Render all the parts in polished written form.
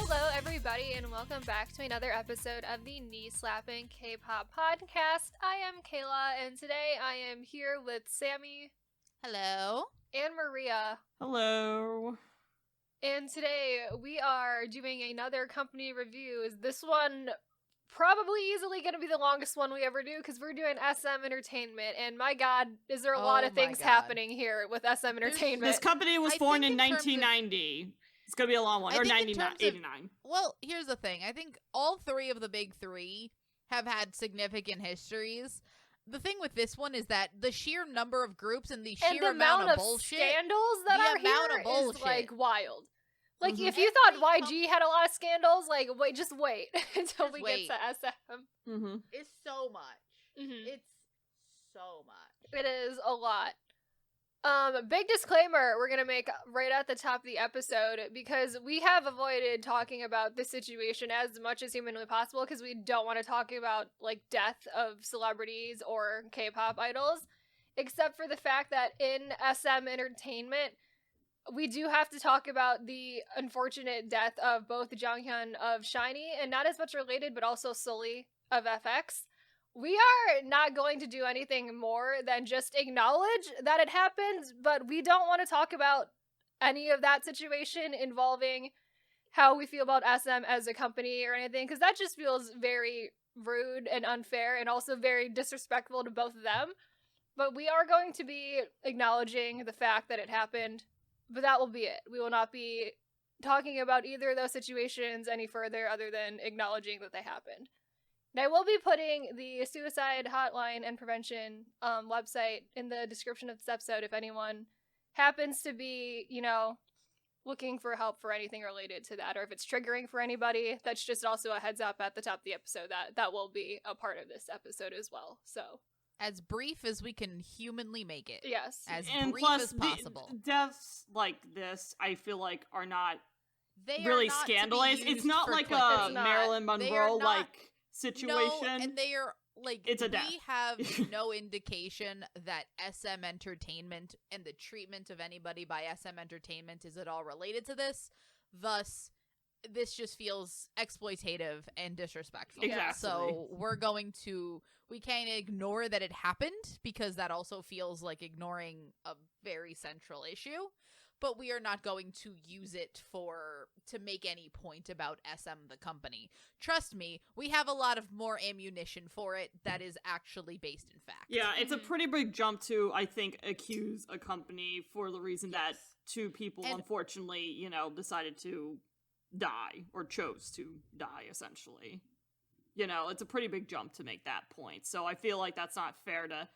Hello, everybody, and welcome back to another episode of the Knee-Slapping K-Pop Podcast. I am Kayla, and today I am here with Sammi. Hello. And Maria. Hello. And today we are doing another company review. This one probably easily going to be the longest one we ever do because we're doing SM Entertainment. And my God, is there a lot of things happening here with SM Entertainment? This company was formed in 1990. It's going to be a long one. Or 89. Well, here's the thing. I think all three of the big three have had significant histories. The thing with this one is that the sheer number of groups and the sheer amount of bullshit, scandals that are here is like wild. Like if you thought YG had a lot of scandals, like just wait until we get to SM. It's so much. It's so much. It is a lot. Big disclaimer we're gonna make right at the top of the episode because we have avoided talking about this situation as much as humanly possible because we don't want to talk about like death of celebrities or K-pop idols, except for the fact that in SM Entertainment we do have to talk about the unfortunate death of both Jonghyun of SHINee and not as much related but also Sully of FX. We are not going to do anything more than just acknowledge that it happened, but we don't want to talk about any of that situation involving how we feel about SM as a company or anything, because that just feels very rude and unfair and also very disrespectful to both of them. But we are going to be acknowledging the fact that it happened, but that will be it. We will not be talking about either of those situations any further other than acknowledging that they happened. And I will be putting the suicide hotline and prevention website in the description of this episode if anyone happens to be, looking for help for anything related to that, or if it's triggering for anybody. That's just also a heads up at the top of the episode that will be a part of this episode as well. So as brief as we can humanly make it. Yes. As and brief plus, as possible. Deaths like this, I feel like, are not they really are not scandalous. It's not like a Marilyn Monroe like situation. No, and they are like, it's a death. We have no indication that SM Entertainment and the treatment of anybody by SM Entertainment is at all related to this. Thus, this just feels exploitative and disrespectful. Exactly. So we can't ignore that it happened because that also feels like ignoring a very central issue. But we are not going to use it to make any point about SM the company. Trust me, we have a lot of more ammunition for it that is actually based in fact. Yeah, it's a pretty big jump to, I think, accuse a company for the reason that two people, unfortunately, decided to die, or chose to die, essentially. It's a pretty big jump to make that point. So I feel like that's not fair to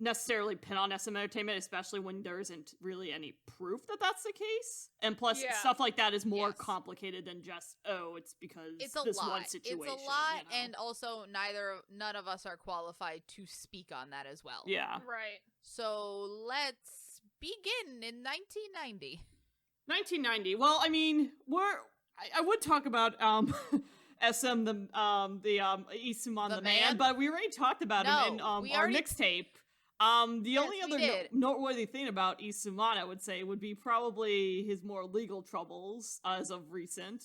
necessarily pin on SM Entertainment, especially when there isn't really any proof that that's the case. And plus, stuff like that is more complicated than just, it's because it's a this lot. one situation. It's a lot, and also none of us are qualified to speak on that as well. Yeah. Right. So let's begin in 1990. 1990. Well, I mean, I would talk about SM the Isuman the man, but we already talked about him in our mixtape. The only other noteworthy thing about Isuman, I would say, would be probably his more legal troubles as of recent.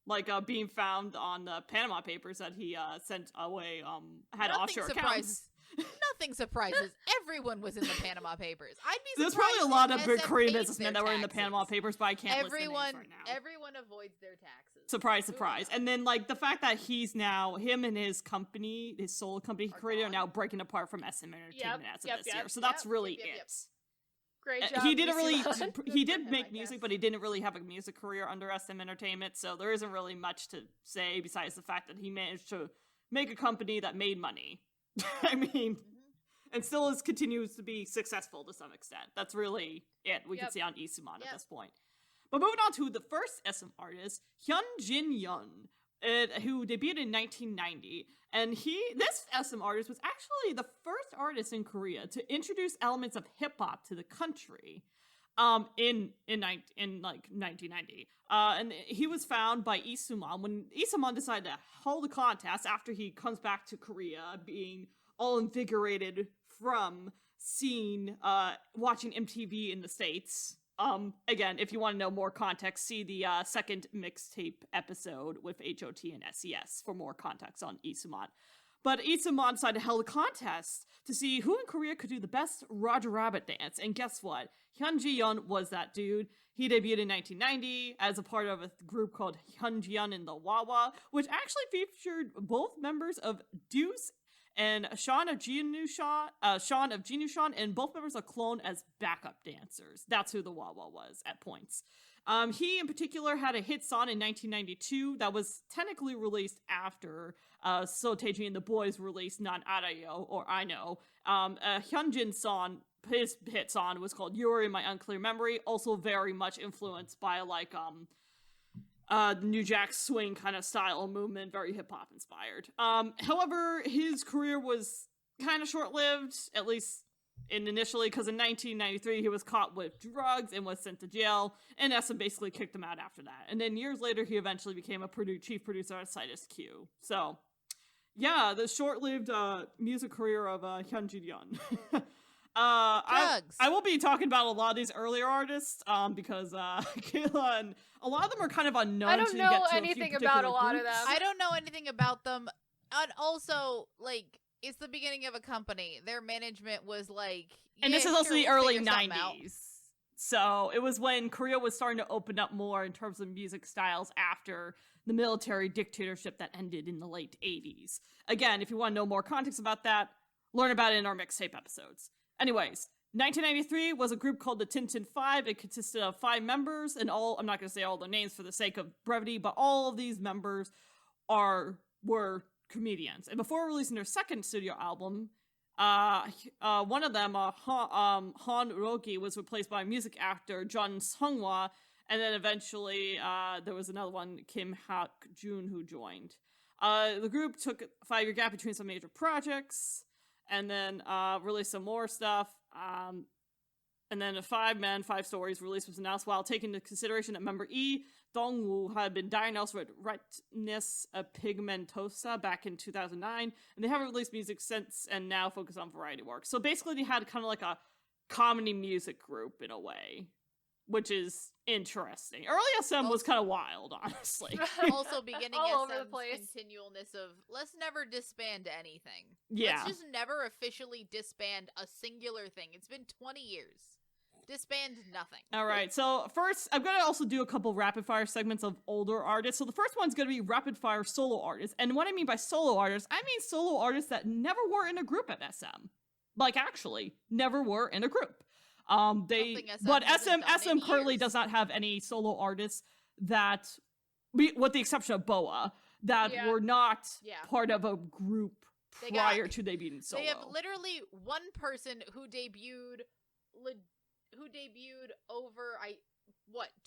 Like being found on the Panama Papers that he sent away, had offshore accounts. Nothing surprises. Everyone was in the Panama Papers. I'd be surprised. There's probably a lot of big SM Korean pays businessmen their that were in the taxes. Panama Papers, but I can't list the names right now. Everyone avoids their taxes. Surprise, surprise. And then, like, the fact that him and his company, his solo company he created, are now breaking apart from SM Entertainment as of this year. So that's really it. Great job. He did make music, but he didn't really have a music career under SM Entertainment, so there isn't really much to say besides the fact that he managed to make a company that made money. I mean, and still continues to be successful to some extent. That's really it we can see on Isuman at this point. But moving on to the first SM artist, Hyun Jin Yun, who debuted in 1990. And this SM artist was actually the first artist in Korea to introduce elements of hip-hop to the country in 1990. And he was found by Isuman when Isuman decided to hold a contest after he comes back to Korea, being all invigorated from watching MTV in the States. Again, if you want to know more context, see the second mixtape episode with HOT and SES for more context on Isuman. But Isuman decided to hold a contest to see who in Korea could do the best Roger Rabbit dance. And guess what? Hyun Ji-yeon was that dude. He debuted in 1990 as a part of a group called Hyun Ji-yeon and the Wawa, which actually featured both members of Deuce and Sean of Jinushan, and both members are cloned as backup dancers. That's who the Wawa was at points. He, in particular, had a hit song in 1992 that was technically released after So Taeji and the Boys released Non Arayo, or I Know. Hyunjin's song, his hit song, was called You're in My Unclear Memory, also very much influenced by, like, New Jack Swing kind of style movement, very hip-hop inspired. However, his career was kind of short-lived, at least initially, because in 1993 he was caught with drugs and was sent to jail, and SM basically kicked him out after that. And then years later, he eventually became a chief producer at Tvxq. So, yeah, the short-lived music career of Hyun Ji-yeon. I will be talking about a lot of these earlier artists because Kayla and a lot of them are kind of unknown. I don't know anything about a lot of them. I don't know anything about them. And also, like, it's the beginning of a company. Their management was like, and this is also the early 90s. So it was when Korea was starting to open up more in terms of music styles after the military dictatorship that ended in the late 80s. Again, if you want to know more context about that, learn about it in our mixtape episodes. Anyways, 1993 was a group called the Tintin Five. It consisted of 5 members, and I'm not going to say all their names for the sake of brevity, but all of these members were comedians. And before releasing their second studio album, one of them, Han Rogi, was replaced by music actor Jun Sunghwa, and then eventually there was another one, Kim Hak-jun, who joined. The group took a 5-year gap between some major projects, and then released some more stuff. And then 5 Men, 5 Stories release was announced while taking into consideration that member Lee Dong-woo had been diagnosed with retinitis pigmentosa back in 2009, and they haven't released music since and now focus on variety work. So basically they had kind of like a comedy music group in a way, which is interesting. Early SM was kind of wild, honestly. Also beginning all over the SM's place. continualness of, let's never disband anything. Yeah. Let's just never officially disband a singular thing. It's been 20 years. Disband nothing. All right, so first, I'm going to also do a couple rapid-fire segments of older artists. So the first one's going to be rapid-fire solo artists. And what I mean by solo artists, I mean solo artists that never were in a group at SM. Like, actually, never were in a group. SM currently does not have any solo artists that, with the exception of Boa, that were not part of a group prior to debuting solo. They have literally one person who debuted over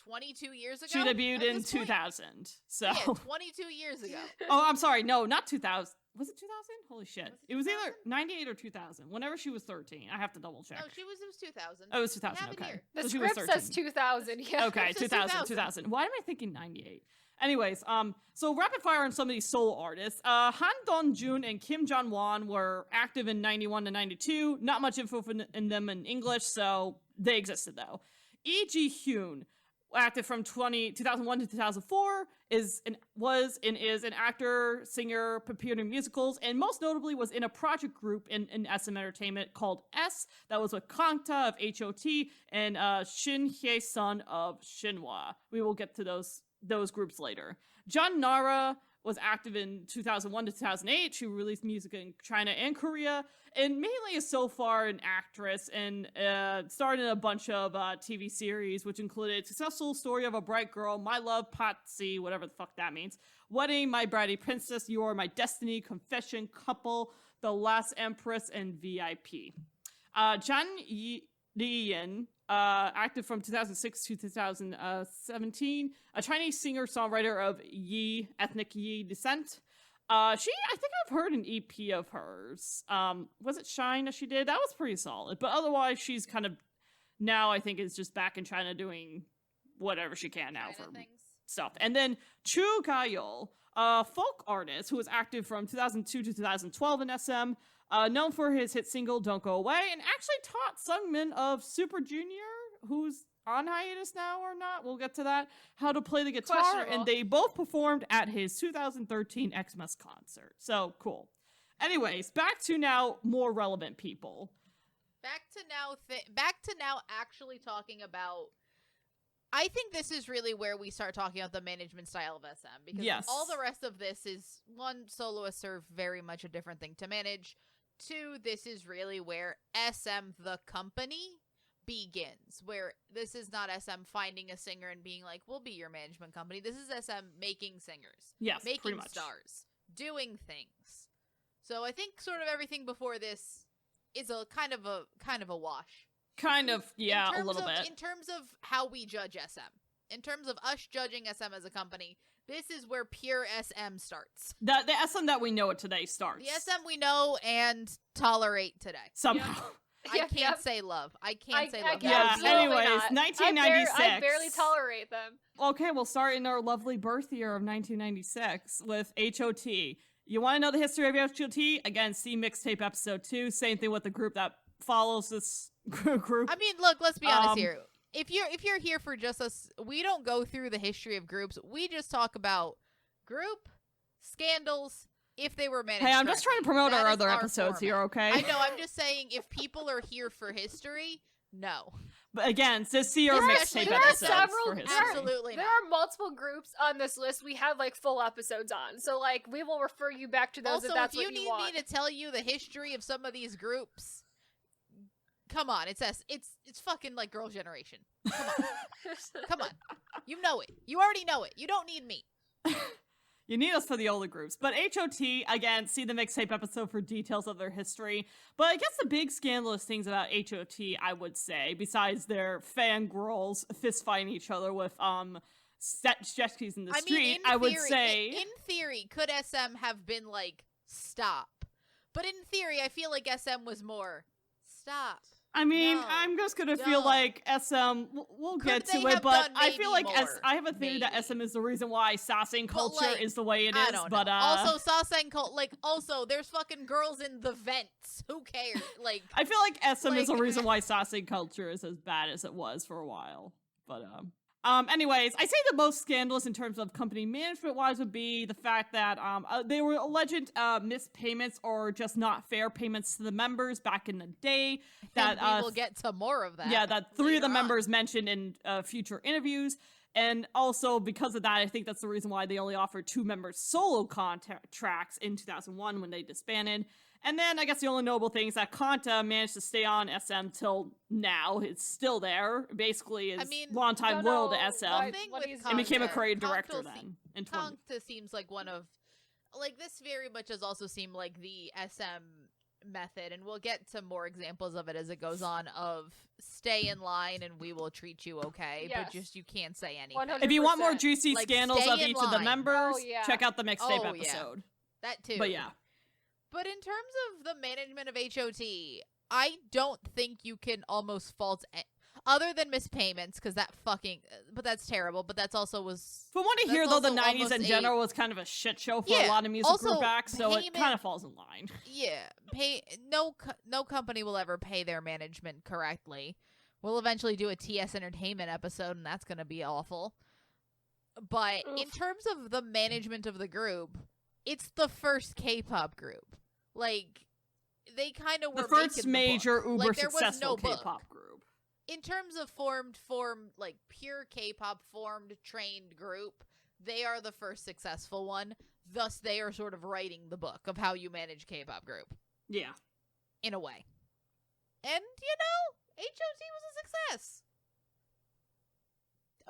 22 years ago? She debuted in 2000. So yeah, 22 years ago. Oh, I'm sorry. No, not 2000. Was it 2000? Holy shit. It was either 98 or 2000. Whenever she was 13. I have to double check. No, it was 2000. Oh, it was 2000. Okay. The so script says 2000. Yeah. Okay, 2000. Why am I thinking 98? Anyways, so rapid fire on some of these solo artists. Han Dong-jun and Kim Jong-won were active in 91 to 92. Not much info in them in English, so they existed though. Lee Ji-hyun, active from 2001 to 2004, was an actor, singer, appeared in musicals, and most notably was in a project group in SM Entertainment called S, that was with Kangta of HOT and Shin Hye-sun of Shinhwa. We will get to those groups later. Jun Nara was active in 2001 to 2008. She released music in China and Korea, and mainly is so far an actress, and starred in a bunch of TV series, which included Successful Story of a Bright Girl, My Love, Patsy, whatever the fuck that means, Wedding, My Bratty Princess, You Are My Destiny, Confession, Couple, The Last Empress, and VIP. Chan Yi-yen, active from 2006 to 2017, a Chinese singer-songwriter of ethnic Yi descent. I think I've heard an EP of hers. Was it Shine that she did? That was pretty solid. But otherwise, she's kind of, now I think is just back in China doing whatever she can now for stuff. And then Chu Ga-yeol, a folk artist who was active from 2002 to 2012 in SM, known for his hit single Don't Go Away, and actually taught Sungmin of Super Junior, who's on hiatus now or not. We'll get to that. How to play the guitar, Questionable. and they both performed at his 2013 Xmas concert. So cool. Anyways, back to now more relevant people. Back to now actually talking about, I think this is really where we start talking about the management style of SM, because Yes. all the rest of this is, one, soloists are very much a different thing to manage. Two, this is really where SM the company begins, where this is not SM finding a singer and being like, we'll be your management company. This is SM making singers, Yes, pretty making much. stars, doing things. So I think sort of everything before this is a kind of a wash. Kind of, yeah, a little In bit. terms of how we judge SM, in terms of us judging SM as a company, this is where pure SM starts. The SM that we know it today starts. The SM we know and tolerate today. Somehow. I Yep, can't yep. say love. I can't say love. Yeah, Absolutely anyways, not. 1996. I barely tolerate them. Okay, we'll start in our lovely birth year of 1996 with HOT. You want to know the history of HOT? Again, see mixtape episode 2. Same thing with the group that follows this group. I mean, look, let's be honest here. If you're here for just us, we don't go through the history of groups. We just talk about group scandals if they were managed. Hey, I'm just trying to promote That our is other our episodes format. here, okay? I know. I'm just saying, if people are here for history, no. But again, just see our There are- mixtape there are episodes several- for history. Absolutely There not. are multiple groups on this list we have like full episodes on. So like we will refer you back to those Also, if that's if you what you need want. me to tell you the history of some of these groups, come on. It's fucking like Girl Generation. Come on. Come on. You know it. You already know it. You don't need me. You need us for the older groups. But HOT, again, see the mixtape episode for details of their history. But I guess the big scandalous things about HOT, I would say, besides their fangirls fist fighting each other with jet skis in the street, I would say... In theory, could SM have been like, stop? But in theory, I feel like SM was more, stop. I mean, No, I'm just gonna feel don't. like SM. We'll Could get to they it, have but done I feel maybe like more? I have a theory that Maybe. SM is the reason why sassing But, culture like, is the way it I is. don't But know. Also, Sasang cult, like, also, there's fucking girls in the vents. Who cares? Like, I feel like SM is the like- reason why sassing culture is as bad as it was for a while. But anyways, I say the most scandalous in terms of company management wise would be the fact that they were alleged missed payments or just not fair payments to the members back in the day. That and we will get to more of that. yeah, that 3 of the later on. members mentioned in future interviews. And also because of that, I think that's the reason why they only offered 2 members solo tracks in 2001 when they disbanded. And then I guess the only notable thing is that Kanta managed to stay on SM till now. It's still there. Basically, is longtime don't loyal know to SM. why- Thing what with he's And became a Kanta- creative director Kanta then. In 20. Kanta seems like one of, like, this very much has also seemed like the SM method, and we'll get to more examples of it as it goes on, of stay in line and we will treat you okay, Yes. but just you can't say anything. 100%. If you want more juicy Like, scandals stay of in each of the line. members, Oh, yeah. check out the mixtape Oh, yeah. episode. That too. But yeah. But in terms of the management of HOT, I don't think you can almost fault other than mispayments, because that fucking, but that's terrible. But that's also was. From what I That's hear, though, the also 90s in almost general was kind of a shit show for a Yeah, lot of music also, group acts, so it payment- kind of falls in line. Yeah, no company will ever pay their management correctly. We'll eventually do a TS Entertainment episode, and that's gonna be awful. But in Oof. terms of the management of the group, it's the first K-pop group. Like, they kind of were The first making the major book. uber Like, there was successful no book. K-pop group. In terms of formed, like, pure K-pop formed, trained group, they are the first successful one. Thus, they are sort of writing the book of how you manage K-pop group, Yeah. in a way. And, you know, HOT was a success.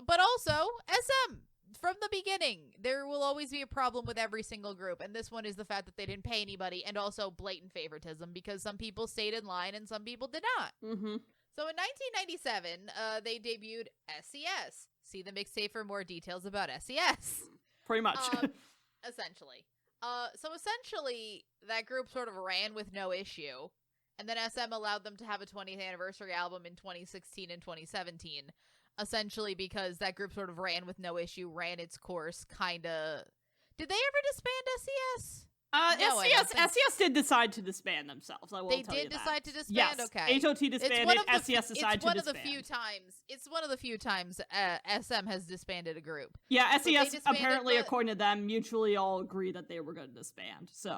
But also, SM. From the beginning, there will always be a problem with every single group, and this one is the fact that they didn't pay anybody, and also blatant favoritism, because some people stayed in line and some people did not. Mm-hmm. So in 1997, they debuted SES. See the mixtape for more details about SES. Pretty much. Essentially. So essentially, that group sort of ran with no issue, and then SM allowed them to have a 20th anniversary album in 2016 and 2017. Essentially because that group sort of ran with no issue, ran its course, kinda. Did they ever disband SES? No, I don't think SES did decide to disband themselves. I will they tell you did that. decide to disband. Yes, Okay, HOT disbanded. SES decided to disband. It's one of the few times SM has disbanded a group. Yeah, But they SES disbanded, apparently, but- according to them, mutually all agreed that they were going to disband. So,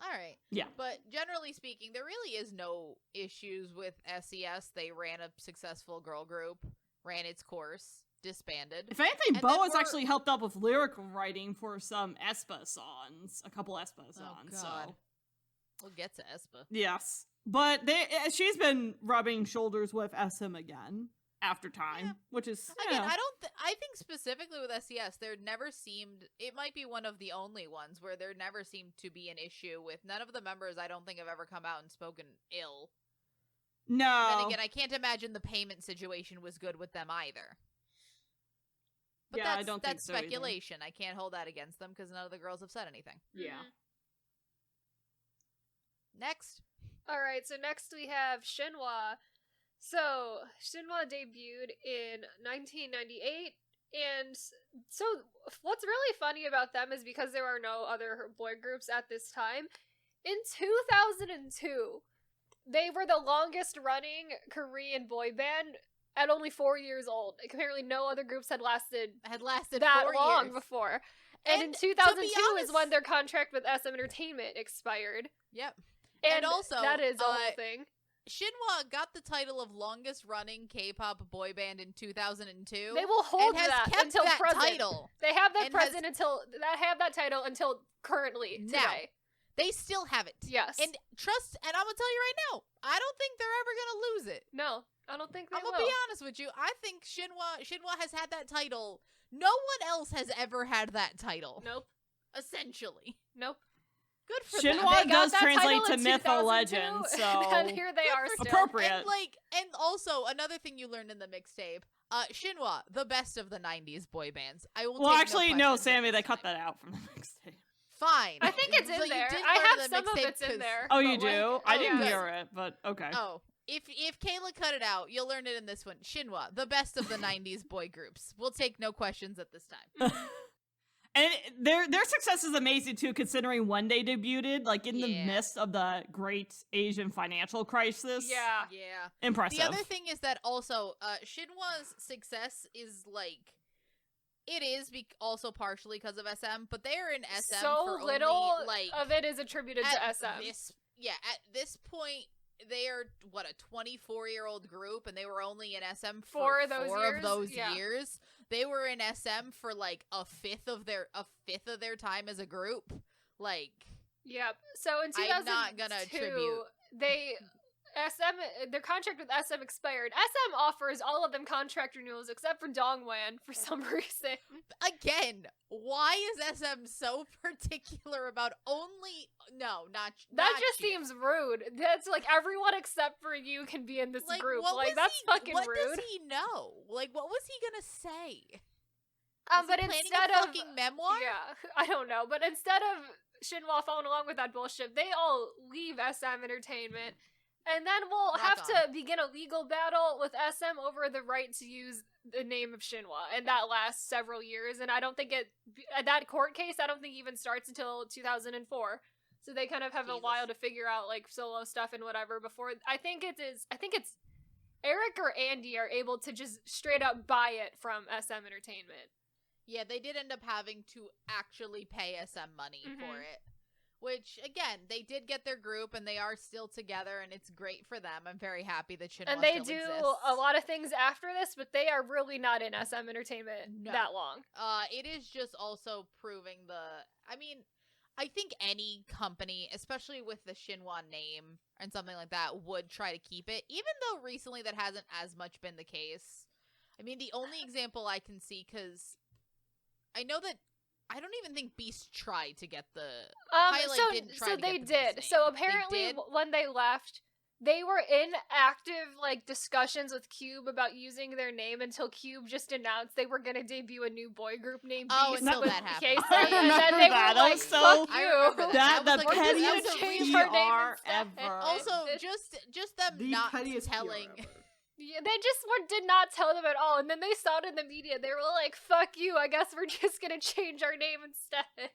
All right. yeah. But generally speaking, there really is no issues with SES. They ran a successful girl group, ran its course, disbanded. If anything, And Bo then has we're- actually helped out with lyrical writing for some aespa songs, a couple aespa songs. Oh, God. So, We'll get to aespa. yes, but she's been rubbing shoulders with SM again after time, which is Again, I think specifically with SES, there never seemed, it might be one of the only ones where there never seemed to be an issue with none of the members. I don't think have ever come out and spoken ill. no. Then again, I can't imagine the payment situation was good with them either. But Yeah, I that's, don't think that's so either. speculation. I can't hold that against them because none of the girls have said anything. Yeah. Next. All right, so next we have Shinhwa. So Shinhwa debuted in 1998, and so what's really funny about them is because there are no other boy groups at this time. In 2002, they were the longest running Korean boy band at only 4 years old. Apparently, no other groups had lasted that 4 long years. before. And in to 2002 be is honest- when their contract with SM Entertainment expired. Yep. And also, that is a whole thing. Shinhwa got the title of longest running K-pop boy band in 2002. They will hold and has that kept until that present. title. They have that and has- present until until currently Now. today. They still have it. Yes. And trust, and I'm gonna tell you right now, I don't think they're ever gonna lose it. No, I don't think they I'm will. gonna be honest with you. I think Shinhwa has had that title. No one else has ever had that title. Nope. Essentially. Nope. Good for them. Shinhwa They got does that translate title to in myth or 2002, legend, so and here they Good are for still. them. Appropriate. And also another thing you learned in the mixtape, Shinhwa, the best of the 90s boy bands. I will well, take actually, no no, questions at Sammy, this they cut time. that out from the mixtape. Fine. I think it's So in you there. did I learn have the some of mixtape it's in 'cause- there. Oh, you but, like, do? I didn't yes. hear it, but okay. Oh, if Kayla cut it out, you'll learn it in this one. Shinhwa, the best of the 90s boy groups. We'll take no questions at this time. And their success is amazing too, considering when they debuted, like in the Yeah. midst of the great Asian financial crisis. Yeah. Yeah. Impressive. The other thing is that also, Shinhwa's success is like, it is also partially because of SM, but they're in SM So for little only, like, of it is attributed to at SM. at this point, they are, what, a 24-year-old group, and they were only in SM for For those four years? of those Yeah. years. They were in SM for, like, a fifth of their time as a group. Like, Yep. So in 2002, I'm not gonna attribute- their contract with SM expired. SM offers all of them contract renewals except for Dongwan for some reason. again, why is SM so particular about only... No, not That not just you. seems rude. That's like everyone except for you can be in this Like, group. what Like was that's he- fucking what rude. does he know? Like, what was he gonna say? Was But he planning instead a of fucking memoir? yeah, I don't know. But instead of Shinhwa following along with that bullshit, they all leave SM Entertainment, and then we'll Rock have on. to begin a legal battle with SM over the right to use the name of Shinhwa, and that lasts several years. And I don't think that court case, I don't think even starts until 2004. So they kind of have a Jesus. while to figure out like solo stuff and whatever before. I think it's Eric or Andy are able to just straight up buy it from SM Entertainment. Yeah, they did end up having to actually pay SM money Mhm. for it. Which, again, they did get their group, and they are still together, and it's great for them. I'm very happy that Shinhwa And they still do exists. a lot of things after this, but they are really not in SM Entertainment No. that long. It is just also proving I mean, I think any company, especially with the Shinhwa name and something like that, would try to keep it, even though recently that hasn't as much been the case. I mean, the only example I can see, because I know that I don't even think Beast tried to get the Highlight didn't try so to they get the did. Beast So name. apparently, They did? when they left, they were in active like discussions with Cube about using their name until Cube just announced they were gonna debut a new boy group named Oh, Beast until with that happened. Kayla, I and then remember they that. were That like, was so- "Fuck I you." remember that. That That the was like, We're just pettiest gonna change really our name PR instead. ever. Also, It- just them The not pettiest PR telling. ever. Yeah, they just did not tell them at all, and then they saw it in the media. They were like, "Fuck you! I guess we're just gonna change our name instead."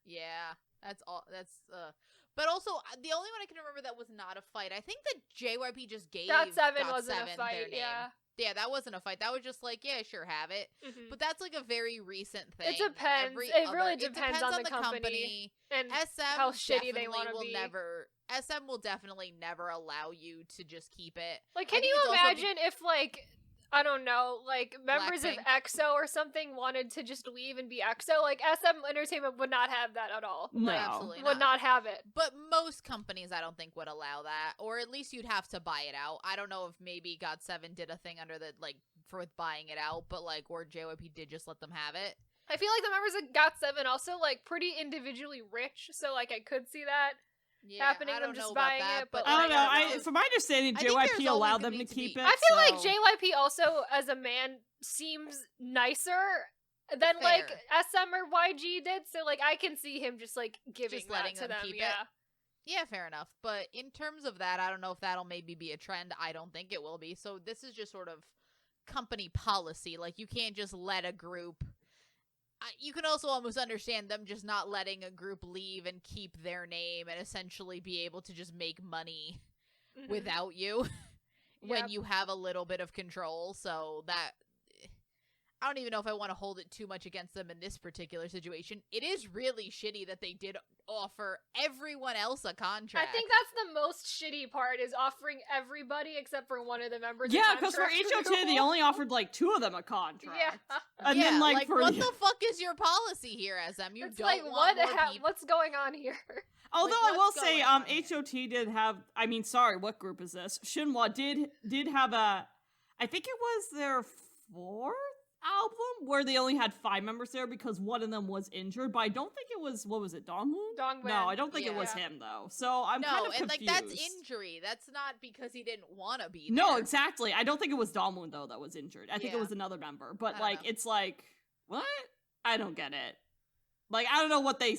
Yeah, That's all. But also the only one I can remember that was not a fight. I think that JYP just gave GOT7 GOT7 wasn't a their fight, name. yeah. Yeah, that wasn't a fight. That was just like, yeah, sure, have it. Mhm. But that's like a very recent thing. It depends. It really depends on the company and SM how shitty they definitely want to will be. never. SM will definitely never allow you to just keep it. Like, I can think you it's also imagine if, like, I don't know, like, members of Blackpink. EXO or something wanted to just leave and be EXO? Like, SM Entertainment would not have that at all. No. Like, Absolutely would not have it. But most companies, I don't think, would allow that, or at least you'd have to buy it out. I don't know if maybe GOT7 did a thing under the like for with buying it out, but like, or JYP did just let them have it. I feel like the members of GOT7 also, like, pretty individually rich, so, like, I could see that happening, I them don't just know about buying that, it, but, I don't know. like, From my understanding, I think there's JYP always allowed gonna them to need to keep be- it. I feel like so- JYP also, as a man, seems nicer than, like, Fair. SM or YG did, so, like, I can see him just, like, giving Just letting that to them them, keep it. yeah. Yeah, fair enough. But in terms of that, I don't know if that'll maybe be a trend. I don't think it will be. So this is just sort of company policy. Like, you can't just let a group. You can also almost understand them just not letting a group leave and keep their name and essentially be able to just make money Mhm. without you when Yep. you have a little bit of control. So that. I don't even know if I want to hold it too much against them in this particular situation. It is really shitty that they did offer everyone else a contract. I think that's the most shitty part, is offering everybody except for one of the members. Yeah, because because for HOT, they only offered like 2 of them a contract. Yeah. And yeah, then like for what the fuck is your policy here, SM? You It's don't like, want more people. what's going on here? Although Like, I will what's say, going on here? HOT did have. I mean, sorry, what group is this? Shinhwa did have a. I think it was their 4th album where they only had 5 members there because one of them was injured. But I don't think it was. What was it? Dongwon? Dongwon. No, I don't think it was Yeah. him though. So I'm no, kind of and confused. like that's injury. That's not because he didn't want to be there. No, exactly. I don't think it was Dongwon though that was injured. I think it Yeah. was another member. But I don't like, know. it's like what? I don't get it. Like, I don't know what they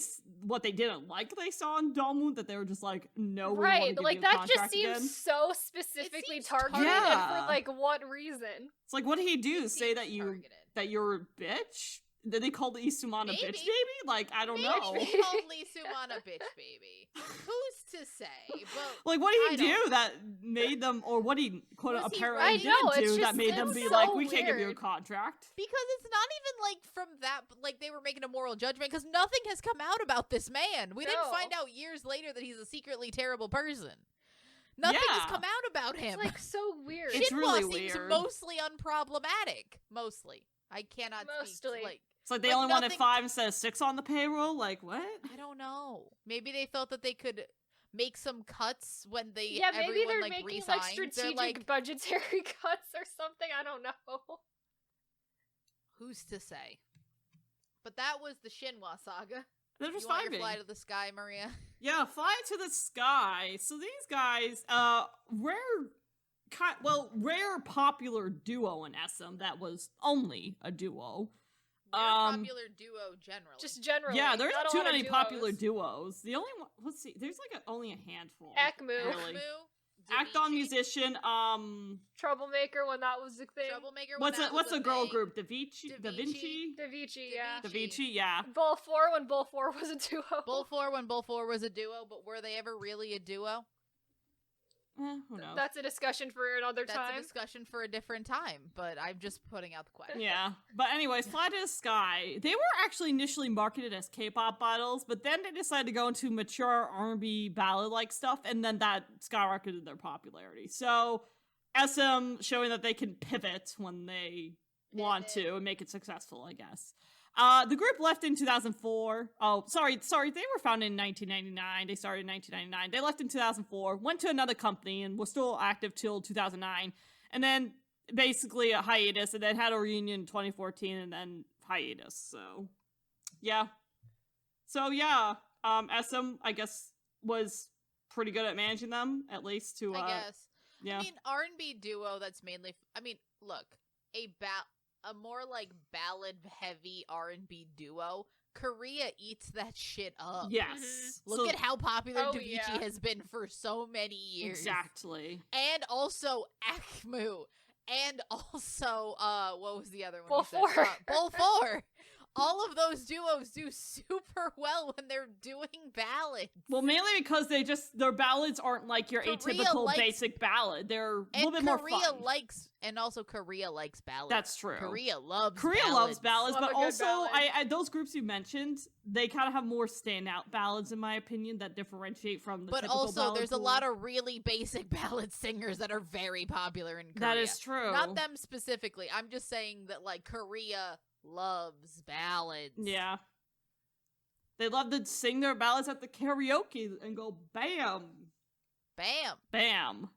didn't like they saw in Dongwon that they were just like, no, we want to Right, give like, you a that contract just seems again. so specifically seems targeted, targeted. and for, Yeah. like, what reason? It's like, what did he do? It Say seems that targeted. you're a bitch? Did they call the Isumana bitch Maybe. baby? Like, I don't Maybe know. they called Lee Soo-man a bitch baby. Who's to say? But Like, what did I he don't do that made them, or what he quote Was he apparently right? did I know, it's do that just made them so be like, we can't give you a weird. contract? because it's not even like from that, like they were making a moral judgment because nothing has come out about this man. We didn't No. find out years later that he's a secretly terrible person. Nothing has Yeah. come out about him. It's, like, so weird. It's Shinhwa really seems weird. mostly unproblematic. Mostly. I cannot speak Mostly. to, like, It's like they Like, only wanted nothing- 5 instead of 6 on the payroll? Like, what? I don't know. Maybe they felt that they could make some cuts when they Yeah, maybe everyone, they're like, making, resigned. like, They're strategic like, budgetary cuts or something, I don't know. who's to say? But that was the Shinhwa saga. They're just You want your vibing. fly to the sky, Maria? Yeah, fly to the sky. So these guys, rare popular duo in SM that was only a duo. They're a Um, popular duo generally. Just generally. Yeah, there's not not a too lot of many duos. popular duos. The only one, let's see, there's like only a handful. Akmu. Really. Akmu, Act on Davichi, musician. Troublemaker when that was the thing. Troublemaker. when that What's was a girl thing. group? Da Vinci. Davichi, yeah. Davichi. Davichi, yeah. Bull 4 when Bull 4 was a duo. Bull 4 when Bull 4 was a duo, but were they ever really a duo? Who knows? That's a discussion for another That's time. a discussion for a different time, but I'm just putting out the question. Yeah, but anyways, Fly to the Sky. They were actually initially marketed as K-pop idols, but then they decided to go into mature R&B ballad-like stuff, and then that skyrocketed their popularity. So, SM showing that they can pivot when they want to and make it successful, I guess. The group left in 2004. Oh, sorry. They were founded in 1999. They started in 1999. They left in 2004, went to another company, and were still active till 2009. And then basically a hiatus, and then had a reunion in 2014, and then hiatus. So, yeah. SM, I guess, was pretty good at managing them, at least to, I guess. yeah. I mean, R&B duo that's mainly... look, a more, like, ballad-heavy R&B duo, Korea eats that shit up. Yes. Look at how popular Oh, Davichi yeah. has been for so many years. Exactly. And also Akmu. And also, what was the other one? Bull you said? 4. Bull 4. all of those duos do super well when they're doing ballads. Well, mainly because their ballads aren't like your atypical basic ballad. They're a little bit more fun. Korea likes ballads. That's true. Korea loves ballads, but also those groups you mentioned, they kind of have more standout ballads in my opinion that differentiate from the typical ballad. But also, there's a lot of really basic ballad singers that are very popular in Korea. That is true. Not them specifically. I'm just saying that like Korea loves ballads. Yeah. They love to sing their ballads at the karaoke and go bam. Bam. Bam.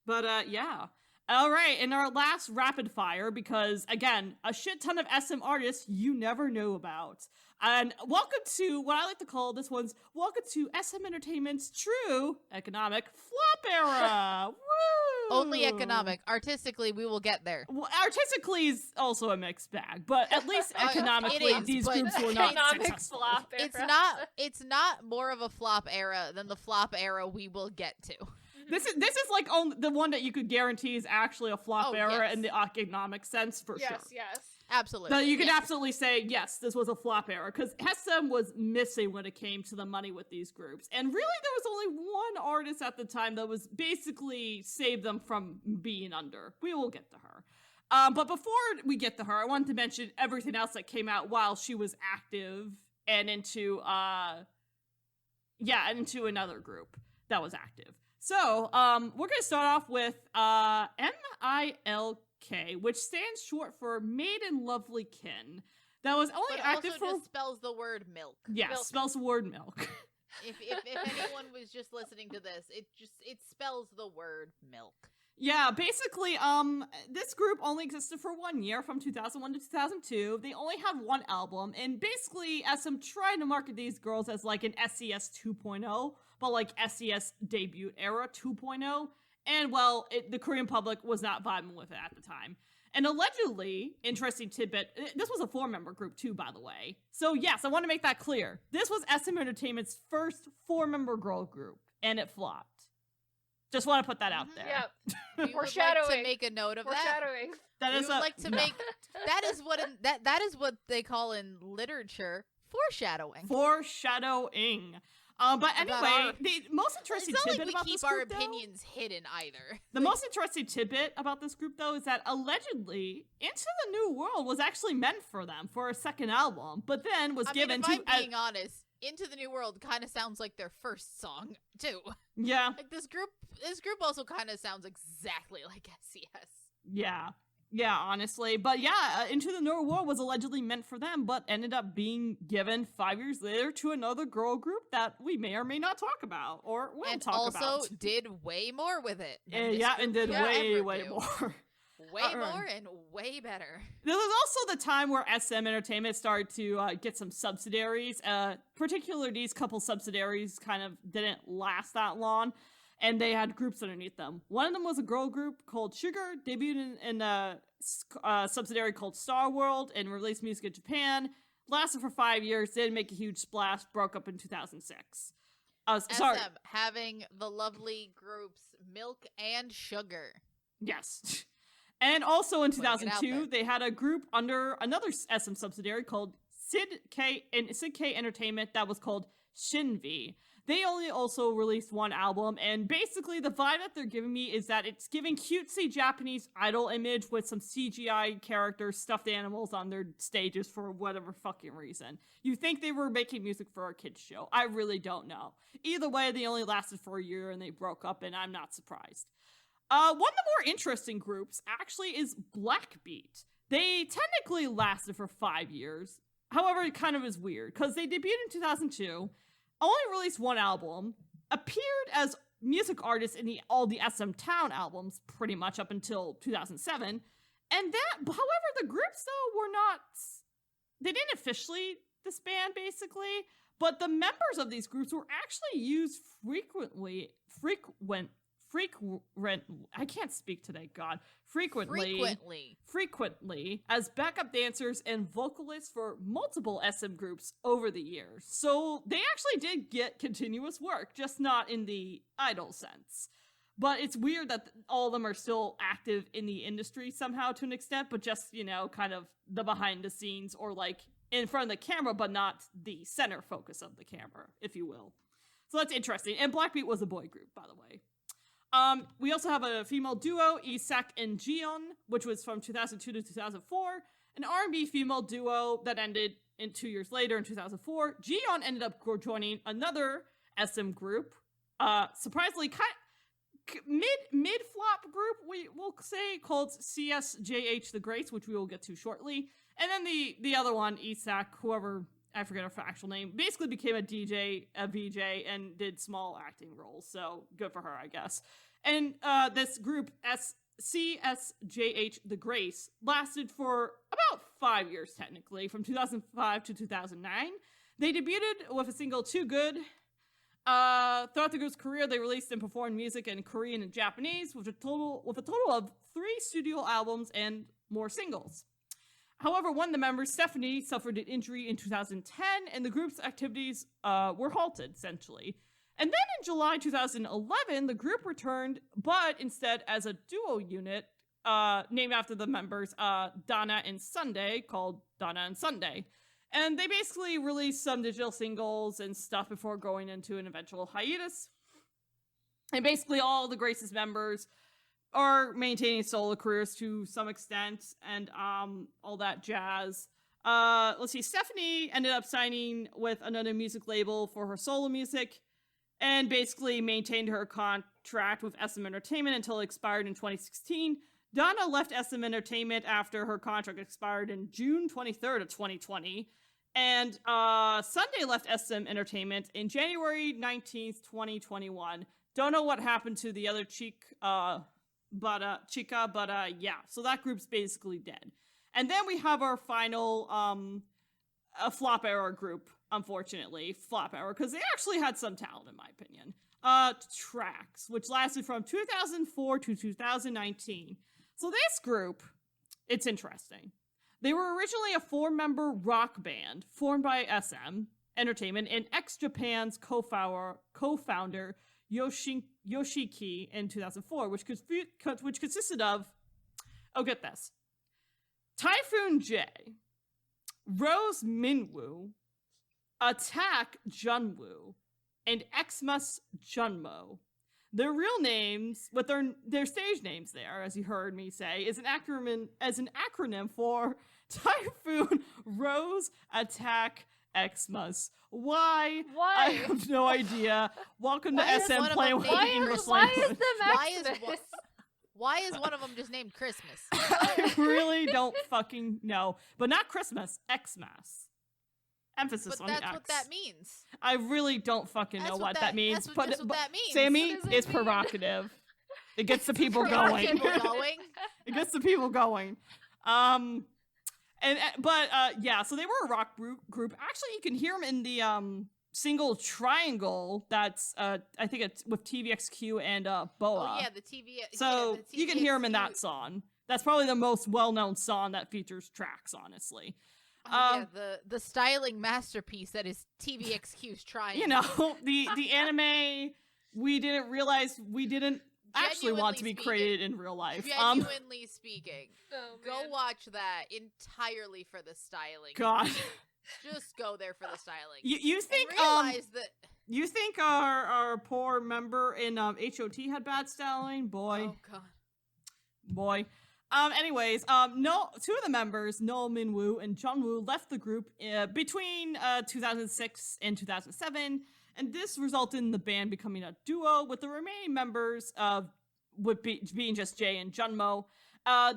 But yeah. All right, in our last rapid fire, because again, a shit ton of SM artists you never knew about. And welcome to what I like to call welcome to SM Entertainment's true economic flop era. Woo! Only economic. Artistically, we will get there. Well, artistically is also a mixed bag, but at least economically, these groups were not successful. Flop era. It's not more of a flop era than the flop era we will get to. This is like the one that you could guarantee is actually a flop era in the economic sense for sure. Yes. Absolutely. So you can absolutely say, yes, this was a flop era, because SM was missing when it came to the money with these groups. And really, there was only one artist at the time that was basically saved them from being under. We will get to her. But before we get to her, I wanted to mention everything else that came out while she was active and into another group that was active. So, we're going to start off with MILK, which stands short for Maiden Lovely Kin. That was only active for... just spells the word milk. Yeah, milk. Spells the word milk. If anyone was just listening to this, it spells the word milk. Yeah, basically, this group only existed for 1 year, from 2001 to 2002. They only had one album, and basically, SM tried to market these girls as like an SES 2.0, but like SES debut era 2.0, and well, the Korean public was not vibing with it at the time. And allegedly, interesting tidbit, this was a 4-member group too, by the way. So yes, I want to make that clear. This was SM Entertainment's first 4-member girl group, and it flopped. Just want to put that out there. Yep. Foreshadowing. Like to make a note of Foreshadowing. That is that is what they call in literature foreshadowing. Foreshadowing. But anyway, the most interesting tidbit about this group, we keep our opinions hidden either. The most interesting tidbit about this group, though, is that allegedly Into the New World was actually meant for them for a second album, but then was given to... if I'm being honest, Into the New World kind of sounds like their first song, too. Yeah. Like this group also kind of sounds exactly like SES. Yeah. Yeah, honestly. But yeah, Into the New World was allegedly meant for them, but ended up being given 5 years later to another girl group that we may or may not talk about, or will talk about. And also did way more with it. And did way more. Way more and way better. This was also the time where SM Entertainment started to get some subsidiaries. Particularly these couple subsidiaries kind of didn't last that long, and they had groups underneath them. One of them was a girl group called Sugar, debuted in a subsidiary called Star World, and released music in Japan. Lasted for 5 years, didn't make a huge splash, broke up in 2006. SM having the lovely groups Milk and Sugar. Yes. And also in 2002, they had a group under another SM subsidiary called SID-K Entertainment that was called Shinvi. They only also released one album, and basically the vibe that they're giving me is that it's giving cutesy Japanese idol image with some CGI characters, stuffed animals on their stages for whatever fucking reason. You think they were making music for a kids show. I really don't know. Either way, they only lasted for a year and they broke up, and I'm not surprised. One of the more interesting groups actually is Blackbeat. They technically lasted for 5 years. However, it kind of is weird because they debuted in 2002, only released one album, appeared as music artists in all the SM Town albums pretty much up until 2007, and however, the groups though they didn't officially disband basically, but the members of these groups were actually used frequently as backup dancers and vocalists for multiple SM groups over the years. So they actually did get continuous work, just not in the idol sense. But it's weird that all of them are still active in the industry somehow to an extent, but just, kind of the behind the scenes or like in front of the camera, but not the center focus of the camera, if you will. So that's interesting. And Blackbeat was a boy group, by the way. We also have a female duo, Isak and Jiyeon, which was from 2002 to 2004. An R&B female duo that ended 2 years later in 2004. Jiyeon ended up joining another SM group. Surprisingly, mid flop group, we will say, called CSJH The Grace, which we will get to shortly. And then the other one, Isak, whoever, I forget her actual name, basically became a DJ, a VJ, and did small acting roles. So good for her, I guess. And this group, CSJH The Grace, lasted for about 5 years, technically, from 2005 to 2009. They debuted with a single, Too Good. Throughout the group's career, they released and performed music in Korean and Japanese, with a total of 3 studio albums and more singles. However, one of the members, Stephanie, suffered an injury in 2010, and the group's activities were halted, essentially. And then in July 2011, the group returned, but instead as a duo unit, named after the members, Donna and Sunday, called Donna and Sunday. And they basically released some digital singles and stuff before going into an eventual hiatus. And basically all the Grace's members are maintaining solo careers to some extent and all that jazz. Let's see, Stephanie ended up signing with another music label for her solo music and basically maintained her contract with SM Entertainment until it expired in 2016. Donna left SM Entertainment after her contract expired in June 23rd of 2020. And Sunday left SM Entertainment in January 19th, 2021. Don't know what happened to the other Chica, but yeah. So that group's basically dead. And then we have our final a flop era group, unfortunately. Flop era, because they actually had some talent, in my opinion. Tvxq, which lasted from 2004 to 2019. So this group, it's interesting. They were originally a 4-member rock band formed by SM Entertainment and X-Japan's co-founder Yoshiki in 2004, which consisted of, get this, Typhoon J, Rose Minwoo, Attack Junwoo, and Xmas Junmo. Their real names, with their stage names there, as you heard me say, is an acronym for Typhoon Rose Attack Xmas. Why? I have no idea. Welcome to SM Playing with the English Language. Why is the Xmas? Why is one of them just named Christmas? I really don't fucking know. But not Christmas, Xmas. Emphasis on the X. But that's what that means. I really don't fucking know what that means. That's what that means. Sammy, it's provocative. It gets the people going. It gets the people going. Yeah, so they were a rock group. Actually, you can hear them in the single Triangle that's I think it's with Tvxq and Boa. Oh yeah, the Tvxq. So you can hear them in that song. That's probably the most well-known song that features Tvxq, honestly. Yeah, the styling masterpiece that is Tvxq's Triangle. You know, the anime we didn't actually want to be created in real life. Genuinely speaking, go watch that entirely for the styling. God, just go there for the styling. You think realize that you think our poor member in HOT had bad styling? Boy, oh god, boy. Anyways, no, 2 of the members, Noel Minwoo and Junwoo, left the group between 2006 and 2007, and this resulted in the band becoming a duo, with the remaining members being just Jay and Junmo.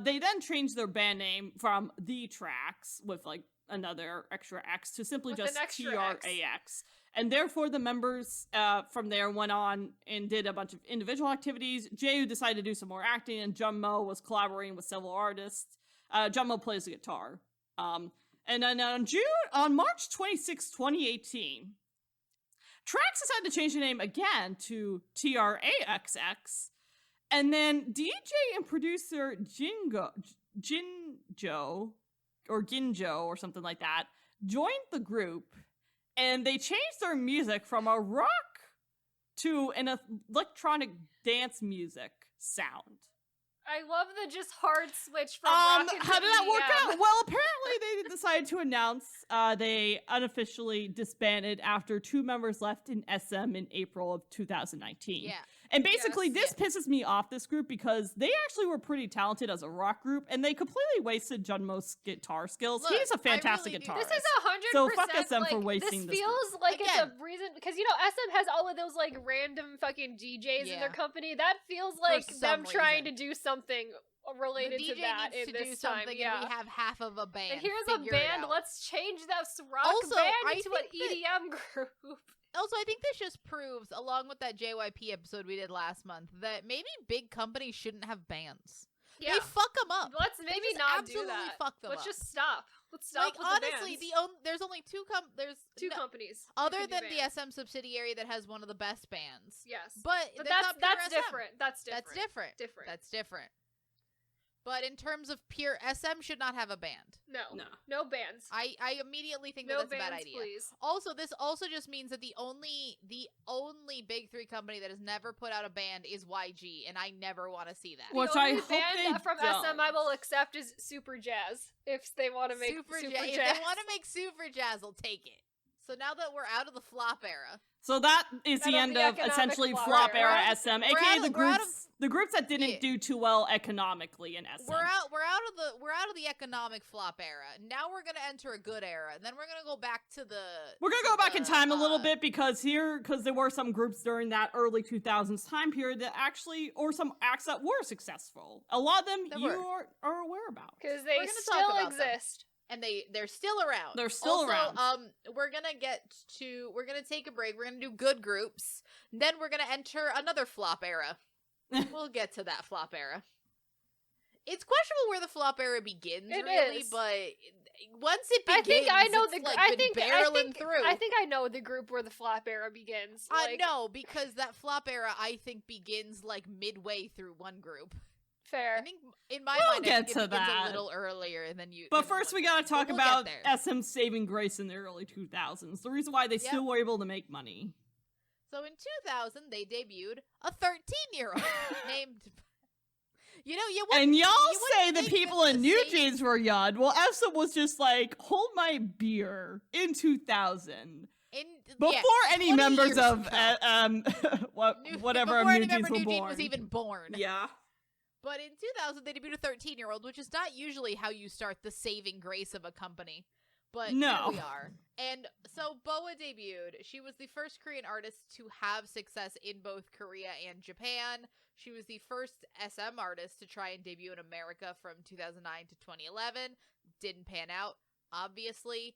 They then changed their band name from The Tvxq, with like another extra X, to simply just TRAX. And therefore, the members from there went on and did a bunch of individual activities. Jay decided to do some more acting, and Junmo was collaborating with several artists. Junmo plays the guitar. And then on March 26, 2018, Tvxq decided to change the name again to TRAXX. And then DJ and producer Ginjo or something like that joined the group. And they changed their music from a rock to an electronic dance music sound. I love the just hard switch from rock into how did that work EDM. out? Well, apparently they decided to announce they unofficially disbanded after 2 members left in SM in April of 2019. Yeah. And basically, Yes. this pisses me off, this group, because they actually were pretty talented as a rock group, and they completely wasted Junmo's guitar skills. Look, He's a fantastic really do- guitarist. This is 100%. So fuck SM like, for wasting this this feels like it's Again. a reason because SM has all of those like random fucking DJs in Yeah. their company. That feels like some them trying to reason. do something related the to DJ that needs in to this do time. something, Yeah. and we have half of a band. And here's Figure a it band. out. Let's change this rock Also, band I into an think that- EDM group. Also, I think this just proves, along with that JYP episode we did last month, that maybe big companies shouldn't have bands. Yeah. They fuck them up. Let's They maybe just not do absolutely that. fuck them Let's up. just stop. Let's stop Like, with honestly, the bands. there's only two Two companies. that other can do than the bands. SM subsidiary that has one of the best bands. Yes. But But that's not pure that's SM. different. That's different. That's different. Different. That's different. But in terms of pure SM, should not have a band. No bands. I immediately think No that that's a bands, bad idea. please. Also, this also just means that the only big 3 company that has never put out a band is YG, and I never want to see that. Which the I only hope band they from don't. SM I will accept is Super Jazz if they want to make Super If Jazz. they want to make Super Jazz, I'll take it. So now that we're out of the flop era, So that is Out the of end the of economic essentially flop flop era. era SM, We're aka out the of- we're out groups that didn't Yeah. do too well economically in SM. we're out of the economic flop era. Now we're gonna enter a good era, and then we're gonna go back to the. We're gonna to go back in the, time a little bit because there were some groups during that early 2000s time period that actually, or some acts that were successsul. A lot of them That you were. are aware about. Because they We're gonna talk still about them. exist. And they're still around. They're still Also, around. we're gonna take a break. We're gonna do good groups. Then we're gonna enter another flop era. We'll get to that flop era. It's questionable where the flop era begins, It really, is. but once it I begins, think I know it's the. like I been think barreling through. I think I know the group where the flop era begins. I Like, know, because that flop era, I think, begins like midway through one group. Fair. I think in my We'll mind, I get think to it begins that. a little earlier than you. But than first, one we gotta group. talk But we'll about get there. SM's saving grace in the early 2000s. The reason why they still were able to make money. So in 2000, they debuted a 13-year-old named. You wouldn't- And y'all you say wouldn't the think people that in the New same- Jeans were young. Well, SM was just like, hold my beer in 2000. Before any 20 members years of ago. whatever before New any Jeans member were New Jeans born. was even born. Yeah. But in 2000, they debuted a 13-year-old, which is not usually how you start the saving grace of a company. But No. here we are. And so Boa debuted. She was the first Korean artist to have success in both Korea and Japan. She was the first SM artist to try and debut in America from 2009 to 2011. Didn't pan out, obviously.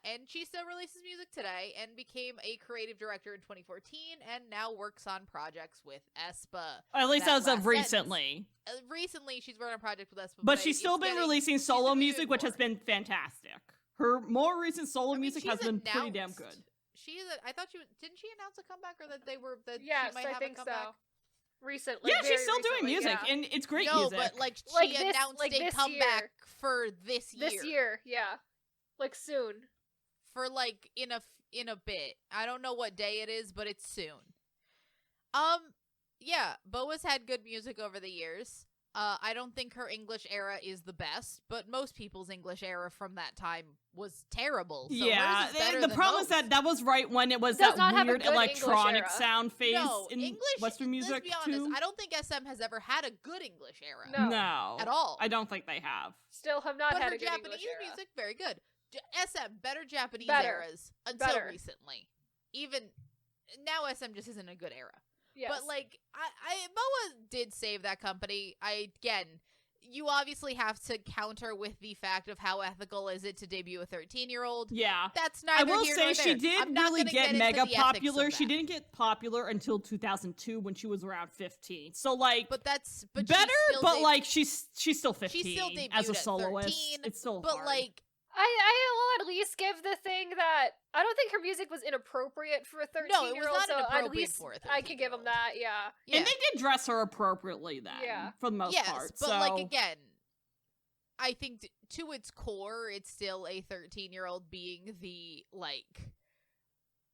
And she still releases music today and became a creative director in 2014 and now works on projects with aespa. At least That as last of sentence. recently. Recently, she's working on a project with aespa. But she's still been releasing solo been music, doing which has more. been fantastic. Her more recent solo I mean, music she's has been pretty damn announced- good. I thought didn't she announce a comeback or that they were that Yes, she might I have think a comeback? so. Recently. Yeah, very she's still doing recently, music, yeah. and it's great No, music. but like she Like this- announced like a this comeback year. for this year. This year, yeah. Like soon. For like in a bit. I don't know what day it is, but it's soon. Yeah, Boa's had good music over the years. I don't think her English era is the best, but most people's English era from that time was terrible. So yeah, hers is better the than problem is most. that was right when it was Does that not have a weird good English electronic era. sound phase No, in English, Western music let's be honest, too. I don't think SM has ever had a good English era. No. At all. I don't think they have. Still have not But had her a good Japanese English era. music, very good. SM, better Japanese Better. eras until Better. recently. Even now, SM just isn't a good era. Yes. But like, Boa did save that company. You obviously have to counter with the fact of how ethical is it to debut a 13-year-old. Yeah. That's I neither will here say nor she there. did I'm not really gonna get into mega the ethics of popular. She that. didn't get popular until 2002 when she was around 15. So like, But better, she still but deb- like she's still 15 she still debuted as a at soloist. 13, It's still but hard. like, I will at least give the thing that I don't think her music was inappropriate for a 13-year-old. No, it was not so at inappropriate least for a I could give them 13-year-old. that. Yeah. yeah. And they did dress her appropriately then, Yeah. for the most yes, part. but so. like again, I think to its core, it's still a 13-year-old being the like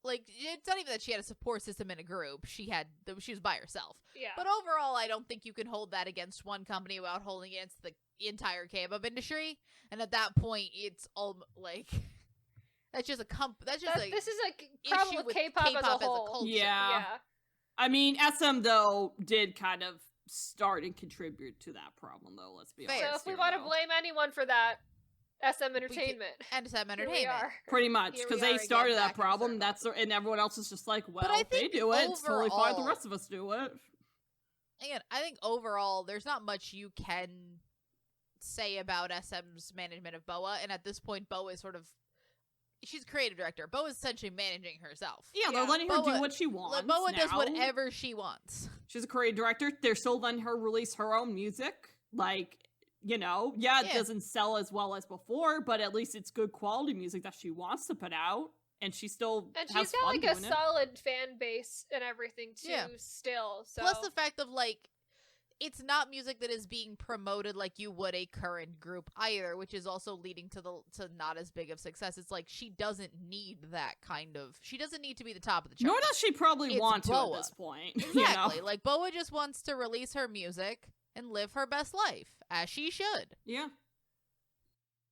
like, it's not even that she had a support system in a group. She was by herself. Yeah. But overall, I don't think you can hold that against one company without holding it against the entire K-pop industry. And at that point, it's all like that's just a this is a problem issue with K-pop as a whole. culture. Yeah. I mean, SM though did kind of start and contribute to that problem, though. Let's be honest. So if we here, want to though. blame anyone for that, SM Entertainment. And SM Here we Entertainment. are. Pretty much, Here because we they are started again, that back in a problem. circle. And everyone else is just like, well, I they think do it. It's totally fine. The overall- rest of us do it. Again, I think overall, there's not much you can say about SM's management of BoA, and at this point, BoA is sort of she's creative director. BoA is essentially managing herself. Yeah, they're letting her BoA- do what she wants. BoA does now. whatever she wants. She's a creative director. They're still letting her release her own music. Like, it doesn't sell as well as before, but at least it's good quality music that she wants to put out. And she still And has she's got fun like a doing it. solid fan base and everything too. Yeah. Still, so Plus the fact of like, it's not music that is being promoted like you would a current group either, which is also leading to not as big of success. It's like she doesn't need that kind of. She doesn't need to be the top of the chart. Nor does she probably It's want to BoA. at this point. Exactly. Like BoA just wants to release her music and live her best life, as she should. Yeah.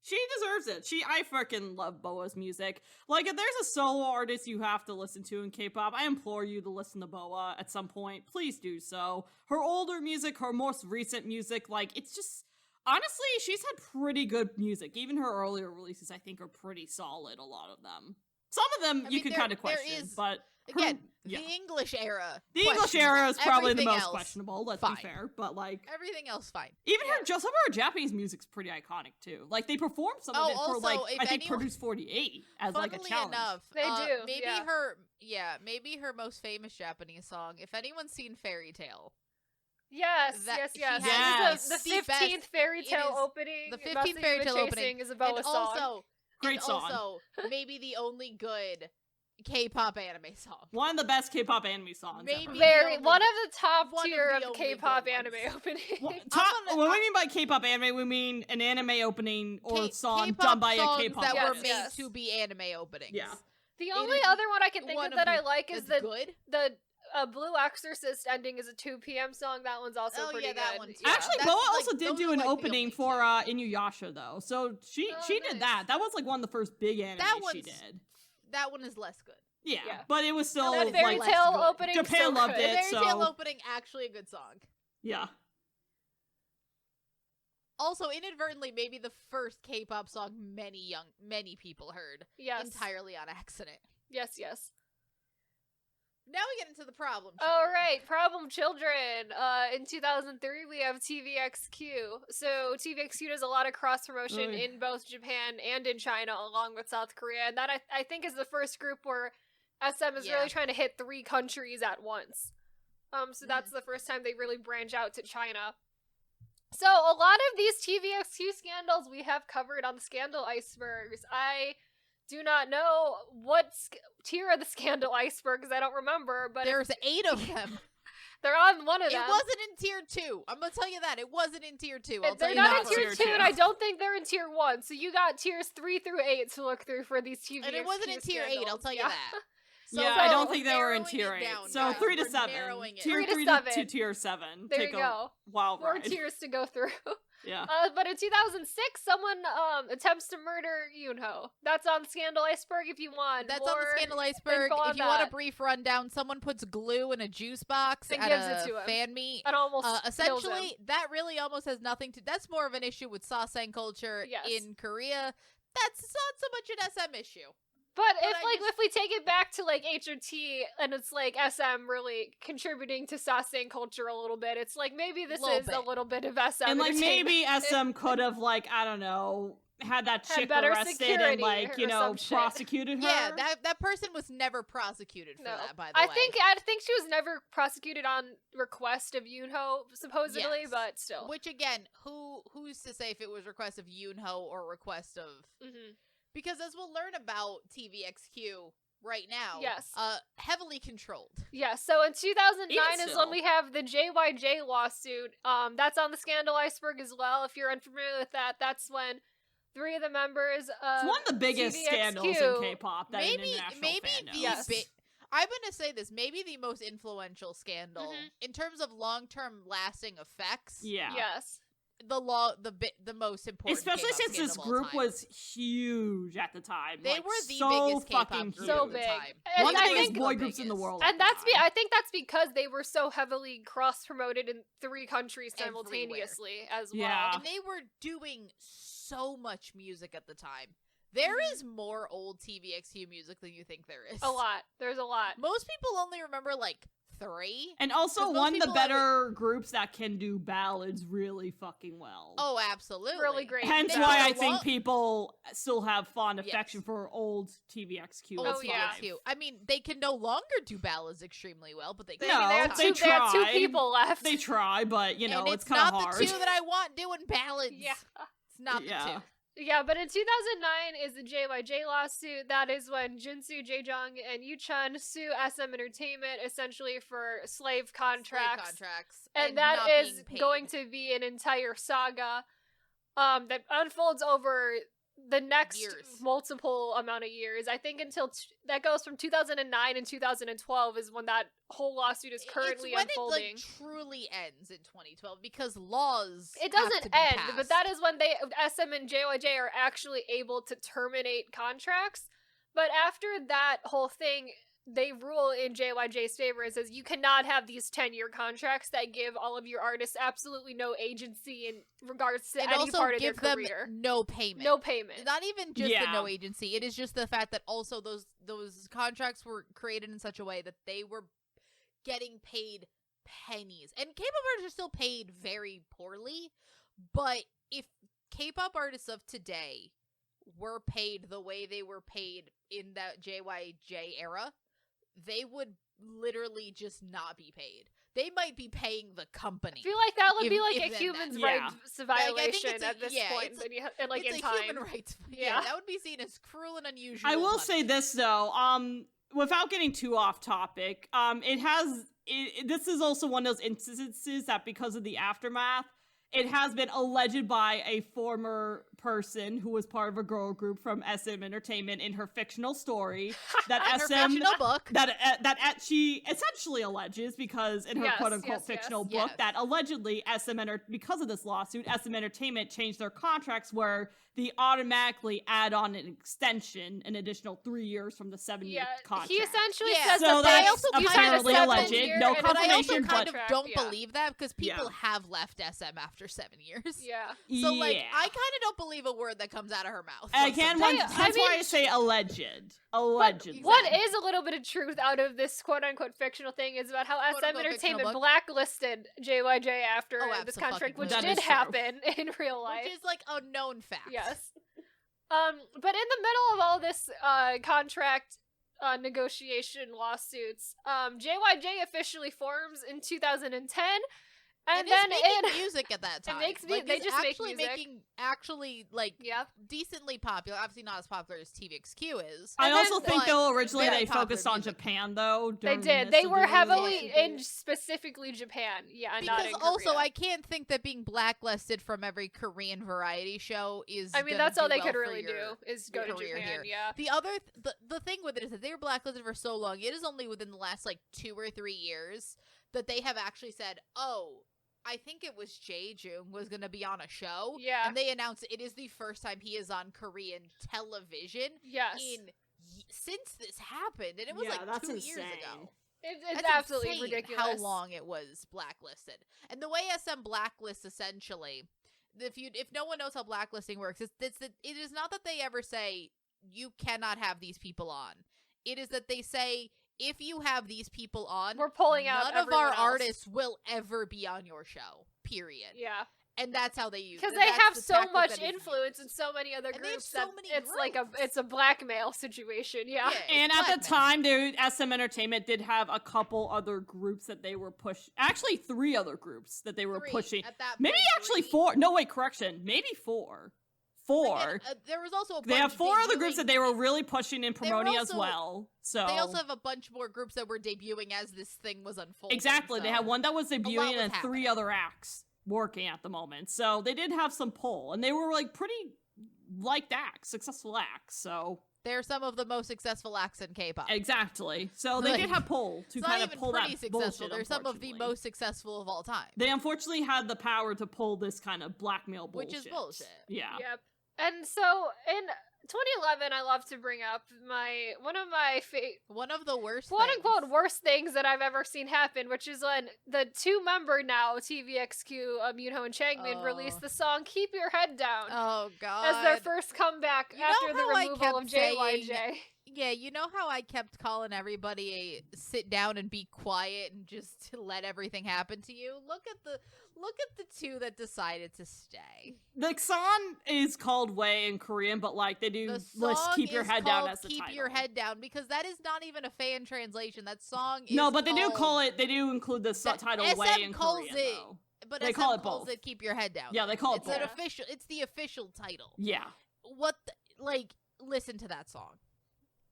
She deserves it. I freaking love BoA's music. Like, if there's a solo artist you have to listen to in K-pop, I implore you to listen to BoA at some point. Please do so. Her older music, her most recent music, like, it's just... Honestly, she's had pretty good music. Even her earlier releases, I think, are pretty solid, a lot of them. Some of them you can kind of question, but... Again, yeah. the English era. The English era is probably the Everything most else, questionable, let's fine. be fair, but like... Everything else, fine. Even some of her Japanese music's pretty iconic, too. Like, they performed some of it for, also, like, if I think anyone- Produce 48 as, like, a Funnily challenge. enough, They do, maybe her most famous Japanese song. If anyone's seen Fairy Tale, yes. she This has is the the 15th fairy tale is opening. the 15th Nothing fairy But tale Chasing opening is a BoA and song. also Great song. Also, maybe the only good K-pop anime song. One of the best K-pop anime songs Maybe ever. Very only- one of the top one of tier the of only K-pop good anime ones. openings. When we mean by K-pop anime, we mean an anime opening or song K-pop done by a songs K-pop that were artist. made Yes. to be anime openings. Yeah. The only is other one I can think one of of that I the- like is that's the good. Blue Exorcist ending is a 2 p.m. song. That one's also Oh, pretty yeah, that good. one too. Yeah. Actually, That's, BoA like, also did those do are, an like, the opening only for two. Inuyasha, though. So she Oh, did nice. that. That was like one of the first big animes That she one's did. That one is less good. Yeah, Yeah. but it was still that fairy like less tale good. opening. Japan so loved good. The it. Fairy Tale so- opening, actually a good song. yeah. Also, inadvertently, maybe the first K-pop song many people heard Yes. entirely on accident. Yes. Yes. Now we get into the problem. All children. right, Problem Children. In 2003, we have Tvxq. So Tvxq does a lot of cross promotion Oy. in both Japan and in China, along with South Korea, and that I think is the first group where SM is Yeah. really trying to hit 3 countries at once. So that's Mhm. the first time they really branch out to China. So a lot of these Tvxq scandals we have covered on the Scandal Icebergs. I do not know what tier of the Scandal Icebergs. I don't remember, but There's 8 of them. they're on one of It them. wasn't in tier 2. I'm gonna tell you that. It wasn't in tier 2. I'll tell They're you not that in much. tier 2, and I don't think they're in tier 1. So you got tiers 3 through 8 to look through for these TVXQ And it wasn't in tier 8, I'll scandals. tell you Yeah. that. Yeah, I don't we're think they were in narrowing tier it 8. down, So guys. 3 to We're 7. narrowing it Tier 3 to 3 7. to tier 7. There Take you a go. wild 4 ride. tiers to go through. Yeah. But in 2006, someone attempts to murder Yoonho. That's on Scandal Iceberg if you want. That's more on the Scandal Iceberg. info on If you want a that. brief rundown, someone puts glue in a juice box And at gives a it to him. fan meet. And almost kills him. Essentially, that really almost has nothing to. That's more of an issue with sasaeng culture Yes. in Korea. That's not so much an SM issue. But But if I just- if we take it back to like HOT and it's like SM really contributing to sasaeng culture a little bit, it's like maybe this Little is a bit. little bit of SM. And like entertainment. maybe SM could have like, I don't know, had that Had chick better arrested and security like, you or know, some shit. prosecuted her. Yeah, that person was never prosecuted for No. that. By the way, I think she was never prosecuted on request of Yoonho, supposedly, Yes. but still. Which again, who's to say if it was request of Yoonho or request of? Mhm. Because as we'll learn about TVXQ right now, Yes. heavily controlled. Yeah, so in 2009 Even is still. when we have the JYJ lawsuit. That's on the Scandal Iceberg as well. If you're unfamiliar with that, that's when 3 of the members of It's one of the biggest TVXQ. scandals in K-pop that maybe international maybe fan the knows. Yes. I'm gonna say this, maybe the most influential scandal Mhm. in terms of long-term lasting effects. Yeah. Yes. The most important, Especially K-pop since this scandal of all group time. was huge at the time. They like, were the so biggest K-pop fucking group So at the big. time. And One of the I biggest think- boy groups in the world. And at the time. I think that's because they were so heavily cross-promoted in 3 countries simultaneously as well. Yeah. And they were doing so much music at the time. There Mhm. is more old TVXQ music than you think there is. A lot. There's a lot. Most people only remember like 3. And also 'Cause most one of the people have better groups that can do ballads really fucking well. Oh, absolutely. Really great. Hence They why did I a think lot- people still have fond Yes. affection for old TVXQ. Old at Oh, the yeah. time. TVXQ. I mean, they can no longer do ballads extremely well, but they They, can. No, they at have the they two, they have 2 tried. people left. They try, but you know, and it's it's kind of not hard. the 2 that I want doing ballads. Yeah. It's not the Yeah. 2. Yeah, but in 2009 is the JYJ lawsuit. That is when Junsu, Jaejong, and Yuchun sue SM Entertainment essentially for slave contracts. Slave contracts. And not that is being paid. going to be an entire saga that unfolds over the next Years. multiple amount of years. I think until that goes from 2009 and 2012 is when that whole lawsuit is currently it's when unfolding. it like truly ends in 2012 because laws It have doesn't to be end, passed. but that is when SM and JYJ are actually able to terminate contracts. But after that whole thing, they rule in JYJ's favor and says you cannot have these 10-year contracts that give all of your artists absolutely no agency in regards to and any also part of their give them career. no payment. No payment. Not even just the Yeah. no agency. It is just the fact that also those contracts were created in such a way that they were getting paid pennies. And K-pop artists are still paid very poorly, but if K-pop artists of today were paid the way they were paid in that JYJ era, they would literally just not be paid. They might be paying the company. I feel like that would be If- like if a then human that- rights I think violation it's a- at this yeah, point. it's a- And like it's in a time. human rights. Yeah. That would be seen as cruel and unusual. I will punishment. say this though, without getting too off topic, this is also one of those instances that because of the aftermath, it has been alleged by a former person who was part of a girl group from SM Entertainment in her fictional story that In her SM fictional book. that she essentially alleges because in her Yes, quote unquote yes, fictional yes. book that allegedly because of this lawsuit SM Entertainment changed their contracts where they automatically add on an extension an additional 3 years from the 7-year Yeah, contract. he essentially Yeah. says So that they that's also you sign a apparently 7-year alleged. No and a But I also confirmation, kind of contract, don't yeah. believe that because people Yeah. have left SM after 7 years. Yeah. So, like, Yeah. I kind of don't believe a word that comes out of her mouth. Again, sometimes. that's I why mean, I say alleged. But Allegedly. what is a little bit of truth out of this quote-unquote fictional thing is about how SM Quote-unquote Entertainment fictional book? blacklisted JYJ after Oh, this contract, which That did is true. happen in real life. Which is, like, a known fact. Yes. But in the middle of all this contract negotiation lawsuits, JYJ officially forms in 2010, and is then making music at that time. makes like, they is just make actually music. actually like Yep. decently popular. Obviously not as popular as TVXQ is. I And also then- think but though originally very they popular focused on music. Japan though. They during did. this They to were do- heavily Yeah. in specifically Japan. Yeah, not Because in also Korea. I can't think that being blacklisted from every Korean variety show is. I mean, gonna that's all do they well could for really your do is go to career Japan. here. Yeah. The other the thing with it is that they were blacklisted for so long. It is only within the last like 2 or 3 years that they have actually said, "Oh, I think it was Jae-jung was going to be on a show." Yeah. And they announced it is the first time he is on Korean television Yes. since this happened, and it was Yeah, like that's 2 years insane. ago. It's That's absolutely insane ridiculous. how long it was blacklisted. And the way SM blacklists essentially, if no one knows how blacklisting works, it is not that they ever say you cannot have these people on. It is that they say if you have these people on, We're pulling out none of our everyone else. artists will ever be on your show. Period. Yeah. And that's how they use it. Because they That's have the so tactic much that is influence in used. so many other And they have groups so that many it's like groups. it's a blackmail situation. Yeah. Yeah, And it's at the blackmail. time, SM Entertainment did have a couple other groups that they were pushing. Actually, 3 other groups that they were 3 pushing. at that Maybe point, actually 3. 4. No, wait, correction. Maybe 4. 4. Again, there was also a They have bunch 4 other groups debuting- that they were really pushing and They were promoting as also- well. So They also have a bunch more groups that were debuting as this thing was unfolding. exactly, they so- had one that was debuting was and 3 happening. other acts working at the moment. So they did have some pull, and they were like pretty liked acts, successful acts, so... They're some of the most successful acts in K-pop. Exactly. So they did have pull to kind of pull that successful. bullshit, They're some of the most successful of all time. They unfortunately had the power to pull this kind of blackmail bullshit. Which is bullshit. Yeah. Yep. And so in 2011, I love to bring up one of the worst quote-unquote worst things that I've ever seen happen, which is when the two-member now Tvxq, Yunho and Changmin, released the song "Keep Your Head Down" Oh God! as their first comeback after the removal of JYJ. Yeah, you know how I kept calling everybody sit down and be quiet and just let everything happen to you? Look at the two that decided to stay. The song is called "Way" in Korean, but like they do let's keep your head down as the title. Keep your head down, because that is not even a fan translation. That song is no, but they do call it. They do include the title "Way" in Korean, though. But they SM call it calls both. it "Keep Your Head Down." Yeah, they call it both. It's the official title. Yeah. Listen to that song.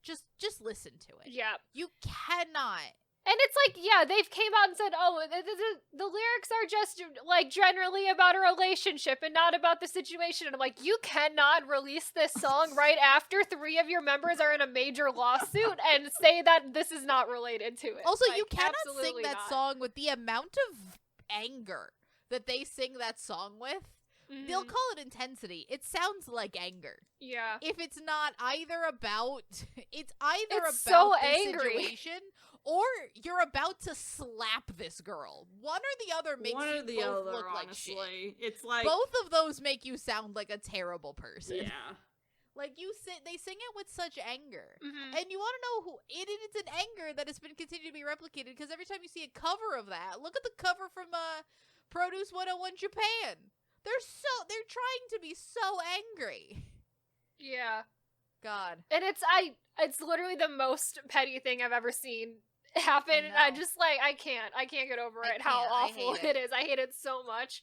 Just listen to it. Yeah. You cannot. And it's like, yeah, they've came out and said, oh, the lyrics are just, like, generally about a relationship and not about the situation. And I'm like, you cannot release this song right after 3 of your members are in a major lawsuit and say that this is not related to it. Also, like, you cannot sing that not. song with the amount of anger that they sing that song with. Mm-hmm. They'll call it intensity. It sounds like anger. Yeah. If it's not either about, it's about so the angry. situation, or you're about to slap this girl. One or the other makes you both look like shit. It's like both of those make you sound like a terrible person. Yeah. Like they sing it with such anger. Mm-hmm. And you want to know it's an anger that has been continued to be replicated, because every time you see a cover of that, look at the cover from Produce 101 Japan. They're trying to be so angry. Yeah. God. And it's literally the most petty thing I've ever seen happen. I just like I can't get over it. How awful it is. I hate it so much.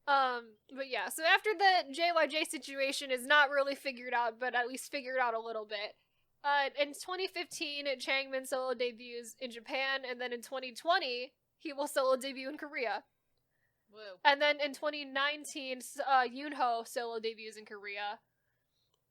But yeah, so after the JYJ situation is not really figured out, but at least figured out a little bit. In 2015, Changmin solo debuts in Japan, and then in 2020, he will solo debut in Korea. Woo. And then in 2019, Yunho solo debuts in Korea.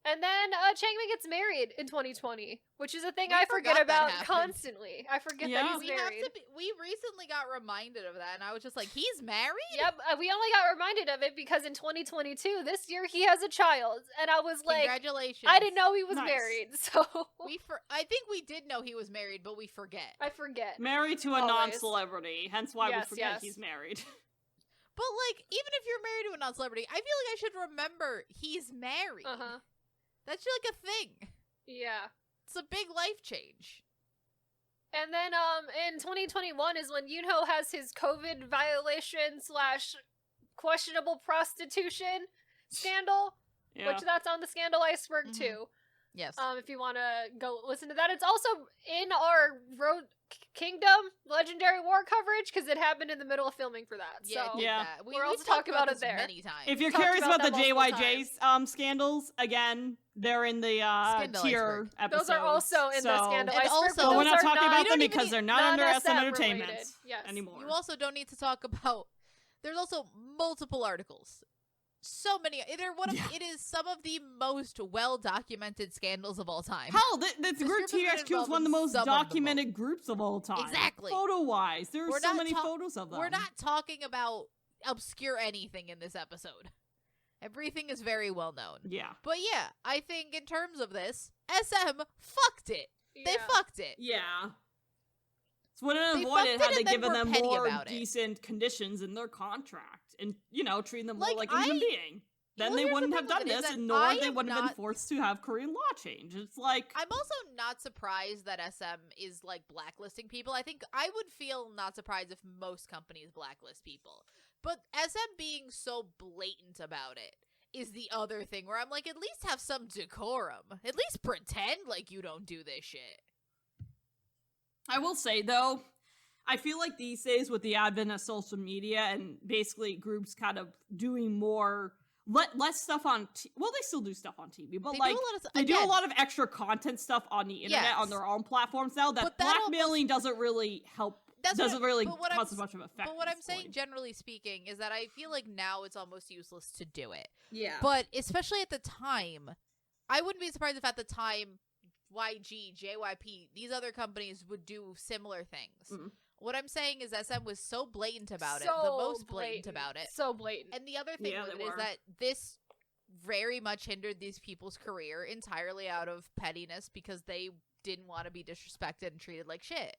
And then Changmin gets married in 2020, which is a thing I forget about constantly. I forget that he's married. We recently got reminded of that, and I was just like, he's married? Yep, we only got reminded of it because in 2022, this year, he has a child. And I was like, congratulations. I didn't know he was married, so... I think we did know he was married, but we forget. I forget. Married to a non-celebrity, hence why we forget he's married. But, like, even if you're married to a non-celebrity, I feel like I should remember he's married. Uh-huh. That's like a thing. Yeah. It's a big life change. And then, in 2021 is when Yunho has his COVID violation / questionable prostitution scandal. Yeah. Which that's on the Scandal Iceberg, too. Yes. If you want to go listen to that. It's also in our Road Kingdom Legendary War coverage, because it happened in the middle of filming for that. So we're also talking about it there many times. If you're curious about the JYJ scandals, again, they're in the tier episodes. Those are also in the Scandal Iceberg. But we're not talking about them because they're not under SM Entertainment anymore. You also don't need to talk about... There's also multiple articles. So many. It is some of the most well-documented scandals of all time. Hell, the group Tvxq is one of the most documented groups of all time. Exactly. Photo-wise. There are so many photos of them. We're not talking about obscure anything in this episode. Everything is very well known. Yeah. But yeah, I think in terms of this, SM fucked it. They fucked it. Yeah. So what it avoided had they given them more decent conditions in their contract and, treating them more like a human being. Then they wouldn't have done this, and nor they wouldn't have been forced to have Korean law change. It's like... I'm also not surprised that SM is, like, blacklisting people. I think I would feel not surprised if most companies blacklist people. But SM being so blatant about it is the other thing where I'm like, at least have some decorum. At least pretend like you don't do this shit. I will say, though, I feel like these days with the advent of social media and basically groups kind of doing more, less stuff on, well, they still do stuff on TV, but they do a lot of extra content stuff on the internet on their own platforms now that blackmailing doesn't really help doesn't really but what cause I'm- as much of an effect. But what at I'm this saying, point. generally speaking, is that I feel like now it's almost useless to do it. Yeah. But especially at the time, I wouldn't be surprised if at the time YG, JYP, these other companies would do similar things. Mm. What I'm saying is SM was so blatant about it, So the most blatant about it. So blatant. And the other thing Yeah, with they it is were. that this very much hindered these people's career entirely out of pettiness because they didn't want to be disrespected and treated like shit.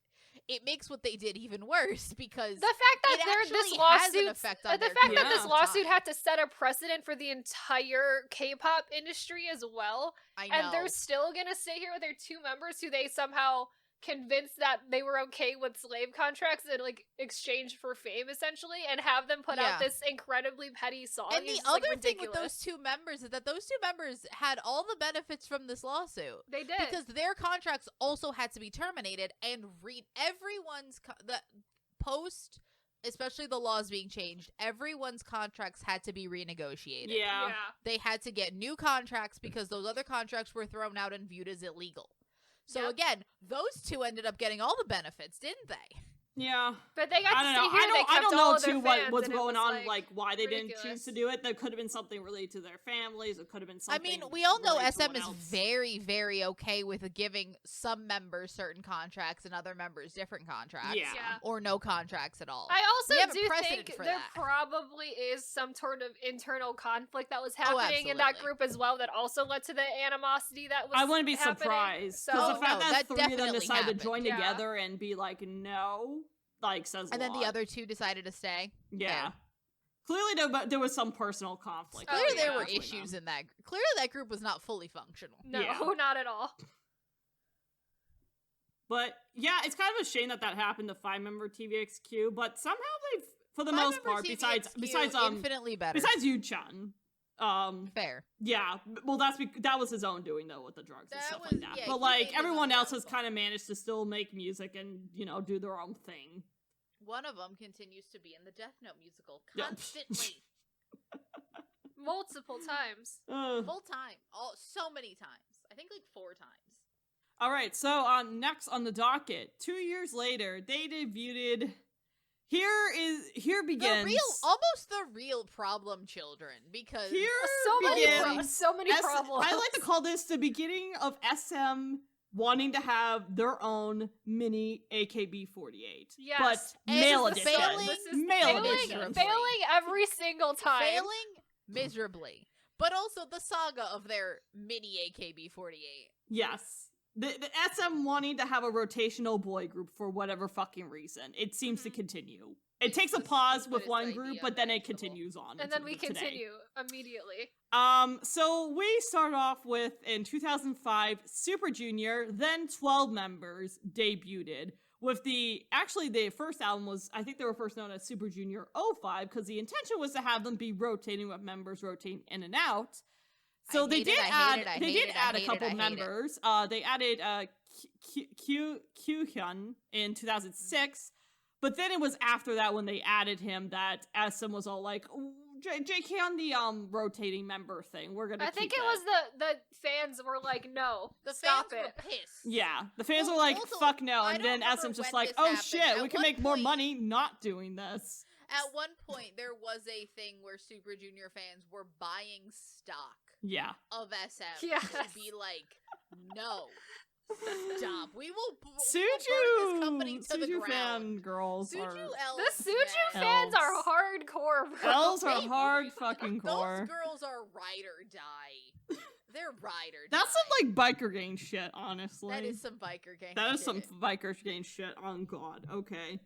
It makes what they did even worse because The fact that it this actually has an lawsuit, effect on the their fact that career this at the lawsuit time. had to set a precedent for the entire K-pop industry as well, I know. and they're still gonna stay here with their two members who they somehow convinced that they were okay with slave contracts in like exchange for fame, essentially, and have them put Yeah. out this incredibly petty song. And is the just, like, other thing with ridiculous. those two members is that those two members had all the benefits from this lawsuit. They did. Because their contracts also had to be terminated and everyone's the post, especially the laws being changed, everyone's contracts had to be renegotiated. Yeah. They had to get new contracts because those other contracts were thrown out and viewed as illegal. So Yep. again, those two ended up getting all the benefits, didn't they? Yeah. But they got I to don't stay know. here. They I kept don't all know of their too fans, what's and it going was, on, like why they didn't ridiculous. choose to do it. There could have been something related to their families. It could have been I something. mean, we all know related to SM is someone else. very, very okay with giving some members certain contracts and other members different contracts. Yeah. Yeah. Or no contracts at all. I We have also a do precedent think for there that. probably is some sort of internal conflict that was happening in that absolutely. group as well that also led to the animosity that was I wouldn't be happening. surprised So, because Oh, the fact no, that that three of them definitely decided happened. to join Yeah. together and be like, no, like says a And then lot. the other two decided to stay. Yeah. Clearly, there was some personal conflict. Oh, Clearly, yeah. there were between issues them. in that. Clearly, that group was not fully functional. no, Yeah. not at all. But yeah, it's kind of a shame that happened to 5-member TVXQ. But somehow they've, for the most part, besides infinitely better. besides Yu Chun, Fair. yeah, well that was his own doing though with the drugs and That stuff was- like that. yeah, But he like made his everyone own else has downfall. kind of managed to still make music and do their own thing. One of them continues to be in the Death Note musical Yeah. constantly, Multiple times. full time, so many times. I think like 4 times. All right, so next on the docket, 2 years later, they debuted. Here begins Almost the real problem children, because Here So begins many problems. I like to call this the beginning of SM wanting to have their own mini AKB48. Yes. But And male the edition. failing- This is Male failing, edition. failing every single time. failing miserably, but also the saga of their mini AKB48. Yes. The SM wanting to have a rotational boy group for whatever fucking reason. It seems to continue. It takes a the pause with stupidest one group, idea but then it imaginable. continues on. And then into we today. continue immediately. So we start off with, in 2005, Super Junior, then 12 members, debuted. With the first album was, I think they were first known as Super Junior 05, because the intention was to have them be rotating with members rotating in and out. So they did add a couple members. They added Kyuhyun in 2006. But then it was after that when they added him that SM was all like, JK on the rotating member thing. We're gonna. I think keep it was the fans were like, no, The stop fans it. were pissed. Yeah, the fans Well, were like, also, fuck no, I and don't then remember SM's just when like, this oh happened. shit, At we can one make more point- money not doing this. At one point, there was a thing where Super Junior fans were buying stock Yeah. of SM Yes. to be like, no, stop. We will burn Suju! this company to the Suju ground. fan girls Suju are... elves, The Suju man. fans are Elves. hardcore, bro. Elves are They- hard fucking Those core. girls are ride or die. They're ride or die. That's some, like, biker gang shit, honestly. That is some biker gang That is shit. some biker gang shit. Oh god. Okay.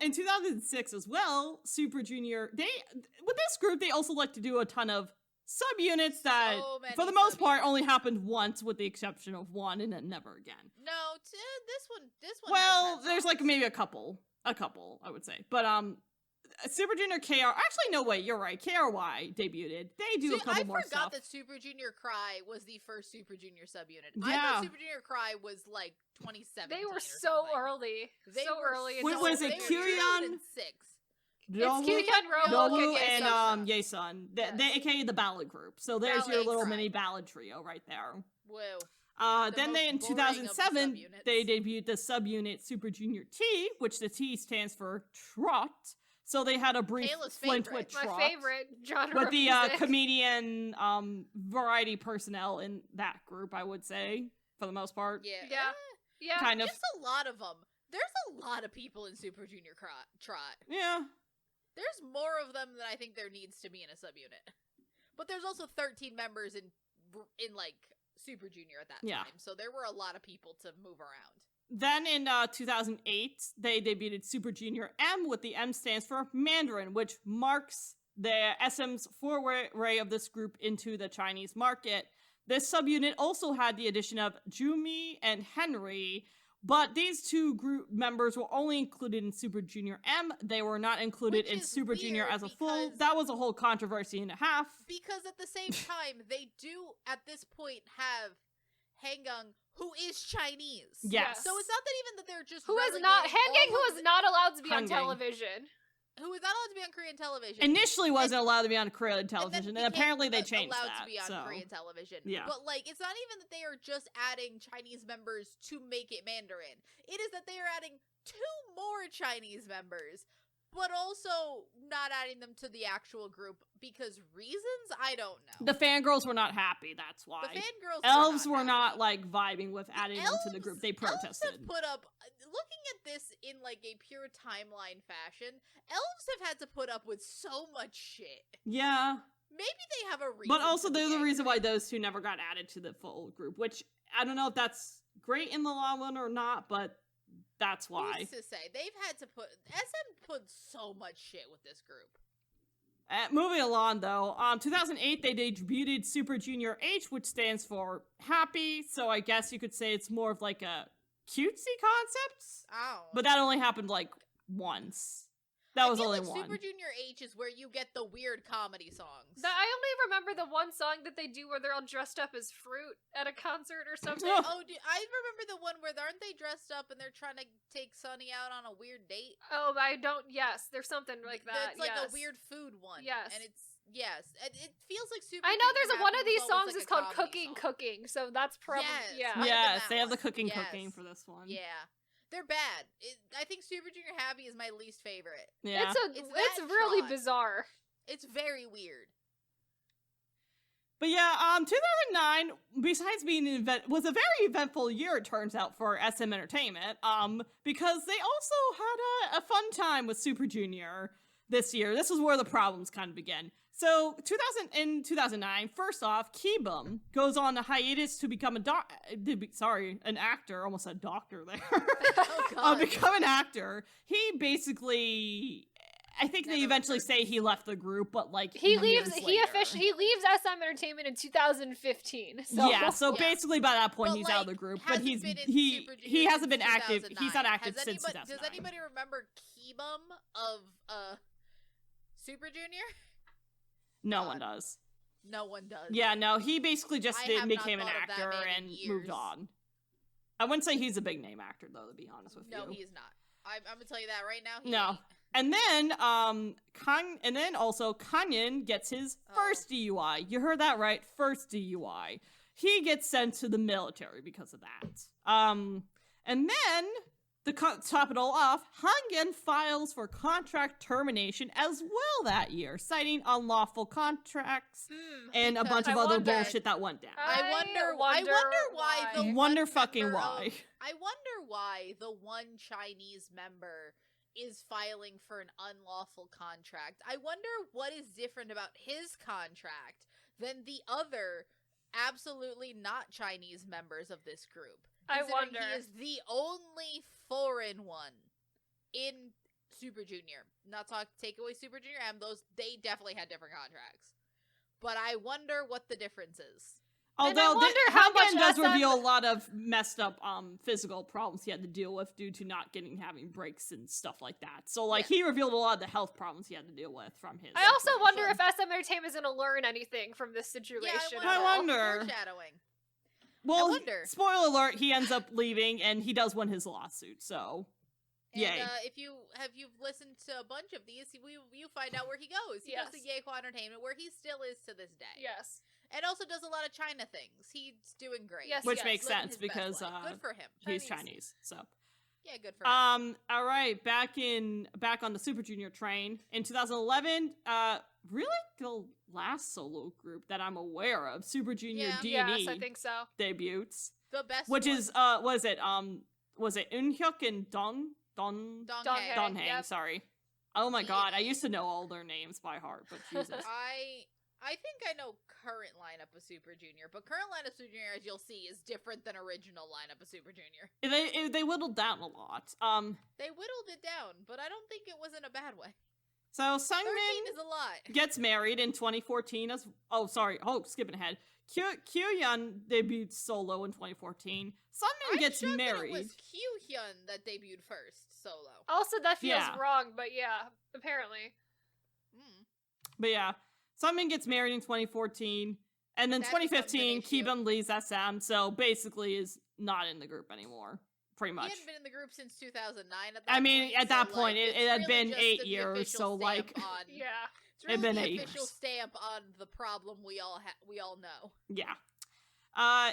In 2006 as well, Super Junior. With this group, they also like to do a ton of subunits that, So many for the most part, subunits. only happened once, with the exception of one, and then never again. No, this one. Well, has there's like songs. maybe a couple, I would say. But Super Junior KR. Actually, no, wait, you're right. KRY debuted. They do See, a couple more I forgot stuff. that Super Junior Cry was the first Super Junior subunit. I Yeah. thought Super Junior Cry was like 2017. They were or so something. early. They so were early. Wait, into was the it year. Kyuhyun? It's Kyuhyun, Robo, Nobu and and Yesun. Yesun, Yes. they aka the ballad group. So there's your Ballet little Cry. mini ballad trio right there. Whoa. Then most they, in boring of the 2007, subunits. they debuted the subunit Super Junior T, which the T stands for Trot. So they had a brief Kayla's flint favorite. with Trot. My favorite genre With of the music. comedian variety personnel in that group, I would say, for the most part. Yeah. Yeah. Kind of. Just a lot of them. There's a lot of people in Super Junior Trot. Yeah. There's more of them than I think there needs to be in a subunit. But there's also 13 members in like Super Junior at that time. Yeah. So there were a lot of people to move around. Then in 2008, they debuted Super Junior M, with the M stands for Mandarin, which marks the SM's foray of this group into the Chinese market. This subunit also had the addition of Jumi and Henry, but these two group members were only included in Super Junior M. They were not included Which in is Super Junior weird as a full. because- That was a whole controversy and a half. Because at the same time, they do, at this point, have Hangung, who is Chinese. Yes. So it's not that even that they're just Who is not relegating Hanging, all who of is not allowed to be on Hanging. television. who is not allowed to be on Korean television. Initially wasn't allowed to be on Korean television, and and then apparently they became changed allowed that. to be on so. Korean television. Yeah. But like, it's not even that they are just adding Chinese members to make it Mandarin. It is that they are adding 2 more Chinese members, but also not adding them to the actual group because reasons I don't know. The fangirls were not happy, that's why. The fangirls Elves were happy. not, like, vibing with adding them to the group. They Elves protested. have put up, looking at this in like a pure timeline fashion, elves have had to put up with so much shit. Yeah. Maybe they have a reason. But also, to be they're the reason angry. why those two never got added to the full group, which I don't know if that's great in the long run or not, but that's why. Who's to say? They've had to put SM put so much shit with this group. Moving along, though, 2008 they debuted Super Junior H, which stands for Happy. So I guess you could say it's more of like a cutesy concept. Oh, But that only happened like once. That was only one. Super Junior H is where you get the weird comedy songs. I only remember the one song that they do where they're all dressed up as fruit at a concert or something. Oh. I remember the one where aren't they dressed up and they're trying to take Sunny out on a weird date? Oh, I don't. Yes, there's something like that. It's like yes. a weird food one. Yes. And it's it feels like Super. I know Junior there's one of Happy these was always songs like is a called comedy Cooking, song. so that's probably Yes. yeah. Might have been Yes, that they have the one. cooking Yes. for this one. Yeah. They're bad. I think Super Junior Happy is my least favorite. Yeah. It's that really Trot. bizarre. It's very weird. But yeah, 2009, besides being was a very eventful year, it turns out, for SM Entertainment, because they also had a fun time with Super Junior this year. This is where the problems kind of begin. So, 2009, first off, Kpop goes on a hiatus to become an actor. Almost a doctor there. Oh god. Become an actor. He basically, I think they Never eventually returned. say he left the group, but like He years leaves. He later. leaves SM Entertainment in 2015. So Yeah, so Yeah. basically by that point But, he's out of the like, group, but hasn't he's been in he Super he Junior hasn't been since active. He's not 2009. active since 2009. Does anybody remember Kpop of Super Junior? No one does. No one does. Yeah, no, he basically just I have not became an thought of that actor man in and years. moved on. I wouldn't say he's a big name actor though, to be honest with No, you. he is not. I'm gonna tell you that right now. He No. ain't. And then also Kanyeon gets his first DUI. You heard that right, first DUI. He gets sent to the military because of that. And then to top it all off, Hangen files for contract termination as well that year, citing unlawful contracts and a bunch of I other wonder- bullshit that went down. I wonder why the why. one Wonder fucking member why. I wonder why the one Chinese member is filing for an unlawful contract. I wonder what is different about his contract than the other absolutely not Chinese members of this group. I Considering wonder. He is the only foreign one in Super Junior. Not talk take away Super Junior M. They definitely had different contracts. But I wonder what the difference is. And I Although wonder how Hangen much does SM reveal a lot of messed up physical problems he had to deal with due to not having breaks and stuff like that. So like he revealed a lot of the health problems he had to deal with from his. I also situation. wonder if SM Entertainment is going to learn anything from this situation. Yeah, I wonder. Foreshadowing. Well, I wonder. spoiler alert, he ends up leaving and he does win his lawsuit. So And, yay. if you've listened to a bunch of these, you find out where he goes. He goes to Yes. Yeahua Entertainment, where he still is to this day. Yes. And also does a lot of China things. He's doing great. Yes, Which yes. makes Living sense his best because life. Good for him. he's Chinese. So Yeah, good for him. all right, back on the Super Junior train in 2011. Really the last solo group that I'm aware of, Super Junior Yeah. D&E Yes, I think so. debuts, The best which one. is was it Eunhyuk and Donghae. Donhae? Yep. Sorry. Oh my god, I D&E. used to know all their names by heart, but Jesus. I think I know current lineup of Super Junior, but current lineup of Super Junior, as you'll see, is different than original lineup of Super Junior. They whittled down a lot. They whittled it down, but I don't think it was in a bad way. So 13 Sungmin is a lot. gets married in 2014 as skipping ahead. Kyoyeon debuted solo in 2014. Sunmin I'm gets shocked married. that it was Kyu-hyun that debuted first solo. Also, that feels Yeah. wrong, but yeah, apparently. Mm. But yeah, Sunmin gets married in 2014. And then That 2015, becomes an issue. Kibum leaves SM, so basically is not in the group anymore. Pretty much. He hadn't been in the group since 2009 at that I mean, point, at that so, point, like, it it's had really been just 8 the years, official so, like, stamp on, Yeah. it's really been the 8 official years. stamp on the problem we all know. Yeah.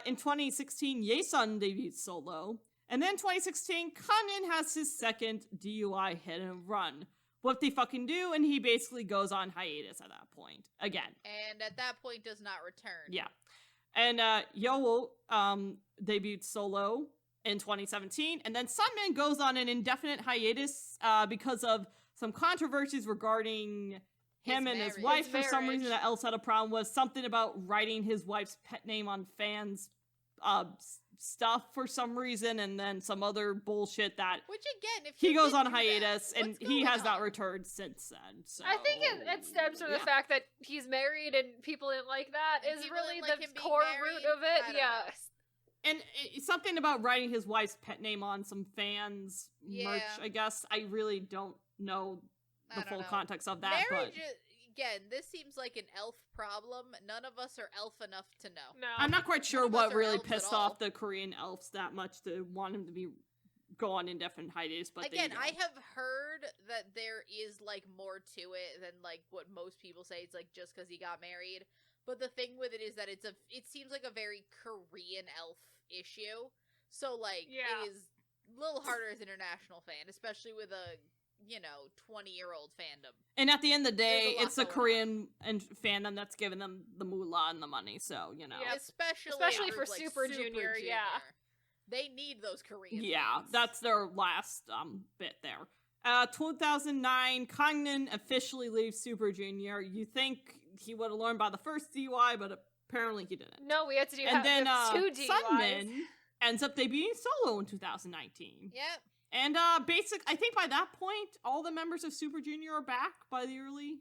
In 2016, Yesun debuted solo. And then 2016, Kanin has his second DUI hit and run. What they fucking do, and he basically goes on hiatus at that point. Again. And at that point does not return. Yeah. And Yowo debuted solo in 2017. And then Sunmin goes on an indefinite hiatus because of some controversies regarding him and his marriage. wife. His For some marriage. reason, that else had a problem was something about writing his wife's pet name on fans' stuff for some reason, and then some other bullshit that Which again, if he you goes did on do that, hiatus, and what's he going has not on? returned since then. So I think it stems from the yeah. fact that he's married and people didn't like that. And Is people really didn't like the him being core married? root of it. I don't Yeah. know. And something about writing his wife's pet name on some fans' merch, Yeah. I guess. I really don't know I the don't full know. context of that, Marriage, but again, this seems like an elf problem. None of us are elf enough to know. No. I'm not quite sure of us what are really elves at pissed all. off the Korean elves that much to want him to be go on indefinite hiatus, but Again, there you I go. have heard that there is like more to it than like what most people say. It's like just because he got married. But the thing with it is that it seems like a very Korean elf issue. So like Yeah. it is a little harder as an international fan, especially with a 20-year-old fandom. And at the end of the day, There's a lot it's the going on. Korean and fandom that's giving them the moolah and the money, so, you know. Yeah. Especially for a group like Super Junior, yeah. They need those Korean Yeah, fans. that's their last bit there. 2009, Kangnan officially leaves Super Junior. You think he would have learned by the first DUI, but apparently he didn't. No, we had to do And then two DUIs. Sunmin ends up debuting solo in 2019. Yep. And I think by that point, all the members of Super Junior are back by the early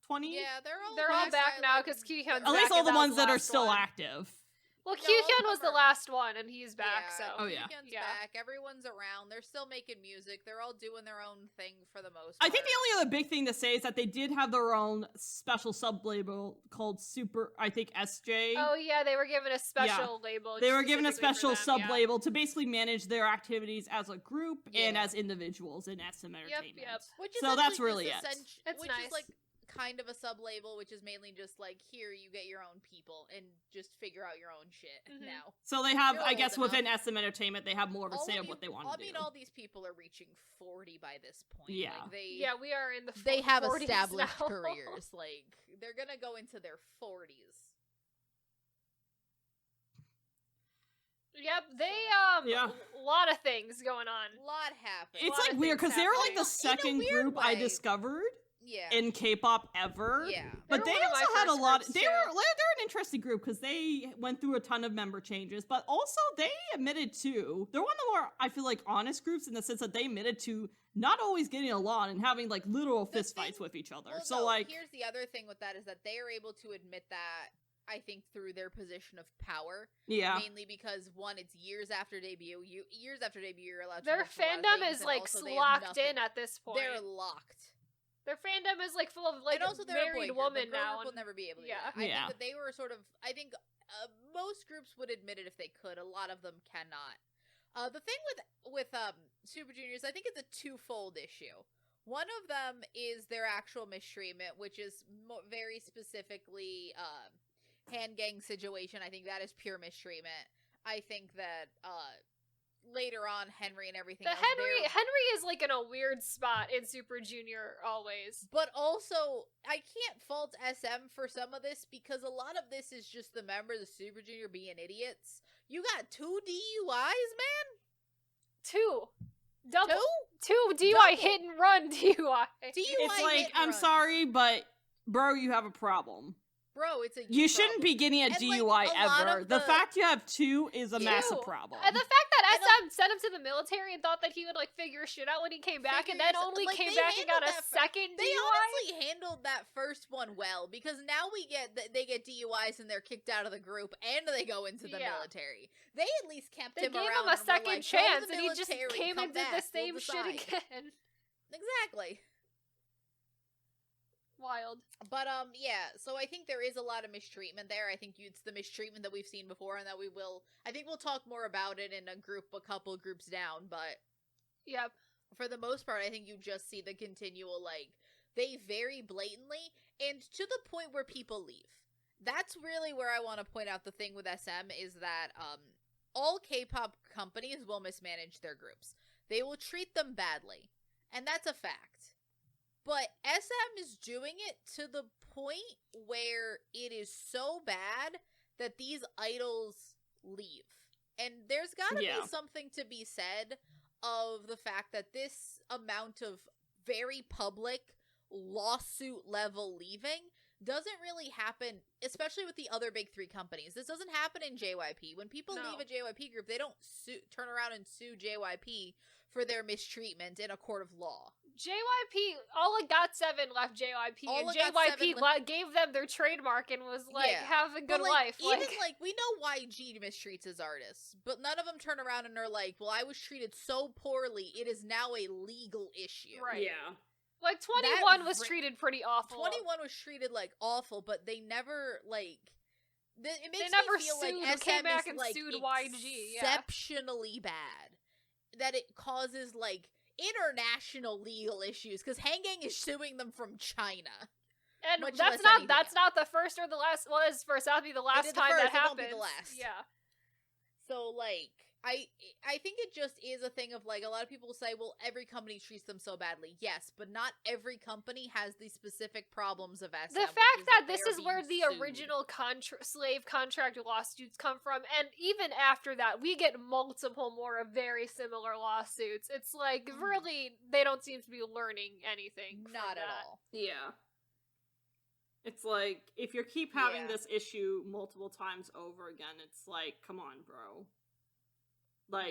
20s. Yeah, they're all back I now like- because Kihyeon's At back. least all and the that ones was that are last still one. active. Well, No, Kihyeon was the remember- last one, and he's back. Yeah, So Oh, yeah. Kyoon's Yeah. back. Everyone's around. They're still making music. They're all doing their own thing for the most part. I think the only other big thing to say is that they did have their own special sub-label called Super, I think, SJ. Oh yeah, they were given a special label. They were given a specifically for special them, yeah. sub-label to basically manage their activities as a group and Yeah. as individuals in SM Entertainment. yep. Which is So that's actually really just it. It's which nice. is like kind of a sub-label, which is mainly just like, here, you get your own people and just figure out your own shit Mhm. now. So they have, You're I old guess, enough. within SM Entertainment, they have more of a say of of what they want I to do. mean, all these people are reaching 40 by this point. Yeah. Like, Yeah, we are in the. they have 40s established now. careers. Like, they're gonna go into their 40s. Yep, they Yeah. a lot of things going on. A lot happened. It's lot like of weird, things because they were like happening. the second weird group I way. discovered yeah. in K-pop ever. Yeah. But They they were one of my also had a first lot. groups, They're too. an interesting group because they went through a ton of member changes, but also they admitted to they're one of the more, I feel like, honest groups in the sense that they admitted to not always getting along and having like literal The fist thing- fights with each other. Well, So no, like, here's the other thing with that is that they are able to admit that, I think, through their position of power. yeah, Mainly because, one, it's years after debut. Years after debut, you're allowed to Their mention a lot of fandom things, is and like also they have locked nothing. in at this point. They're locked. Their fandom is like full of like and also they're a boy married group. woman the girl now. group will and- never be able to yeah. do that. I Yeah. think that they were sort of, I think most groups would admit it if they could. A lot of them cannot. The thing with Super Juniors, I think it's a twofold issue. One of them is their actual mistreatment, which is very specifically hand gang situation, I think that is pure mistreatment. I think that later on, Henry and everything else, Henry is like in a weird spot in Super Junior always. but also I can't fault SM for some of this, because a lot of this is just the members of Super Junior being idiots. You got 2 DUIs, man? 2 DUI Double. hit and run DUI. It's like, I'm sorry, but bro, you have a problem. Bro, it's a You shouldn't be getting a And, DUI like, a lot ever. of The the- fact you have 2 is a massive 2. problem. And the fact that I SM sent him to the military and thought that he would like figure shit out when he came back, and then only Like, came they back and got a handled that second They DUI. honestly handled that first one well, because now they get DUIs and they're kicked out of the group and they go into the military. They at least kept They him gave around him a and were second like, "Go to chance, the and he just military, came come and did the back, same we'll shit decide." again. Exactly. Wild. But yeah, so I think there is a lot of mistreatment there. I think it's the mistreatment that we've seen before, and that I think we'll talk more about it in a couple groups down, but Yep. for the most part, I think you just see the continual, like, they very blatantly, and to the point where people leave. That's really where I want to point out the thing with SM, is that all K-pop companies will mismanage their groups. They will treat them badly, and that's a fact. But SM is doing it to the point where it is so bad that these idols leave. And there's gotta be something to be said of the fact that this amount of very public lawsuit level leaving doesn't really happen, especially with the other big 3 companies. This doesn't happen in JYP. When people leave a JYP group, they don't turn around and sue JYP for their mistreatment in a court of law. JYP, all GOT7 left JYP, and JYP gave them their trademark and was like, have a good life. Even, we know YG mistreats his artists, but none of them turn around and are like, well, I was treated so poorly, it is now a legal issue. Right. Yeah. Like, 21 was treated pretty awful. 21 was treated, awful, but they never, it makes they never me feel sued, like SM came back is, and sued YG. exceptionally bad. That it causes, international legal issues, because Hang Gang is suing them from China. And that's not the first or the last. Well, it's first. That'll be the last time that happens. It won't be the last. Yeah. So, I think it just is a thing of, a lot of people say, well, every company treats them so badly. Yes, but not every company has the specific problems of SM. The fact that this is where the original slave contract lawsuits come from, and even after that, we get multiple more of very similar lawsuits. It's like, really, they don't seem to be learning anything from Not that. at all. Yeah. It's like, if you keep having this issue multiple times over again, it's like, come on, bro. Ugh.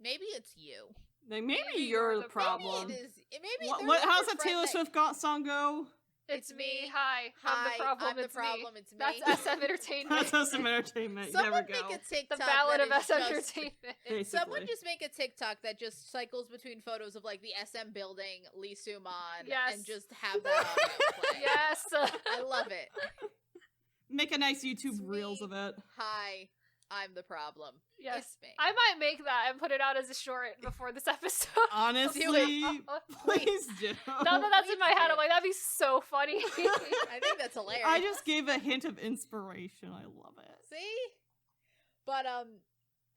Maybe it's you. Maybe you're the problem. Maybe it is. Maybe how's that Taylor Swift song go? It's me. Hi. I'm the problem. I'm the problem. It's me. That's SM Entertainment. That's SM Entertainment. Someone there we go. make a TikTok. The Ballad of SM Entertainment. Basically. Someone just make a TikTok that just cycles between photos of the SM building, Lee Soo-man, and just have that audio play. Yes. I love it. Make a nice YouTube reels of it. Hi. I'm the problem. Yes. It's me. I might make that and put it out as a short before this episode. Honestly, please do. Now that that's in my head, I'm like, that'd be so funny. I think that's hilarious. I just gave a hint of inspiration. I love it. See? But,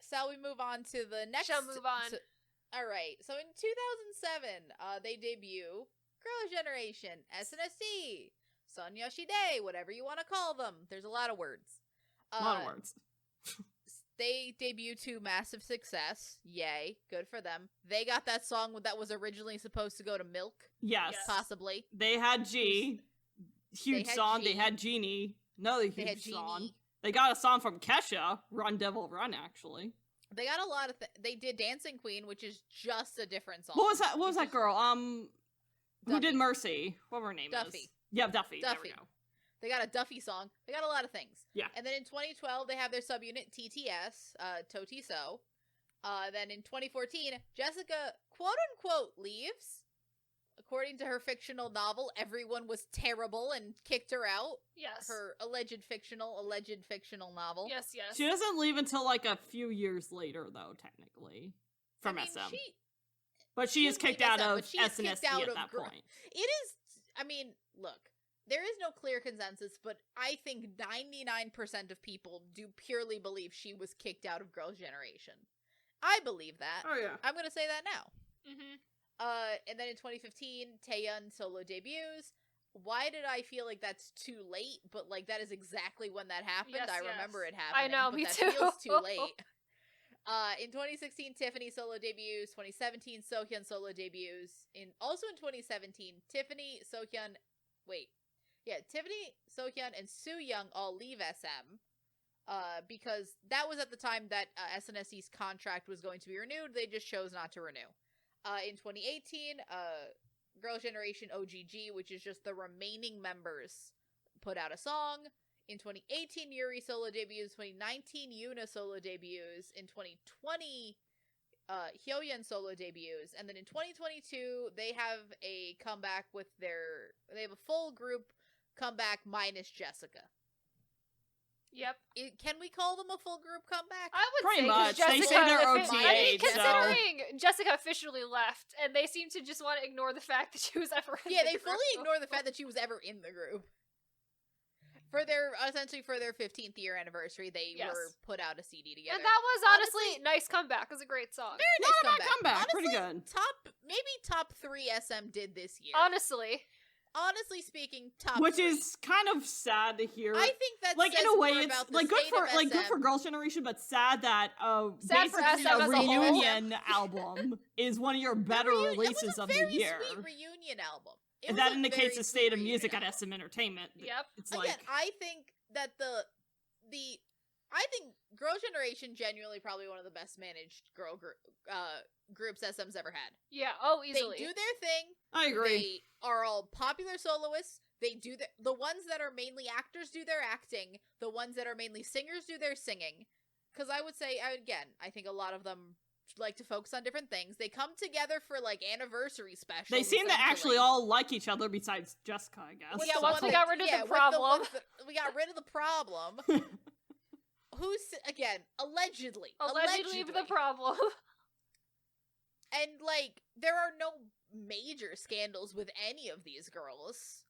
shall we move on to the next? Shall move on. Alright, so in 2007, they debut Girl Generation, SNSD, Son Yoshide, whatever you want to call them. There's a lot of words. A lot of words. They debut to massive success. Yay. Good for them. They got that song that was originally supposed to go to Milk. Yes. Possibly. They had G. Huge song. They had Genie. Another huge song. They got a song from Kesha. Run Devil Run, actually. They got a lot of they did Dancing Queen, which is just a different song. What was that girl? Who did Mercy? What her name Duffy. is? Yeah, Duffy. There we go. They got a Duffy song. They got a lot of things. Yeah. And then in 2012, they have their subunit TTS, Totiso. Then in 2014, Jessica, quote-unquote, leaves. According to her fictional novel, everyone was terrible and kicked her out. Yes. Her alleged fictional novel. Yes. She doesn't leave until a few years later, though, technically. From SM. But she is kicked out of SNSD at that point. It is, look. there is no clear consensus, but I think 99% of people do purely believe she was kicked out of Girls' Generation. I believe that. Oh, yeah. I'm gonna say that now. Mm-hmm. And then in 2015, Taeyeon solo debuts. Why did I feel like that's too late? But, like, that is exactly when that happened. Yes, I yes. remember it happening. I know, but me that too. feels too late. In 2016, Tiffany solo debuts. 2017, Sohyun solo debuts. Also in 2017, Tiffany, Sohyun, Tiffany, Sohyun, and Sooyoung all leave SM. Because that was at the time that SNSD contract was going to be renewed. They just chose not to renew. In 2018, Girls' Generation OGG, which is just the remaining members, put out a song. In 2018, Yuri solo debuts. 2019, Yuna solo debuts. In 2020, Hyoyeon solo debuts. And then in 2022, they have a comeback with they have a full group comeback minus Jessica. Yep. Can we call them a full group comeback? I would Pretty say 'cause much. They Jessica, say they're I mean, OTA'd, so- considering Jessica officially left, and they seem to just want to ignore the fact that she was ever in Yeah, the they fully group. ignore the fact that she was ever in the group. Essentially for their 15th year anniversary, they Yes. were put out a CD together. And that was honestly nice comeback. It was a great song. very nice Not a bad comeback. Honestly, Pretty good. top 3 SM did this year. Honestly speaking, top Which 3. is kind of sad to hear. I think that like says in a way more it's about the like good state for of like good SM. for Girls' Generation, but sad that Sad for basically SM as a whole. reunion album is one of your better releases it was a of the very year. sweet reunion album. It And was that a indicates very the sweet state of reunion music at album. SM Entertainment. Yep. It's Again, like I think that I think Girls' Generation genuinely probably one of the best managed groups SM's ever had. Yeah, easily. They do their thing. I agree. They are all popular soloists. They do the ones that are mainly actors do their acting. The ones that are mainly singers do their singing. Because I would say, I think a lot of them like to focus on different things. They come together for, like, anniversary specials. They seem to actually all like each other besides Jessica, I guess. Well, yeah, once we got rid of the problem. We got rid of the problem. Who's, again, allegedly the problem. And, like, there are no major scandals with any of these girls.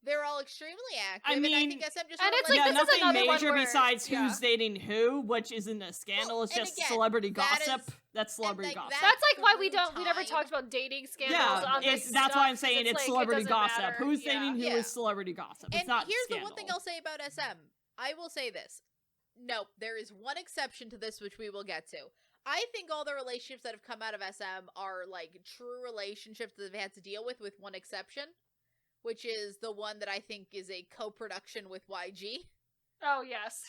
They're all extremely active. I mean, and I think SM just and wanna, it's like, like, this is nothing another one major where- besides yeah. who's dating who, which isn't a scandal. It's and just again, celebrity that gossip. is- That's celebrity like, gossip. That's like why we through never time. talked about dating scandals Yeah, on this that's stuff, why I'm saying 'cause it's like, celebrity it doesn't gossip. matter. Who's Yeah. dating who Yeah. is celebrity gossip. It's And not here's scandal. the one thing I'll say about SM. I will say this. No, there is one exception to this, which we will get to. I think all the relationships that have come out of SM are, like, true relationships that they've had to deal with one exception, which is the one that I think is a co-production with YG. Oh, yes.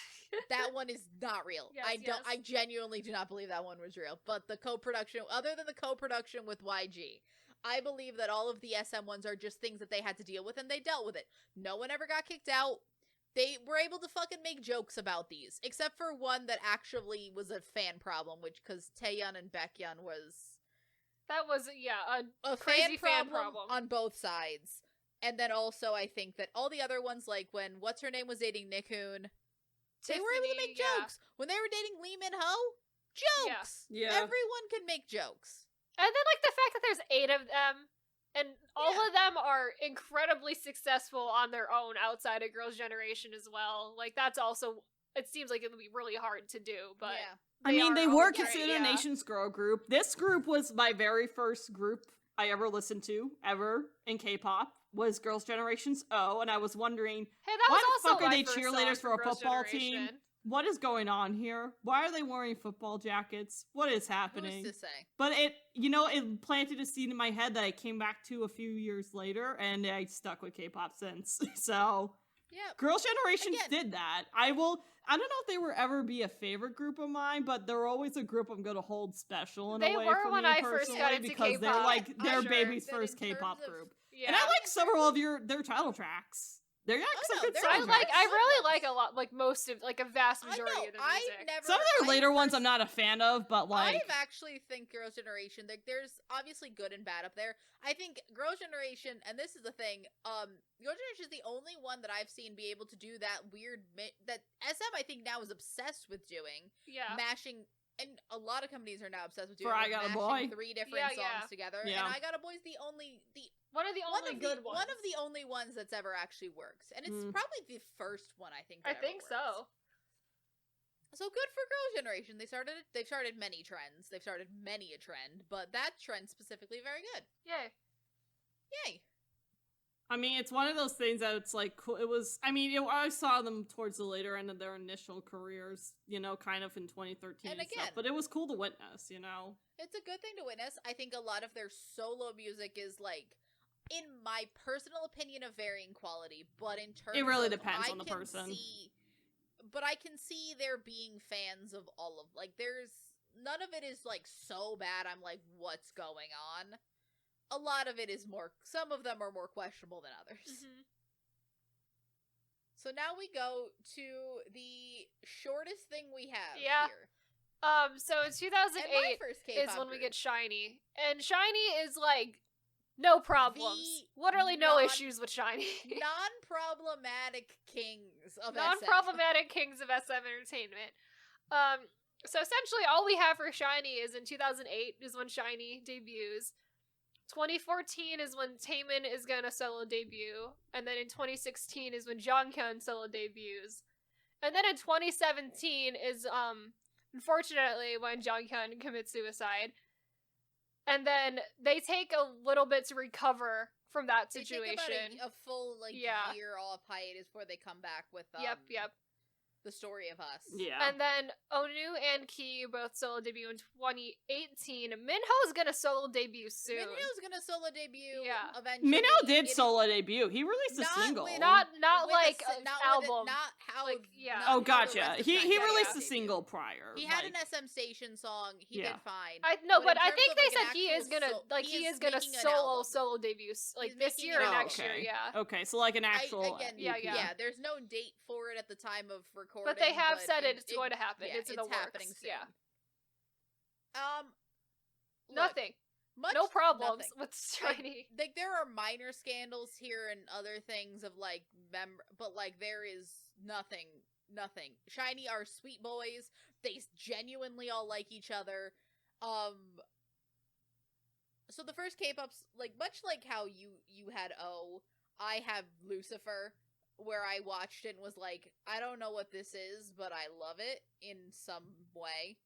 That one is not real. Yes, I genuinely do not believe that one was real. But the co-production, other than the co-production with YG, I believe that all of the SM ones are just things that they had to deal with, and they dealt with it. No one ever got kicked out. They were able to fucking make jokes about these, except for one that actually was a fan problem, because Taeyeon and Baekhyun was That was, yeah, a crazy fan fan problem problem. on both sides. And then also, I think that all the other ones, like when what's-her-name was dating Nickhoon, they were able to make Tiffany, yeah. jokes. When they were dating Lee Min-ho, jokes! Yeah. Everyone can make jokes. And then, like, the fact that there's 8 of them, and all Yeah. of them are incredibly successful on their own outside of Girls' Generation as well. Like, that's also, it seems like it would be really hard to do, but... Yeah. I mean, are they all were great, considered yeah. a Nation's Girl group. This group was my very first group I ever listened to, ever, in K-pop, was Girls' Generation's O, and I was wondering, Hey, that why was the also fuck are my they first cheerleaders song for a Girls' football team? Generation. What is going on here? Why are they wearing football jackets? What is happening? Who's to say? But it planted a seed in my head that I came back to a few years later, and I stuck with K-pop since. So, Yeah. Girls' Generation Again. did that. I don't know if they will ever be a favorite group of mine, but they're always a group I'm going to hold special in They a way were for when me I first got personally, into because they're K-pop. like I'm their sure baby's that first in K-pop terms of- group. Yeah. And I like several of their title tracks. They're like some no, good they're title I tracks. really like a lot, like most of, like a vast majority of the I music. never. Some of their later ones I'm not a fan of, but like I actually think Girls' Generation, like, there's obviously good and bad up there. I think Girls' Generation, and this is the thing, Girls' Generation is the only one that I've seen be able to do that weird, that SM I think now is obsessed with doing, Yeah. mashing, and a lot of companies are now obsessed with doing For I like, Got a mashing Boy? 3 different Yeah, songs yeah. together, Yeah. and I Got a Boy's the One of the only good ones. One of the only ones that's ever actually worked. And it's probably the first one, I think, I that think ever worked. so. So good for Girls' Generation. They've started many trends. They've started many a trend, but that trend specifically very good. Yay. Yay. I mean, it's one of those things that it's like, cool. It was, I mean, I saw them towards the later end of their initial careers, you know, kind of in 2013 and again, stuff, but it was cool to witness, you know? It's a good thing to witness. I think a lot of their solo music is, like, in my personal opinion, of varying quality, but in terms It really of, depends on the person. But I can see there being fans of all of, like, none of it is, like, so bad I'm like, what's going on? A lot of it is some of them are more questionable than others. Mm-hmm. So now we go to the shortest thing we have Yeah. here. So in 2008 And my first K-pop is when we group. get SHINee. And SHINee is, like, no problems. Literally no issues with SHINee. Non-problematic kings of SM. Non-problematic kings of SM entertainment. So essentially all we have for SHINee is in 2008 is when SHINee debuts. 2014 is when Taemin is gonna solo debut, and then in 2016 is when Jonghyun solo debuts. And then in 2017 is unfortunately when Jonghyun commits suicide. And then they take a little bit to recover from that situation. They take about a full year off hiatus before they come back with Yep. The Story of Us. Yeah. And then Onu and Key both solo debut in 2018. Minho's gonna solo debut soon. Minho's gonna solo debut eventually. Minho did solo debut. He released a single. Not like an album. Not how oh, gotcha. He released a single prior. He had an SM Station song. He did fine. But I think they said he is gonna solo debut like this year or next year. Yeah. Okay, so like an actual. Yeah. There's no date for it at the time of recording. But they have said it's going to happen. It's in the works. Happening soon. Nothing. No problems with SHINee. Like there are minor scandals here and other things of but like there is nothing. SHINee are sweet boys. They genuinely all like each other. So the first K-pop's much like how you had I have Lucifer, where I watched it and was like, I don't know what this is, but I love it in some way.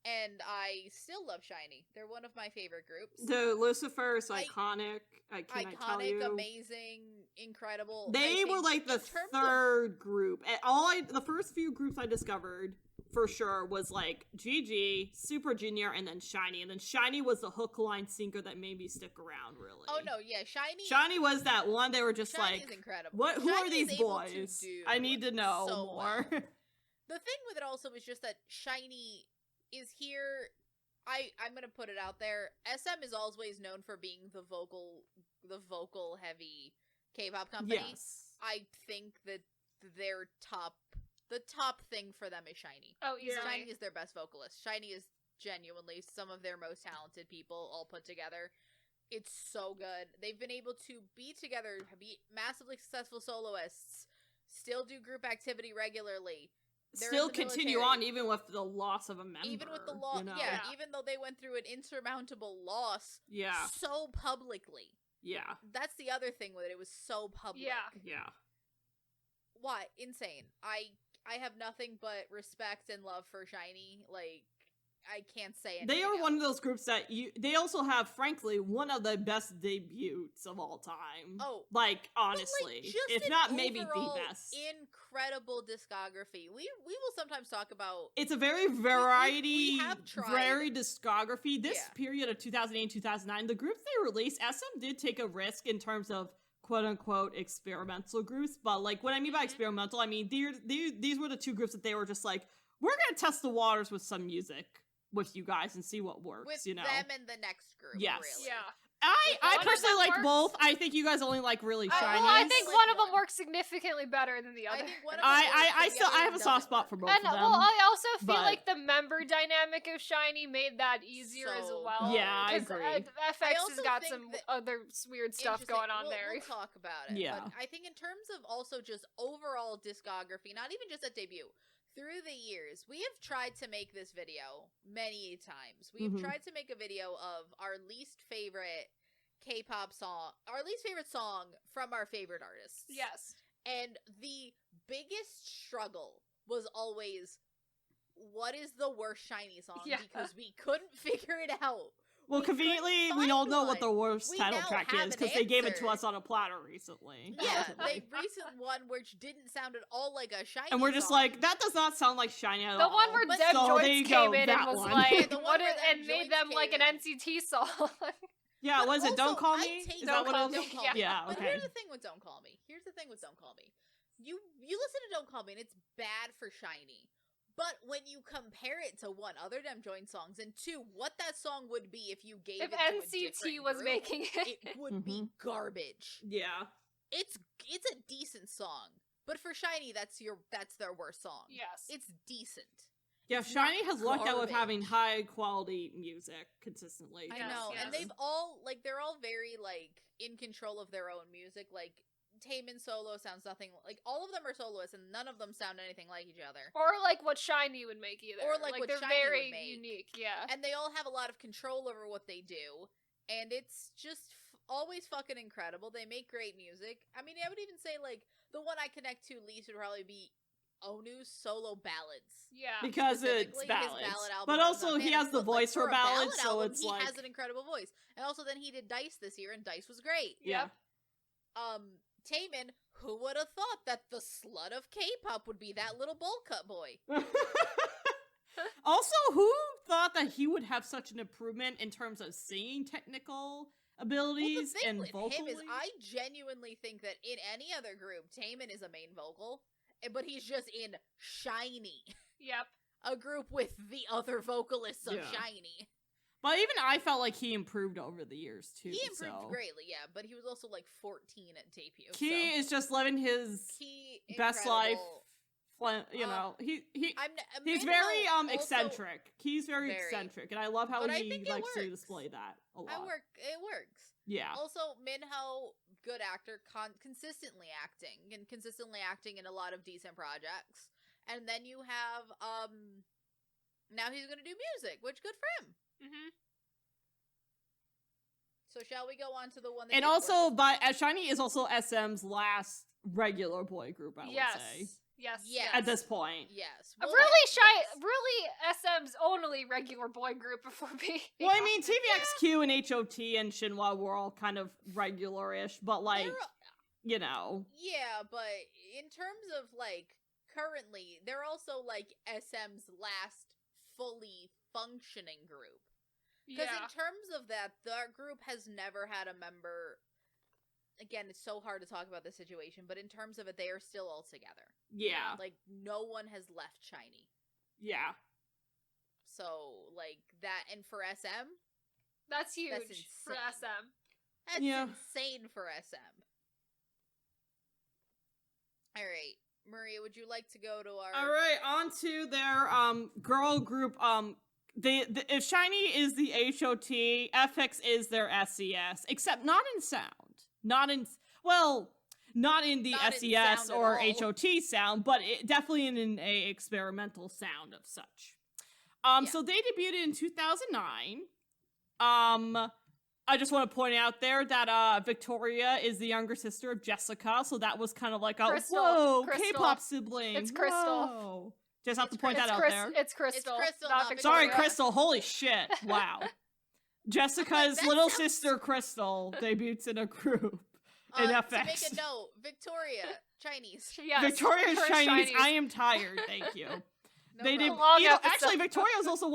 And I still love SHINee. They're one of my favorite groups. The Lucifer is iconic. I tell you. Amazing, incredible. They were like the third group. And the first few groups I discovered for sure was like GG, Super Junior, and then SHINee. And then SHINee was the hook, line, sinker that made me stick around, really. Oh no, yeah, SHINee was that one. They were just SHINee is incredible. What? Who are these boys? I need to know more. Well. The thing with it also is just that SHINee is here. I'm gonna put it out there. SM is always known for being the vocal heavy K-pop company. Yes. I think that the top thing for them is SHINee. Oh, yeah. SHINee is their best vocalist. SHINee is genuinely some of their most talented people all put together. It's so good. They've been able to be together, be massively successful soloists, still do group activity regularly. Still continue on even with the loss of a member. Even with the loss, even though they went through an insurmountable loss so publicly. Yeah. That's the other thing with it. It was so public. Yeah. What? Insane. I have nothing but respect and love for SHINee. I can't say anything. They are else. one of those groups that they also have, frankly, one of the best debuts of all time. Oh. Honestly. If not, maybe the best. Incredible discography. We will sometimes talk about... It's a very variety, varied discography. This period of 2008 2009, the groups they released, SM did take a risk in terms of quote-unquote experimental groups, but what I mean by experimental, I mean these were the two groups that they were just like, we're gonna test the waters with some music with you guys and see what works, with you know? them and the next group, yes. really. Yeah. I personally like both. I think you guys only like really SHINee. Well, I think one of them works significantly better than the other. I have a soft spot for both of them. Well, I also feel like the member dynamic of SHINee made that easier as well. Yeah, I agree. FX has got some other weird stuff going on there. We'll talk about it. Yeah. But I think in terms of also just overall discography, not even just at debut, through the years, we have tried to make this video many times. We've tried to make a video of our least favorite K-pop song, our least favorite song from our favorite artists. Yes. And the biggest struggle was always, what is the worst SHINee song? Yeah. Because we couldn't figure it out. Well, We conveniently, couldn't we all find know what the one. worst We title now track have is an because they gave it to answer. us on a platter recently. Yeah, relatively. the recent one which didn't sound at all like a SHINee And we're just song. like, that does not sound like SHINee at The all. one where But Deb so there Joints you go, came in that and was one. like, Yeah, the one what where is, Deb and made Joints them like an came in. NCT song. Yeah, But was it Don't also, Call I Me? take- Is Don't that what Call it Me, was? Don't Call yeah. Me. Yeah, But okay. here's the thing with Don't Call Me. Here's the thing with Don't Call Me. You listen to Don't Call Me and it's bad for SHINee. But when you compare it to one, other Dem Join songs, and two, what that song would be if you gave If it to a NCT different was group, making it. it would be garbage. Yeah. It's a decent song, but for SHINee, that's their worst song. Yes. It's decent. Yeah, It's not SHINee has lucked out with having garbage. high quality music consistently. I Yes, know, yes. and they've all they're all very in control of their own music. Like Taemin solo sounds nothing like all of them are soloists, and none of them sound anything like each other. Or like what SHINee would make either. Or like what they're SHINee very would make. unique, yeah. And they all have a lot of control over what they do, and it's just always fucking incredible. They make great music. I mean, I would even say like the one I connect to least would probably be Onu's solo ballads. Yeah. Because it's Specifically, his ballads. ballad album But was also, not he bad, has the but, like, voice for a ballads, ballad so album, it's he like... has an incredible voice. And also then he did Dice this year, and Dice was great. Yeah. Taemin, who would have thought that the slut of K-pop would be that little bowl cut boy? Also, who thought that he would have such an improvement in terms of singing technical abilities Well, the thing and with vocally? him is, I genuinely think that in any other group, Taemin is a main vocal, but he's just in SHINee, Yep. a group with the other vocalists of Yeah. SHINee. But even I felt like he improved over the years too. He improved so. greatly, yeah, but he was also like 14 at debut. He so. is just living his He best incredible. life. You know, he's Minho very also- eccentric. He's very Very. eccentric, and I love how But I he think it likes to works. display that a lot. It works. Yeah. Also, Minho, good actor, consistently acting in a lot of decent projects. And then you have, now he's gonna do music, which good for him. Mm-hmm. So shall we go on to the one that And did also, work? but SHINee is also SM's last regular boy group, I would Yes. say. Yes. Yes. At this point. Yes. A Well, really yes. really SM's only regular boy group before being. Well, I mean, TVXQ and HOT and Shinhwa were all kind of regular-ish, but like, They're- you know. Yeah, but in terms of like currently, they're also like SM's last fully functioning group. Because Yeah. in terms of that, the group has never had a member. Again, it's so hard to talk about this situation, but in terms of it, they are still all together. Yeah. Like no one has left SHINee. Yeah. So like that, and for SM, That's huge That's for insane. SM. that's Yeah. insane for SM. All right, Maria, would you like to go to our? All right, on to their girl group. If SHINee is the HOT, FX is their SES, except not in sound. Not in the Not in SES sound at or all. HOT sound, but definitely in a experimental sound of such. Yeah. So they debuted in 2009. I just want to point out there that Victoria is the younger sister of Jessica, so that was kind of like a Crystal. whoa Crystal. K-pop sibling. It's Crystal. Whoa. Just have to point that out there. It's Crystal. Crystal, not not Victoria. Sorry, Victoria. Crystal. Holy shit! Wow. Jessica's That little sounds- sister Crystal debuts in a group in To FX. make a note, Victoria, Chinese. Yes, Victoria's Victoria's Chinese. I am tired. Thank you. No They did. problem. Long You know, episode. actually, Victoria is also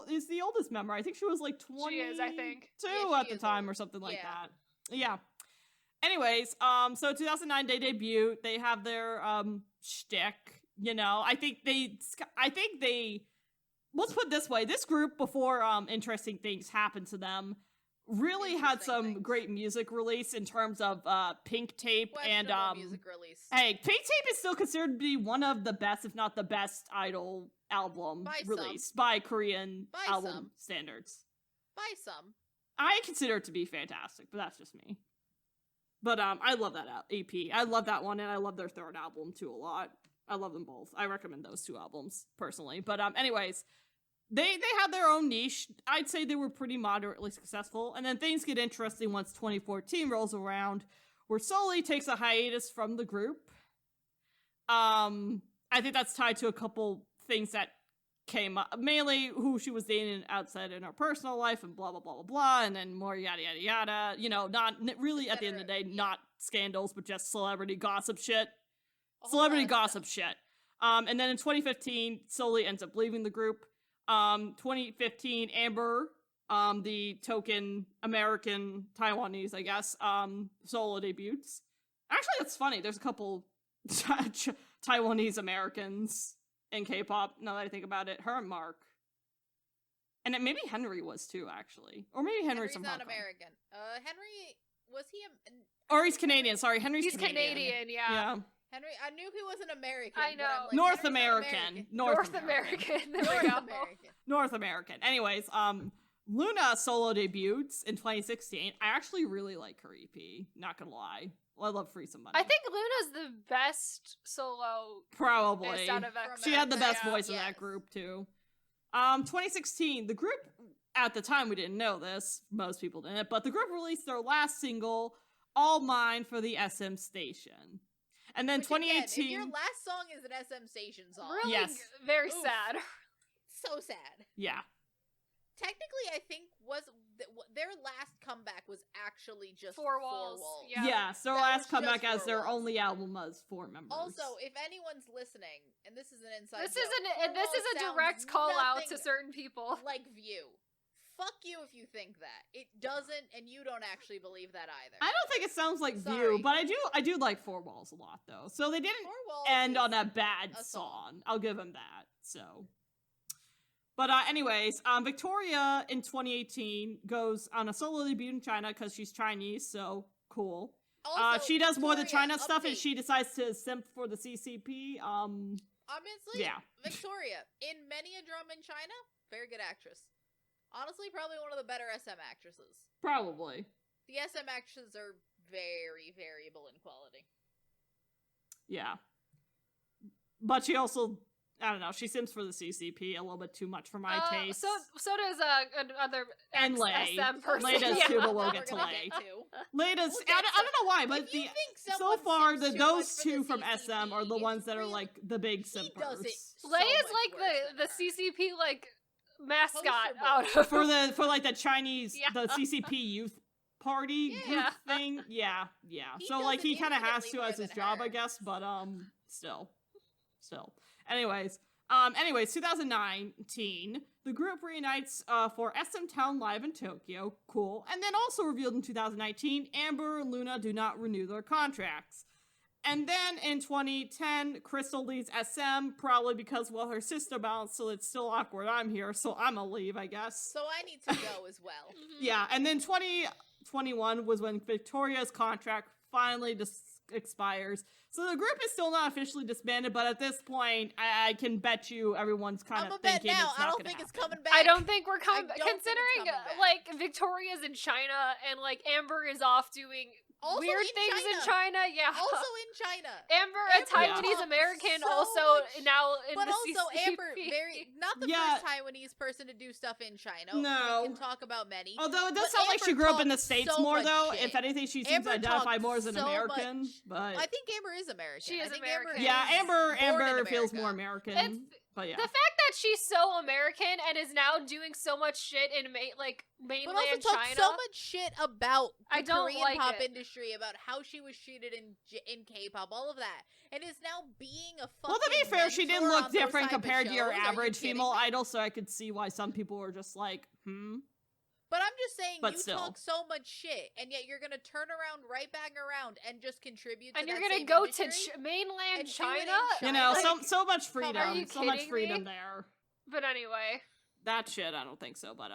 is the oldest member. I think she was like 22 She is, I think. Yeah, at she the is time old. or something like Yeah. that. Yeah. Anyways, so 2009 they debut. They have their shtick. You know, I think they. Let's put it this way: this group, before interesting things happened to them, really had Interesting some things. great music release in terms of Pink Tape and Questionable music release. Hey, Pink Tape is still considered to be one of the best, if not the best, idol album By some. released by Korean By album some. standards. By some. I consider it to be fantastic, but that's just me. But I love that EP. I love that one, and I love their third album too a lot. I love them both. I recommend those two albums personally. But anyways, they had their own niche. I'd say they were pretty moderately successful. And then things get interesting once 2014 rolls around, where Sully takes a hiatus from the group. I think that's tied to a couple things that came up, mainly who she was dating outside in her personal life and blah, blah, blah, blah, blah, and then more yada, yada, yada. You know, not really at the end of the day, not scandals, but just celebrity gossip shit. Celebrity gossip shit. And then in 2015, Sully ends up leaving the group. 2015, Amber, the token American Taiwanese, I guess, solo debuts. Actually, that's funny. There's a couple Taiwanese Americans in K-pop, now that I think about it. Her and Mark. And maybe Henry was too, actually. Or maybe Henry's from Hong not Kong. American. Henry, was he Or he's Canadian, sorry. He's Canadian, yeah. Henry, I knew he was an American. I know. But I'm like, North Henry's American. North American. There we go. North American. Anyways, Luna solo debuts in 2016. I actually really like her EP, not gonna lie. I love Free Some Money. I think Luna's the best solo. Probably. Out of X. She had the best voice in that group, too. 2016, the group, at the time we didn't know this, most people didn't, but the group released their last single, All Mine, for the SM station. And then 2018... Again, if your last song is an SM station song. Really yes. Very sad. So sad. Yeah. Technically, I think their last comeback was actually just Four Walls. Yeah, so their last comeback as their only album was 4 members. Also, if anyone's listening, and this is an inside this joke, this is a direct call out to certain people. Like View. Fuck you if you think that. It doesn't, and you don't actually believe that either. I don't think it sounds like View, but I do like 4 Walls a lot, though. So they didn't end on a bad song. I'll give them that, so... But anyways, Victoria in 2018 goes on a solo debut in China because she's Chinese, so cool. Also, she does more than China stuff, and she decides to simp for the CCP. Obviously, yeah. Victoria, in many a drama in China, very good actress. Honestly, probably one of the better SM actresses. Probably. The SM actresses are very variable in quality. Yeah. But she also... I don't know. She sims for the CCP a little bit too much for my taste. So does another and Lay. SM person. Lay does too, but we'll get to Lay. Lay does. I don't know why, but so far those two from SM are the ones that are like the big simpers. Lay is like the CCP like mascot out of for like the Chinese the CCP youth party group thing. Yeah. So like he kind of has to as his job, I guess. But still. Anyways, 2019, the group reunites for SM Town Live in Tokyo. Cool. And then also revealed in 2019, Amber and Luna do not renew their contracts. And then in 2010, Crystal leaves SM, probably because, well, her sister bounced, so it's still awkward. I'm here, so I'm gonna leave, I guess. So I need to go as well. Yeah, and then 2021 was when Victoria's contract finally expires. So the group is still not officially disbanded, but at this point, I can bet you everyone's kind of thinking it's not I don't think it's coming back. I don't think we're coming back. Considering, like, Victoria's in China and, like, Amber is off doing also weird things in China. Yeah. Also in China. Amber, a Taiwanese American, now in the CCP. Amber, not the first Taiwanese person to do stuff in China. No. We can talk about many. Although it does sound like she grew up in the States more, though. If anything, she seems to identify more as an American. But I think Amber is American. She is American. Amber feels more American. But yeah. The fact that she's so American and is now doing so much shit in mainland China. So much shit about the Korean pop it. industry, about how she was treated in K-pop, all of that, and is now being a fucking. Well, to be fair, she didn't look different compared to your shows. average female idol, so I could see why some people were just like, But I'm just saying, still. Talk so much shit, and yet you're gonna turn around, right back around, and just contribute to and you're that gonna same go industry to mainland and China? You know, like, so much freedom. Are you so much freedom me? there. But anyway. That shit, I don't think so, but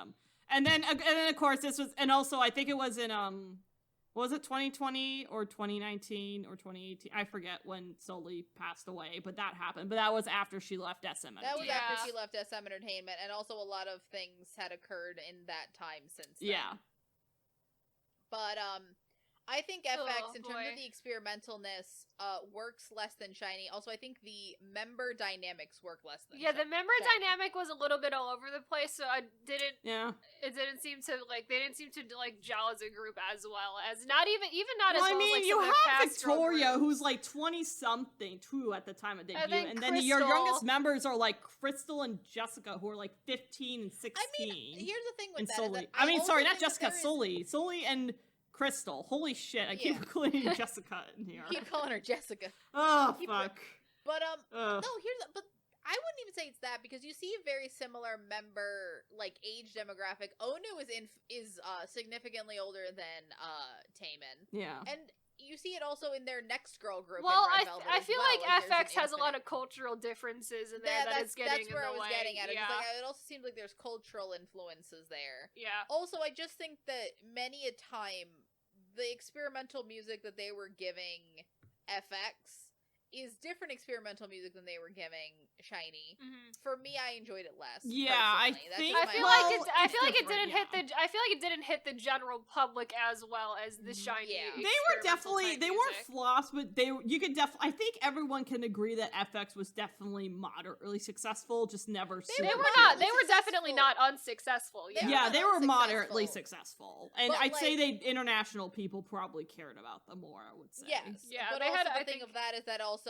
and then of course this was, and also I think it was in was it 2020 or 2019 or 2018? I forget when Sully passed away, but that happened. But that was after she left SM Entertainment. That was after she left SM Entertainment, and also a lot of things had occurred in that time since then. Yeah. But I think FX, in terms boy. of the experimentalness, works less than SHINee. Also, I think the member dynamics work less than Yeah, the member SHINee. dynamic was a little bit all over the place, so it didn't seem to, like, they didn't seem to, like, gel as a group as well as, not even as well as, like, you some of the have past girl Victoria, groups. who's, like, 20-something, too, at the time of debut, then and then your Crystal. youngest members are, like, Crystal and Jessica, who are, like, 15 and 16. I mean, here's the thing with and that. Sully. Is that Sorry, not think that Jessica, there is- Sully. Sully and Crystal. Holy shit, I keep including Jessica in here. Keep calling her Jessica. Oh, fuck. But, Ugh. no, but I wouldn't even say it's that, because you see a very similar member, like, age demographic. Onu is significantly older than Taemin. Yeah. And you see it also in their next girl group. Well, in Red Velvet I as feel well. like there's FX an has a lot infinite- of cultural differences in there that's getting that's in where the I was way. getting at. Yeah. It also seems like there's cultural influences there. Yeah. Also, I just think that many a time, the experimental music that they were giving FX is different experimental music than they were giving SHINee. Mm-hmm. For me, I enjoyed it less. Yeah, I personally. That's think- just I my feel opinion. like I it's feel like it different, didn't hit the. I feel like it didn't hit the general public as well as the SHINee. Yeah. They were experimental definitely, type they music. weren't flops, but you could definitely, I think everyone can agree that FX was definitely moderately successful, just never super They were huge. not. They were definitely successful. not unsuccessful. Yeah. Yeah, they were unsuccessful. moderately successful. And But, I'd say like- international people probably cared about them more, I would say. Yes. Yeah, but they also had- the I thing think- of that is that also,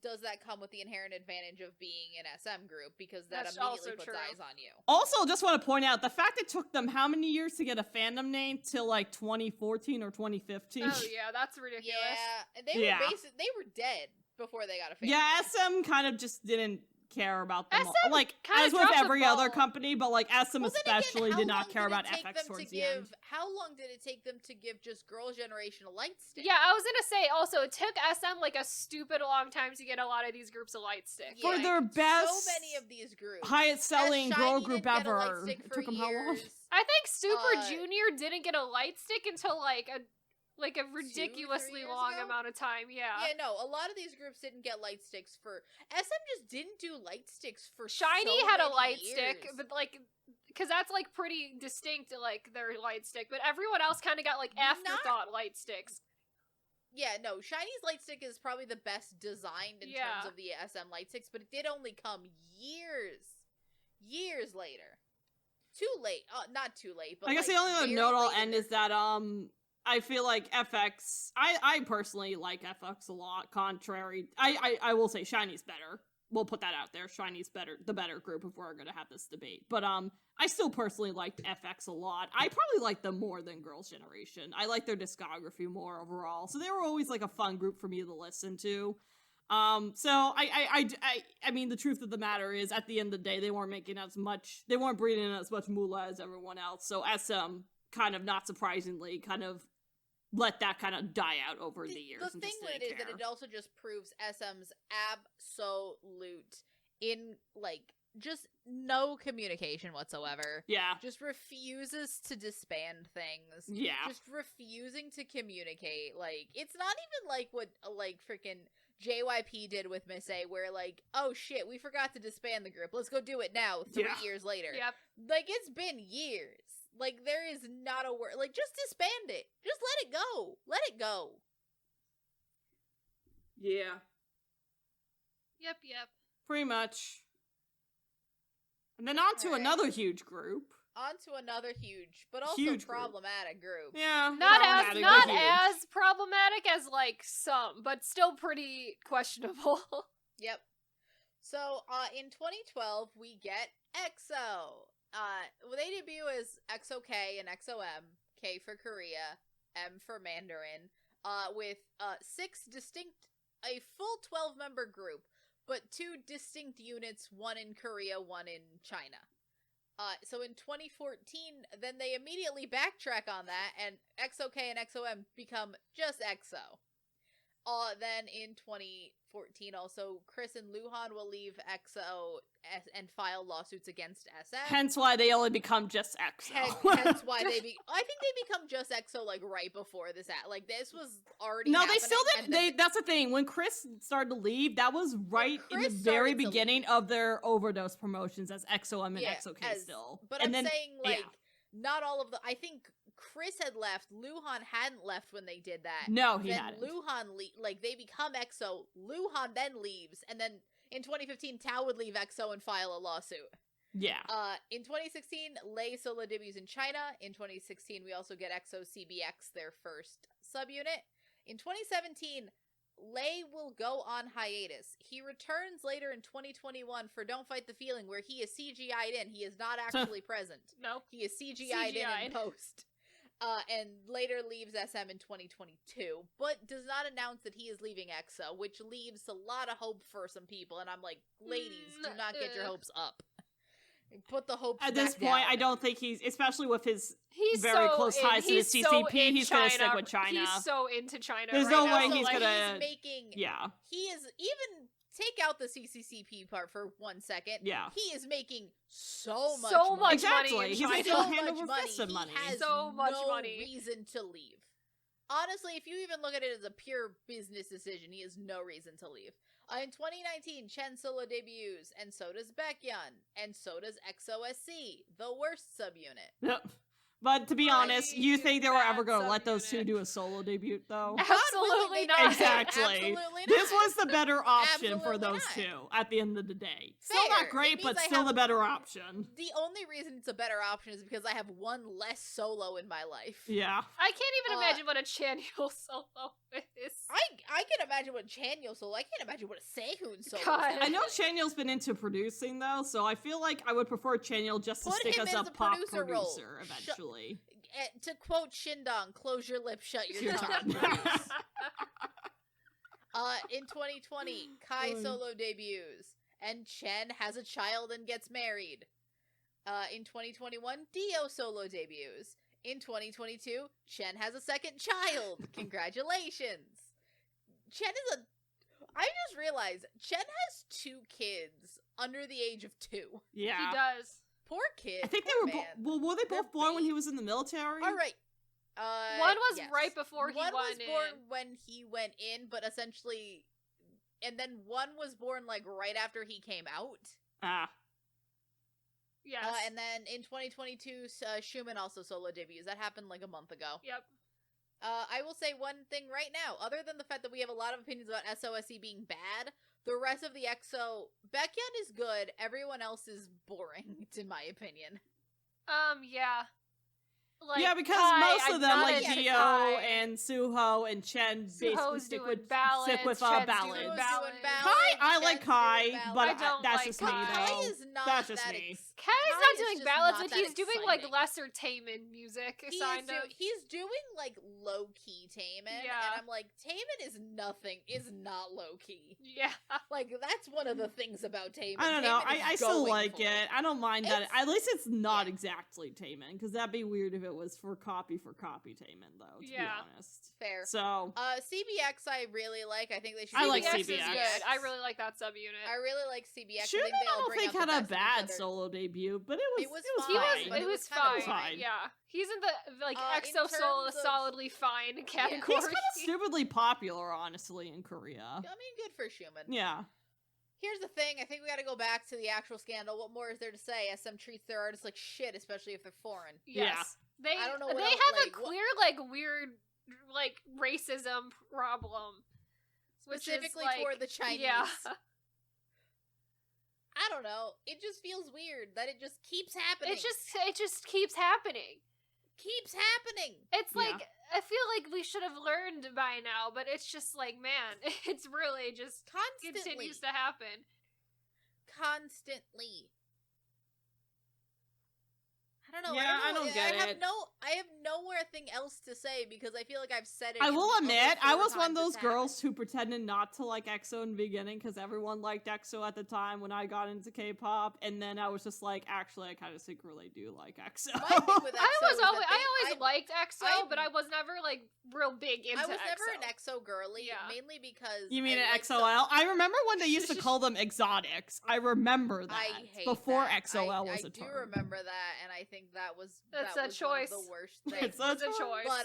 does that come with the inherent advantage of being an SM group? Because that That's immediately also puts true. eyes on you. Also, just want to point out, the fact it took them how many years to get a fandom name till like 2014 or 2015? Oh yeah, that's ridiculous. Yeah, and they Yeah. were they were dead before they got a fan. Yeah, SM kind of just didn't care about them. SM like, kinda as with dropped the every other ball. company, but like SM Well, then again, especially how did not long care did it about take FX them towards to the end. How long did it take them to give just Girls' Generation a light stick? Yeah, I was gonna say also it took SM like a stupid long time to get a lot of these groups a light stick. For Yeah, their best, so many of these groups. highest selling As girl SHINee group didn't get a light ever. stick It for took them how long? years. I think Super Uh, Junior didn't get a light stick until like a ridiculously years long ago? amount of time. Yeah. Yeah, no, a lot of these groups didn't get light sticks for. SM just didn't do light sticks for SHINee so had a many light years. stick, but like, because that's like pretty distinct, like their light stick. But everyone else kind of got like afterthought light sticks. Yeah, no, SHINee's light stick is probably the best designed in Yeah. terms of the SM light sticks, but it did only come years later. Too late. Not too late, but I guess like, the only other very note I'll late in end their is that I feel like FX. I personally like FX a lot. Contrary, I will say SHINee's better. We'll put that out there. SHINee's the better group if we're gonna have this debate. But I still personally liked FX a lot. I probably like them more than Girls' Generation. I like their discography more overall. So they were always like a fun group for me to listen to. So I mean, the truth of the matter is, at the end of the day, they weren't making as much. They weren't breeding as much moolah as everyone else. So SM kind of, not surprisingly, kind of let that kind of die out over the years. The and thing just with didn't it is that care. it also just proves SM's absolute just no communication whatsoever. Yeah. Just refuses to disband things. Yeah. Just refusing to communicate. Like, it's not even like what freaking JYP did with Miss A, where like, oh shit, we forgot to disband the group. Let's go do it now, 3 years later. Yep. Like, it's been years. Like, there is not a word. Like, just disband it. Just let it go. Let it go. Yeah. Yep. Pretty much. And then on to Alright. another huge group. On to another huge, but also Huge group. problematic group. Yeah. Not problematic, as but huge. problematic as like some, but still pretty questionable. Yep. So, in 2012, we get EXO. They debut as EXO-K and EXO-M, K for Korea, M for Mandarin, with a full 12-member group, but 2 distinct units, one in Korea, one in China. So in 2014, then they immediately backtrack on that, and EXO-K and EXO-M become just EXO. Then in 2014, also, Chris and Luhan will leave EXO and file lawsuits against SM. Hence why they only become just EXO. Hence why I think they become just EXO like right before this. Like, this was already. No, they happening, still and didn't. then- That's the thing. When Chris started to leave, that was right in the Chris very started to beginning leave. of their overdose promotions as EXO-M and Yeah, EXO-K as- still. But and I'm then, saying, like, not all of the. I think Chris had left. Luhan hadn't left when they did that. No, he then hadn't. Luhan, they become EXO. Luhan then leaves, and then in 2015, Tao would leave EXO and file a lawsuit. Yeah. In 2016, Lay solo debuts in China. In 2016, we also get EXO CBX, their first subunit. In 2017, Lay will go on hiatus. He returns later in 2021 for Don't Fight the Feeling, where he is CGI'd in. He is not actually present. Nope. He is CGI'd in post. And later leaves SM in 2022, but does not announce that he is leaving EXO, which leaves a lot of hope for some people. And I'm like, ladies, do not get your hopes up. Put the hopes At this back point, down. I don't think he's with his He's very so close ties to the CCP. He's going to stick with China. He's so into China. There's right no now. way Also, he's like, gonna. He's making. Yeah. He is even. Take out the CCCP part for 1 second. Yeah. He is making so much So money. much Exactly. money in He's China. making So hand much over money. fist of money. He has So much no money. reason to leave. Honestly, if you even look at it as a pure business decision, he has no reason to leave. In 2019, Chen solo debuts, and so does Baekhyun, and so does EXO-SC, the worst subunit. Yep. But to be honest, Really you think they were ever bad going to let those two subunit. do a solo debut, though? Absolutely not. Exactly. Absolutely not. This was the better option for Absolutely those not. two at the end of the day. Fair. Still not It great, means but I still have- the better option. The only reason it's a better option is because I have one less solo in my life. Yeah. I can't even Uh, imagine what a Chanyeol solo is. I can imagine what Chanyeol solo. I can't imagine what a Sehun solo. God. sounds I know like. Chanyeol's been into producing, though, so I feel like I would prefer Chanyeol just to Put stick him as as a a pop producer role. producer eventually. To quote Shindong, close your lips, shut your Your tongue. tongue. In 2020, Kai Oy. solo debuts, and Chen has a child and gets married. In 2021, Dio solo debuts. In 2022, Chen has a second child. Congratulations. I just realized Chen has 2 kids under the age of 2. Yeah. He does. Poor kid. I think they poor were man. well, were they They're both born when he big. was in the military? All right. One was yes. right before he One was went born in. when he went in, but essentially, and then one was born like right after he came out. Ah. Yes. And then in 2022, Schumann also solo debuts. That happened like a month ago. Yep. I will say one thing right now. Other than the fact that we have a lot of opinions about SOSE being bad, the rest of the EXO, Baekhyun is good. Everyone else is boring, in my opinion. Yeah. Like, yeah, because Kai, most of I'm them, not like into Dio Kai. and Suho and Chen, basically Suho's stick doing with ballads, stick with Chen's ballads. doing Suho's ballads. doing ballads. Kai, I like Chen's Kai, doing but ballads. I don't that's like just Kai. me, Kai though. is not That's just that me. Kai's Kai not is doing just ballads, not like that he's doing like exciting. lesser Taemin music, kind of. He's doing like low key Taemin, Yeah. and I'm like, Taemin is not low key. Yeah. Like that's one of the things about Taemin. I don't know. Taemin is I still going like for it. I don't mind that. It's- At least it's not yeah. exactly Taemin, because that'd be weird if it was for copy Taemin, though, to be Yeah. honest. Fair. So, CBX I really like. I think they should. I like CBX is CBX. good. I really like that subunit. I really like CBX. Schumann, I think they all I don't bring think out had the a best in each bad other. solo debut, but it It was was He fine. was, but it it was was kind of fine. fine. Yeah. He's in the, like, In EXO terms of- solidly fine category. He's kind of stupidly popular, honestly, in Korea. I mean, good for Schumann. Yeah. Here's the thing. I think we got to go back to the actual scandal. What more is there to say? SM treats their artists like shit, especially if they're foreign. Yes. They, I don't know they what have else, a like, what- clear, like, weird, like, racism problem. Which is, Specifically like, toward the Chinese. Yeah. I don't know. It just feels weird that it just keeps happening. It just keeps happening. keeps happening. It's Yeah. like, I feel like we should have learned by now, but it's just like, man, it's really just Constantly. continues to happen. Constantly. I don't know. Yeah, I don't get I have it. I have nowhere thing else to say because I feel like I've said it. I in will over admit, I 4 was one of times those it's girls happened. who pretended not to like EXO in the beginning because everyone liked EXO at the time when I got into K-pop, and then I was just like, actually, I kind of secretly do like EXO. My thing with EXO I is that always liked EXO, I- but I was never like real big into I was EXO. never an EXO girly, Yeah. mainly because You mean I an like XOL? I remember when they used to call them exotics. I remember that. I hate before that. XOL was I a do term. remember that, and I think that was That's that a was one of choice. the worst It's things. a It's a choice. But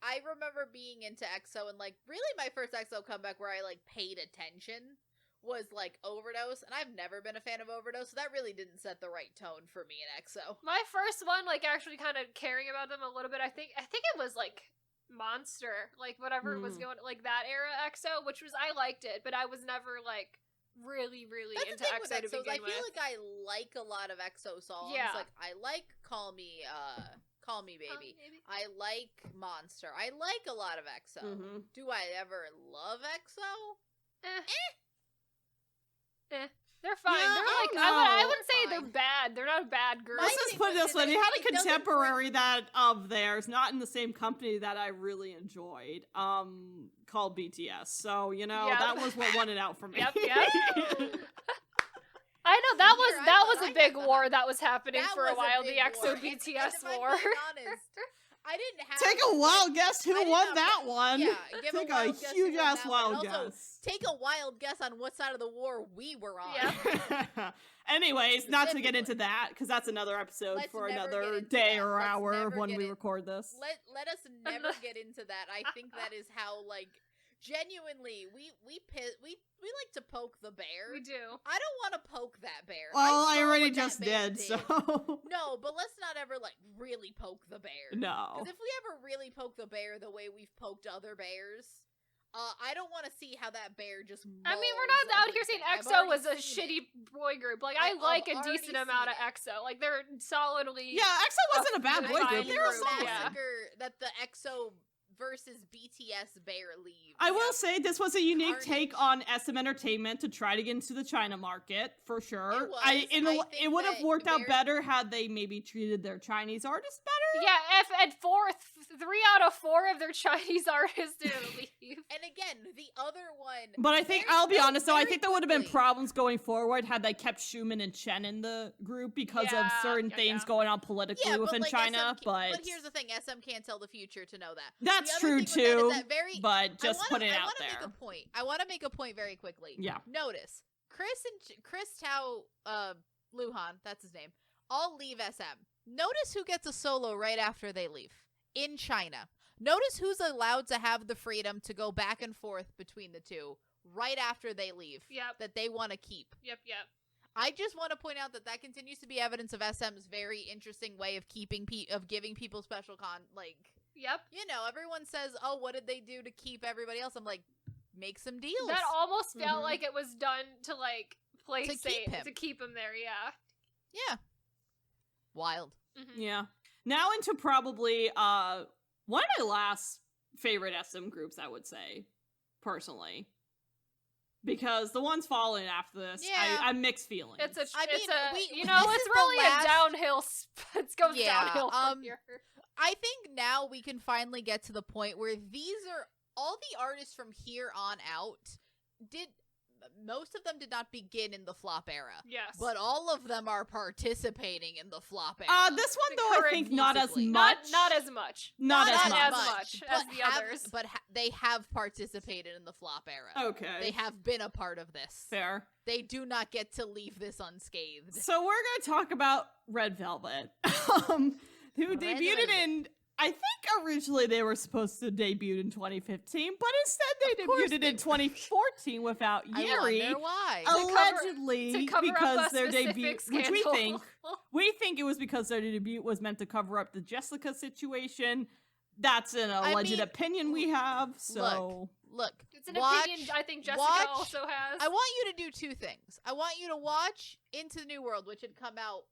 I remember being into EXO and like really my first EXO comeback where I like paid attention was like Overdose, and I've never been a fan of Overdose, so that really didn't set the right tone for me in EXO. My first one, like, actually kind of caring about them a little bit, I think it was, like, Monster, like, whatever was going, like, that era EXO, which was, I liked it, but I was never, like, really That's into the thing EXO with to EXO. begin I feel with. like I like a lot of EXO songs. Yeah. Like, I like Call Me Baby. I like Monster. I like a lot of EXO. Mm-hmm. Do I ever love EXO? They're fine. Yeah, They're I like, don't I know. wouldn't say They're they're bad. They're not a bad group. Let's just put it this way: they had a it doesn't contemporary that of theirs, not in the same company, that I really enjoyed, called BTS. So Yep. that was what won it out for me. Yep. I know that was a big had war that was happening That for a was while. big The EXO war. BTS And if I'm war. being honest, I didn't have Take a wild guess who I didn't won have- that one. Yeah, give Take a wild guess who huge won ass that one. wild Also, guess. take a wild guess on what side of the war we were on. Yeah. Anyways, not to get Specifically. into that, because that's another episode Let's for never another get into day that. or Let's hour never of when get we in- record this. Let us never get into that. I think that is how, like, genuinely we like to poke the bear. We do. I don't want to poke that bear. Well, I saw already what that just bear did, so No, but let's not ever, like, really poke the bear. no. Because if we ever really poke the bear the way we've poked other bears, I don't want to see how that bear just I mean, we're mauls not out here saying everything. I've EXO was already a seen shitty it. boy group. Like, I I've like a already decent amount of seen it. EXO. Like, they're solidly. Yeah, EXO wasn't a bad the boy group. fine They were group, solid. yeah. massacre that the EXO versus BTS bear leaves. I will say this was a unique Carnage. take on SM Entertainment to try to get into the China market, for sure. It was. I think it would have that worked out very- better had they maybe treated their Chinese artists better. Yeah, if at 3 out of 4 of their Chinese artists didn't leave. And again, the other one. But I think, very- I'll be very honest though, I think there would have been quickly. problems going forward had they kept Schumann and Chen in the group because of Yeah, certain yeah, things yeah. going on politically Yeah, but within like China. SM But here's the thing: SM can't tell the future to know that. that's The other true thing with that is too. that very- But just I put it out wanna there. Make a point. I want to make a point very quickly. Yeah. Notice Chris Tao Luhan, that's his name, all leave SM. Notice who gets a solo right after they leave. In China. Notice who's allowed to have the freedom to go back and forth between the two right after they leave. Yep. That they want to keep. Yep. I just want to point out that continues to be evidence of SM's very interesting way of keeping of giving people special Yep. everyone says, "Oh, what did they do to keep everybody else?" I'm like, make some deals. That almost felt Mhm. like it was done to, like, play To safe. keep him. To keep him there, yeah. Yeah. Wild. Mhm. Yeah. Now into probably one of my last favorite SM groups, I would say, personally. Because the ones following after this, Yeah. I mixed feelings. It's a, I it's mean, a, we- you know, this it's is the really last- a downhill. It goes Yeah, downhill from here. I think now we can finally get to the point where these are all the artists from here on out most of them did not begin in the flop era. Yes, But all of them are participating in the flop era. This one The though, I current think not as musically. much. not as much. Not not as as much. much as the others. But they have participated in the flop era. Okay. They have been a part of this. Fair. They do not get to leave this unscathed. So we're gonna talk about Red Velvet, who Red debuted Velvet. in. I think originally they were supposed to debut in 2015, but instead they Of course debuted they in 2014 without I Yeri. wonder why. Allegedly, to cover because up a their specific debut, scandal. which we think it was because their debut was meant to cover up the Jessica situation. That's an alleged mean, opinion we have. So Look, It's an watch, opinion I think Jessica watch- also has. I want you to do two things. I want you to watch Into the New World, which had come out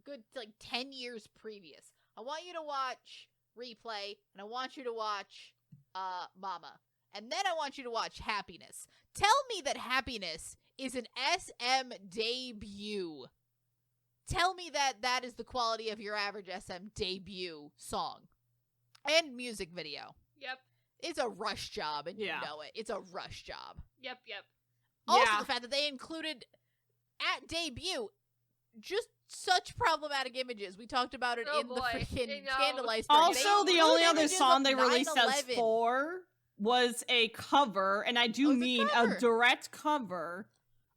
good 10 years previous. I want you to watch Replay, and I want you to watch Mama. And then I want you to watch Happiness. Tell me that Happiness is an SM debut. Tell me that that is the quality of your average SM debut song. And music video. Yep. It's a rush job, and Yeah. you know it. It's a rush job. Yep. Also, Yeah. the fact that they included at debut just such problematic images. We talked about it Oh in the boy. freaking I know. Scandalized. also, the only other song they released released as 4 was a cover, and I do Oh, it's a mean a cover. direct cover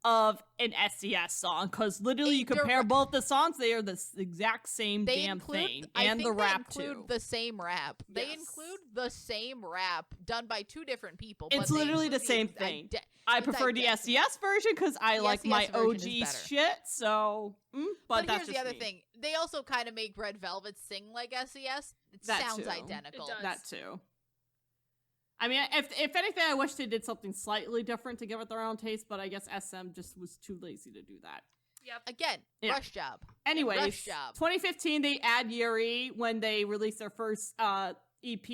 of an SES song, because literally you compare both the songs, they are the exact same damn thing, and the rap too. They include the same rap. Yes. They include the same rap done by two different people. It's literally the same thing. I prefer the SES version because I like my OG shit. So, but that's here's the other thing: they also kind of make Red Velvet sing like SES. It sounds identical. It does. That too. I mean, if anything, I wish they did something slightly different to give it their own taste, but I guess SM just was too lazy to do that. Yep. Again, rush job. Anyways, rush job. 2015, they add Yuri when they released their first EP,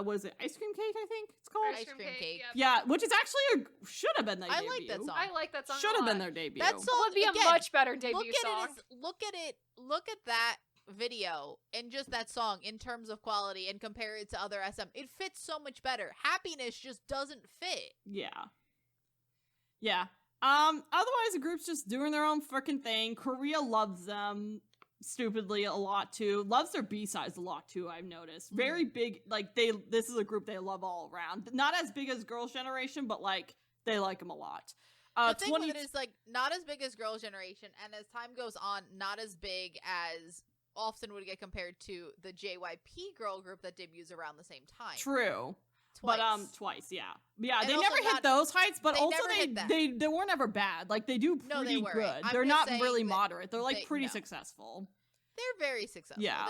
was it Ice Cream Cake, I think it's called? Ice Cream Cake. Yep. Yeah, which is actually should have been their debut. I like that song. I like that song. Should have been their debut. That song would be a much better debut song. Look at that video and just that song in terms of quality and compare it to other SM. It fits so much better. Happiness just doesn't fit. Yeah. Otherwise the group's just doing their own freaking thing. Korea loves them stupidly a lot too. Loves their B-sides a lot too, I've noticed. Very big, like this is a group they love all around. Not as big as Girls' Generation, but like they like them a lot. The thing with it is like not as big as Girls' Generation, and as time goes on, not as big as often would get compared to the JYP girl group that debuts around the same time. True. Twice. But twice, yeah. Yeah, And they also never hit those heights, but also they they weren't ever bad. Like they do pretty good. They're not really moderate. They're like pretty successful. They're very successful. Yeah.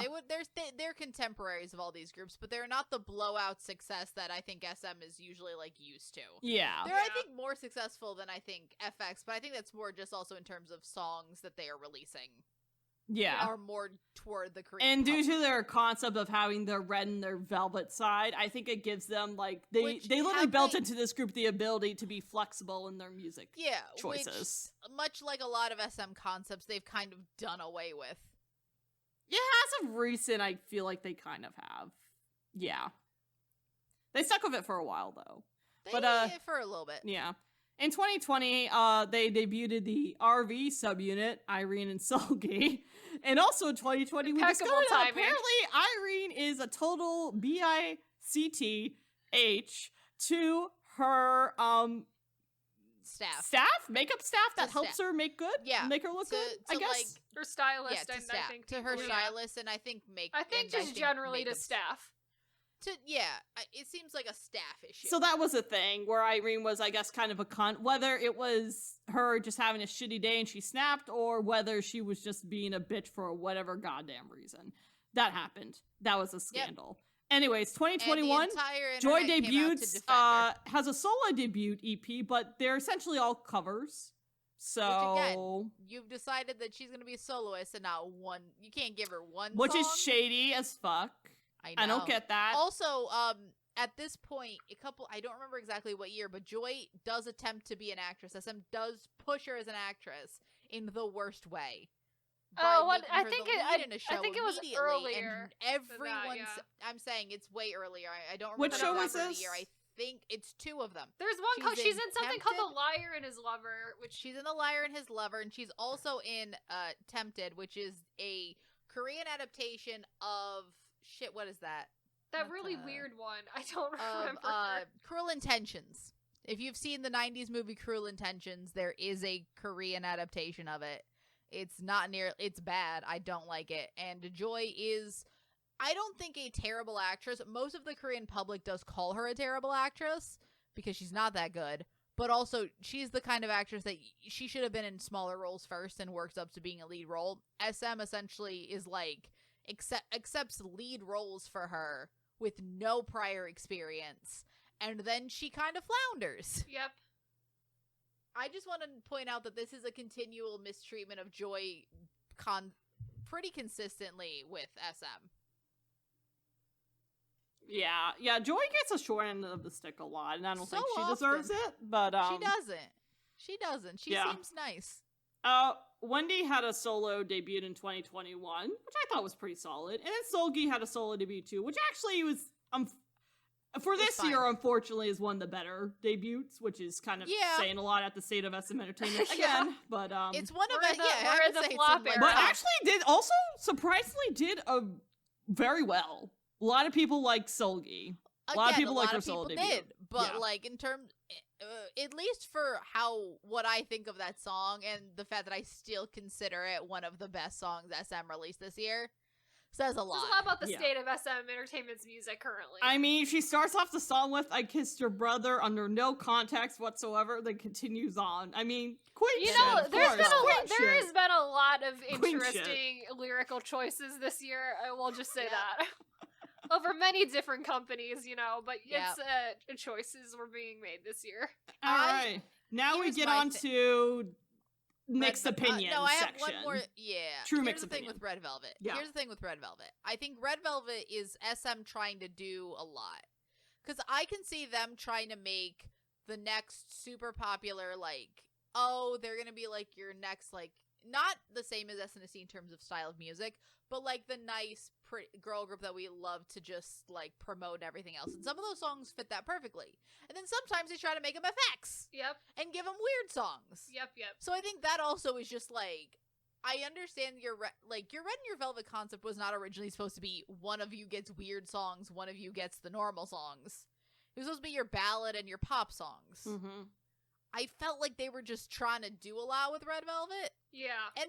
They're contemporaries of all these groups, but they're not the blowout success that I think SM is usually like used to. Yeah. They're I think more successful than I think FX, but I think that's more just also in terms of songs that they are releasing. Yeah. Are more toward the Korean And due public. to their concept of having their red and their velvet side, I think it gives them like they literally built into this group the ability to be flexible in their music choices. Which, much like a lot of SM concepts, they've kind of done away with. Yeah, as of recent, I feel like they kind of have. Yeah. They stuck with it for a while though. For a little bit. Yeah. In 2020, they debuted the RV subunit, Irene and Seulgi. And also in 2020, we discovered apparently Irene is a total BICTH to her makeup staff that helps her make good, make her look good. I guess like, her stylist, I think to her stylist, and I think just generally to staff. It seems like a staff issue. So that was a thing where Irene was, I guess, kind of a cunt. Whether it was her just having a shitty day and she snapped, or whether she was just being a bitch for whatever goddamn reason. That happened. That was a scandal. Yep. Anyways, 2021, Joy debuts, has a solo debut EP, but they're essentially all covers. So which again, you've decided that she's going to be a soloist and not one. You can't give her one which song. Is shady as fuck. I don't get that. Also, at this point, I don't remember exactly what year, but Joy does attempt to be an actress. SM does push her as an actress in the worst way. I think it was earlier. I'm saying it's way earlier. I don't remember which show was this? The year. I think it's two of them. There's one she's in something called The Liar and His Lover, which she's in The Liar and His Lover, and she's also in Tempted, which is a Korean adaptation of what is that? That really weird one. I don't remember. Cruel Intentions. If you've seen the 90s movie Cruel Intentions, there is a Korean adaptation of it. It's bad. I don't like it. And Joy is, I don't think, a terrible actress. Most of the Korean public does call her a terrible actress because she's not that good. But also, she's the kind of actress that she should have been in smaller roles first and works up to being a lead role. SM essentially is like, accepts lead roles for her with no prior experience, and then she kind of flounders. Yep. I just want to point out that this is a continual mistreatment of Joy pretty consistently with SM. Yeah, Joy gets a short end of the stick a lot, and I don't think she deserves it, but She doesn't. She seems nice. Wendy had a solo debut in 2021, which I thought was pretty solid. And then Seulgi had a solo debut too, which actually was, for this year, unfortunately, is one of the better debuts, which is kind of saying a lot at the state of SM Entertainment again. But it's one of the flop era. But actually surprisingly did very well. A lot of people like Seulgi. A lot of people like her solo debut. But like in terms, at least for what I think of that song and the fact that I still consider it one of the best songs SM released this year, says a lot. Says a lot about the state of SM Entertainment's music currently. I mean, she starts off the song with "I kissed your brother" under no context whatsoever, then continues on. I mean, queen you shit, know, of there course. has been a lot of Queen interesting lyrical choices this year. I will just say that. Over many different companies, you know, but it's choices were being made this year. All right, now we get on to mixed opinions. No, I have section. one more. Yeah, True mixed Here's the thing opinion. with Red Velvet. Yeah. Here's the thing with Red Velvet. I think Red Velvet is SM trying to do a lot, because I can see them trying to make the next super popular, like, oh, they're gonna be like your next, like, not the same as SNSD in terms of style of music, but like the nice pretty girl group that we love to just like promote and everything else. And some of those songs fit that perfectly. And then sometimes they try to make them FX. Yep. And give them weird songs. Yep. So I think that also is just like, I understand your Red and Your Velvet concept was not originally supposed to be one of you gets weird songs, one of you gets the normal songs. It was supposed to be your ballad and your pop songs. Mm-hmm. I felt like they were just trying to do a lot with Red Velvet. Yeah. And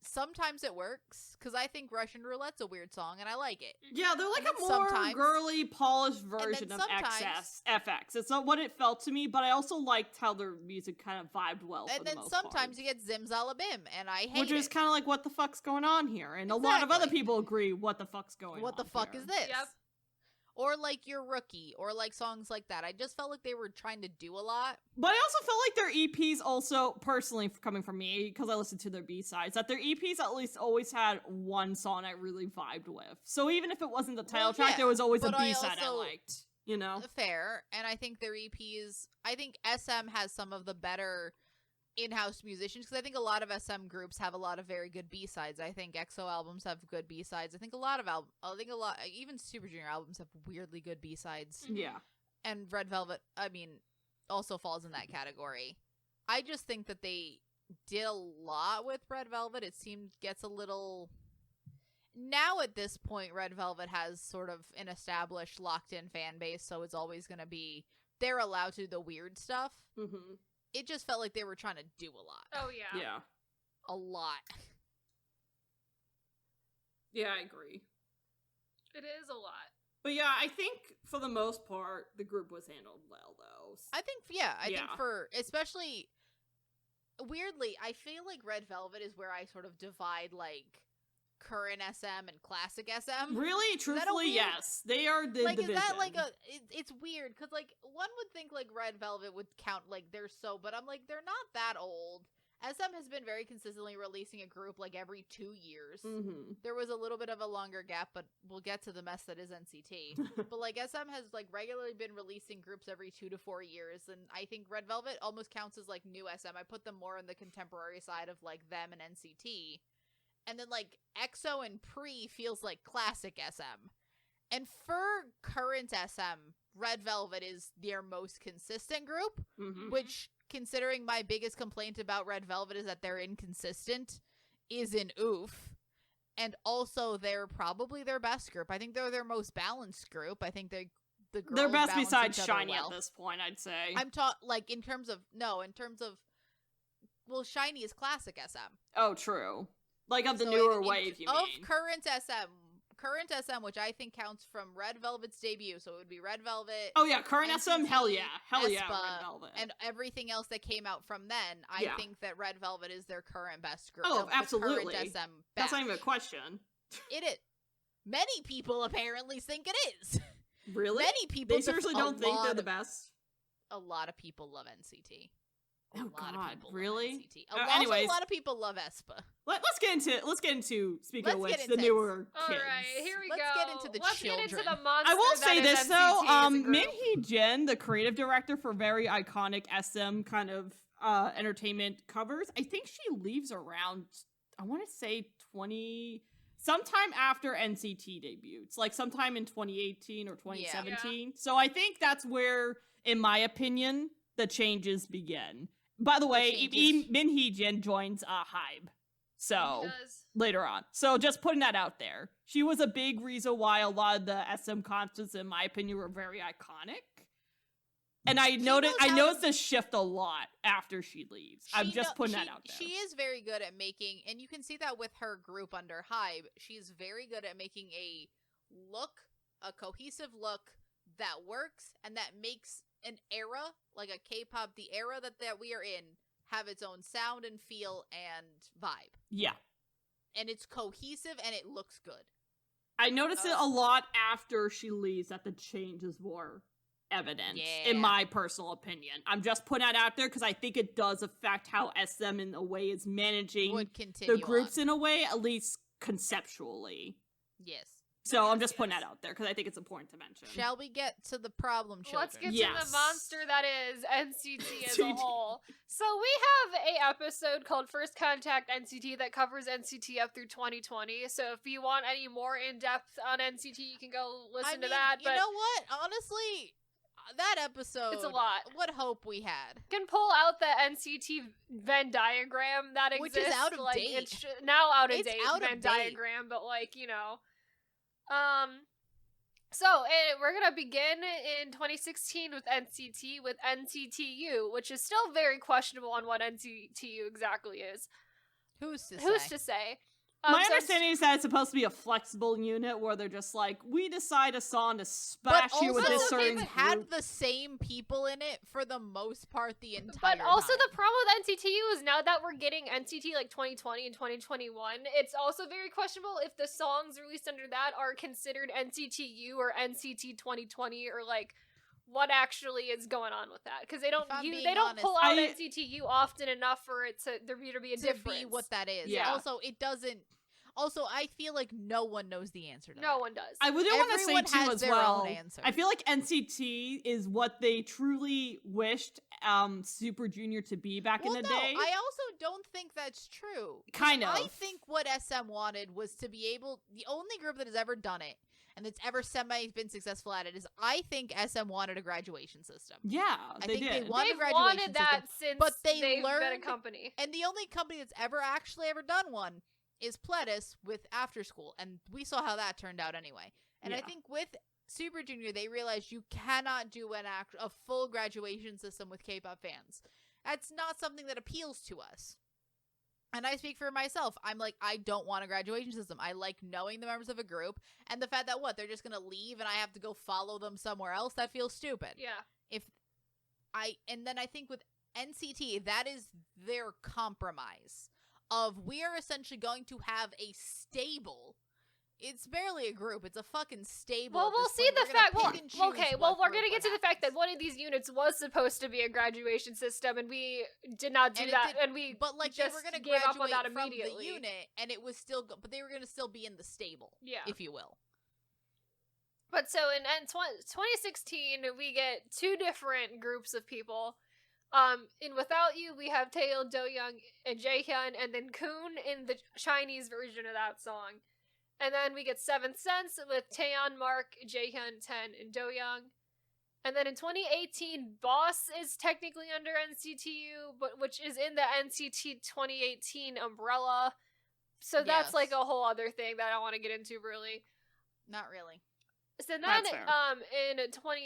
sometimes it works, because I think Russian Roulette's a weird song, and I like it. Yeah, they're like And a then more sometimes- girly, polished version of sometimes- FX. It's not what it felt to me, but I also liked how their music kind of vibed well for And the then most sometimes part. you get Zimzalabim, and I hate Which is it. kind of like, what the fuck's going on here? And a lot of other Exactly. people agree, what the fuck's going on What the fuck here. is this? Yep. Or like Your Rookie, or like songs like that. I just felt like they were trying to do a lot. But I also felt like their EPs also, personally coming from me, because I listened to their B-sides, that their EPs at least always had one song I really vibed with. So even if it wasn't the title track, there was always a but B-side I also- liked. You know? Fair. And I think their EPs, I think SM has some of the better in-house musicians, because I think a lot of SM groups have a lot of very good B-sides. I think EXO albums have good B-sides. I think even Super Junior albums have weirdly good B-sides. Yeah. And Red Velvet, I mean, also falls in that category. I just think that they did a lot with Red Velvet. It gets a little... Now at this point, Red Velvet has sort of an established, locked-in fan base, so it's always going to be... They're allowed to do the weird stuff. Mm-hmm. It just felt like they were trying to do a lot. Oh yeah. Yeah. A lot. Yeah, I agree. It is a lot. But yeah, I think for the most part, the group was handled well, though. I think for, especially, weirdly, I feel like Red Velvet is where I sort of divide, like, current SM and classic SM. Really? Truthfully, weird- yes. They are the Like, division. is that like it's weird, because, like, one would think, like, Red Velvet would count, like, but I'm like, they're not that old. SM has been very consistently releasing a group, like, every 2 years. Mm-hmm. There was a little bit of a longer gap, but we'll get to the mess that is NCT. But, like, SM has, like, regularly been releasing groups every 2 to 4 years, and I think Red Velvet almost counts as, like, new SM. I put them more on the contemporary side of, like, them and NCT. And then, like, EXO and Pre feels like classic SM. And for current SM, Red Velvet is their most consistent group, Mm-hmm. which, considering my biggest complaint about Red Velvet is that they're inconsistent, is an oof. And also, they're probably their best group. I think they're their most balanced group. I think the girls Their best balance besides each other Shiny well. at this point, I'd say. Like, in terms of, well, Shiny is classic SM. Oh, true. Like, of the So newer wave, you of mean. current SM, which I think counts from Red Velvet's debut, so it would be Red Velvet. Oh, yeah, current SM, NCT, hell yeah. Hell yeah, aespa, Red Velvet. and everything else that came out from then. I Yeah. think that Red Velvet is their current best group. Oh, of the absolutely. Current SM That's not batch. even a question. It is. Many people apparently think it is. Really? Many people. They seriously don't think they're the best? A lot of people love NCT. Oh, A lot God, of people really? Love NCT. Anyways. A lot of people love aespa. Let's get into speaking Let's of which, get the into newer All kids. right, here we Let's go. get into the Let's get into children. the monster. I will that say is this NCT though, as a group. Min Jin, the creative director for very iconic SM kind of entertainment covers, I think she leaves around, I want to say sometime after NCT debuts, like sometime in 2018 or 2017. So I think that's where, in my opinion, the changes begin. By the way, Min Jin joins Hybe. So He does. later on. So just putting that out there. She was a big reason why a lot of the SM concerts, in my opinion, were very iconic. And I knows noticed this shift a lot after she leaves. I'm just putting that out there. She is very good at making, and you can see that with her group under Hybe, she's very good at making a cohesive look that works and that makes an era, like a K-pop, the era that we are in, have its own sound and feel and vibe. Yeah. And it's cohesive and it looks good. I noticed it a lot after she leaves that the change is more evident, in my personal opinion. I'm just putting that out there because I think it does affect how SM in a way is managing the groups in a way, at least conceptually. Yes. So I'm just putting that out there because I think it's important to mention. Shall we get to the problem children? Let's get to the monster that is NCT as a whole. So we have a episode called First Contact NCT that covers NCT up through 2020. So if you want any more in-depth on NCT, you can go listen to that. But you know what? Honestly, that episode, it's a lot. What hope we had. Can pull out the NCT Venn diagram that exists. Which is out of date. It's now out of date, Venn diagram, but So we're gonna begin in 2016 with NCT with NCTU, which is still very questionable on what NCTU exactly is. Who's to say? My understanding is that it's supposed to be a flexible unit where they're just like, we decide a song to splash you with this certain group. Had the same people in it for the most part the entire But also time. the problem with NCTU is now that we're getting NCT like 2020 and 2021, it's also very questionable if the songs released under that are considered NCTU or NCT 2020 or like what actually is going on with that, because they don't pull out NCTU often enough for it to there to be a difference. Be what that is. Yeah. Also, it doesn't. Also, I feel like no one knows the answer to that. No one does. I would want to say too as well. I feel like NCT is what they truly wished Super Junior to be back in the day. I also don't think that's true. Kind of. I think what SM wanted was to be able. The only group that has ever done it and that's ever been successful at it is, I think SM wanted a graduation system. Yeah, I think did. they wanted a graduation wanted that system, since but they've been a company. And the only company that's ever done one is Pledis with After School, and we saw how that turned out anyway. And I think with Super Junior, they realized you cannot do a full graduation system with K-pop fans. That's not something that appeals to us. And I speak for myself. I'm like, I don't want a graduation system. I like knowing the members of a group, and the fact that they're just gonna leave and I have to go follow them somewhere else, that feels stupid. Yeah. And then I think with NCT, that is their compromise of, we are essentially going to have a stable. It's barely a group. It's a fucking stable. Well, we'll see the fact. We're going to get to the fact that one of these units was supposed to be a graduation system, and we did not do that. And we just they were going to gave up on that from immediately. the unit, and it was still, but they were going to still be in the stable, if you will. But so in 2016, we get two different groups of people. In Without You, we have Taeil, Do-young, and Jaehyun, and then Kun in the Chinese version of that song. And then we get Seventh Sense with Taeyeon, Mark, Jaehyun, Ten, and Do-young. And then in 2018, Boss is technically under NCTU, but which is in the NCT 2018 umbrella. So that's like a whole other thing that I don't want to get into, really. Not really. So then,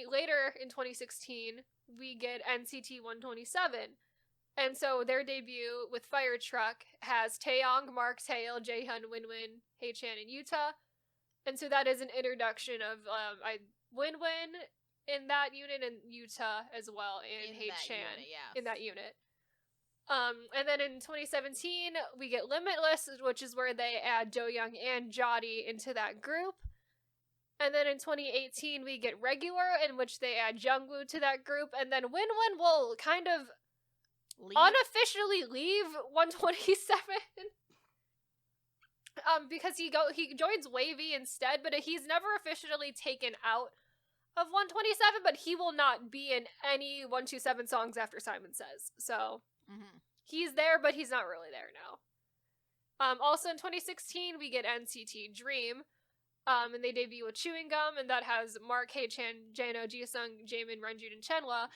later in 2016, we get NCT 127. And so their debut with Fire Truck has Taeyong, Mark, Taeil, Jaehyun, Winwin, Haechan, and Yuta. And so that is an introduction of Winwin in that unit and Yuta as well in Haechan in that unit. And then in 2017, we get Limitless, which is where they add Do-young and Jody into that group. And then in 2018, we get Regular, in which they add Jungwoo to that group. And then Winwin will kind of unofficially leave 127 because he joins Wavy instead, but he's never officially taken out of 127, but he will not be in any 127 songs after Simon Says. So he's there, but he's not really there now. Also in 2016, we get NCT Dream, and they debut with Chewing Gum, and that has Mark, Haechan, Jano, Jisung, Jaemin, Renjun, and Chenla.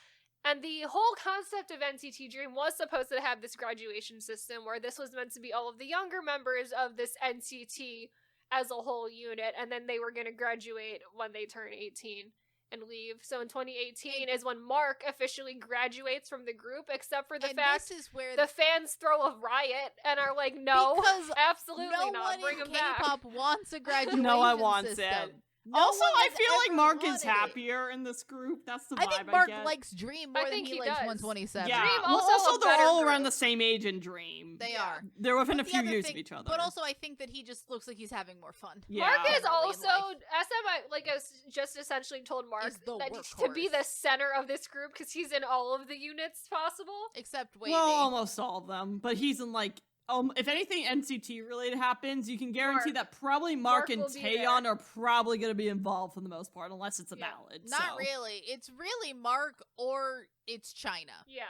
And the whole concept of NCT Dream was supposed to have this graduation system where this was meant to be all of the younger members of this NCT as a whole unit, and then they were going to graduate when they turn 18. and leave. So in 2018 is when Mark officially graduates from the group, except for the and fact this is where the fans throw a riot and are like, no, because absolutely no not, one bring in him back. K-pop wants a graduation No one wants system. it. No Also, one I has feel like ever Mark is wanted it. happier in this group. That's the vibe I think Mark get. likes Dream I more than think he he likes does. 127. Yeah. Dream Well, also also a they're better all around group. the same age in Dream. They Yeah. are. They're within But a the few other years thing- of each other. But also, I think that he just looks like he's having more fun. yeah. Mark is Generally in also life. SM like just essentially told Mark Is the that to be workhorse. the center of this group because he's in all of the units possible. Except Wavy. Well, almost all of them. But he's in like, if anything NCT related happens, you can guarantee Mark. that probably Mark Mark and will be Taeyeon there. are probably going to be involved for the most part, unless it's a Yeah. ballad. Not so. really. It's really Mark or it's China. Yeah.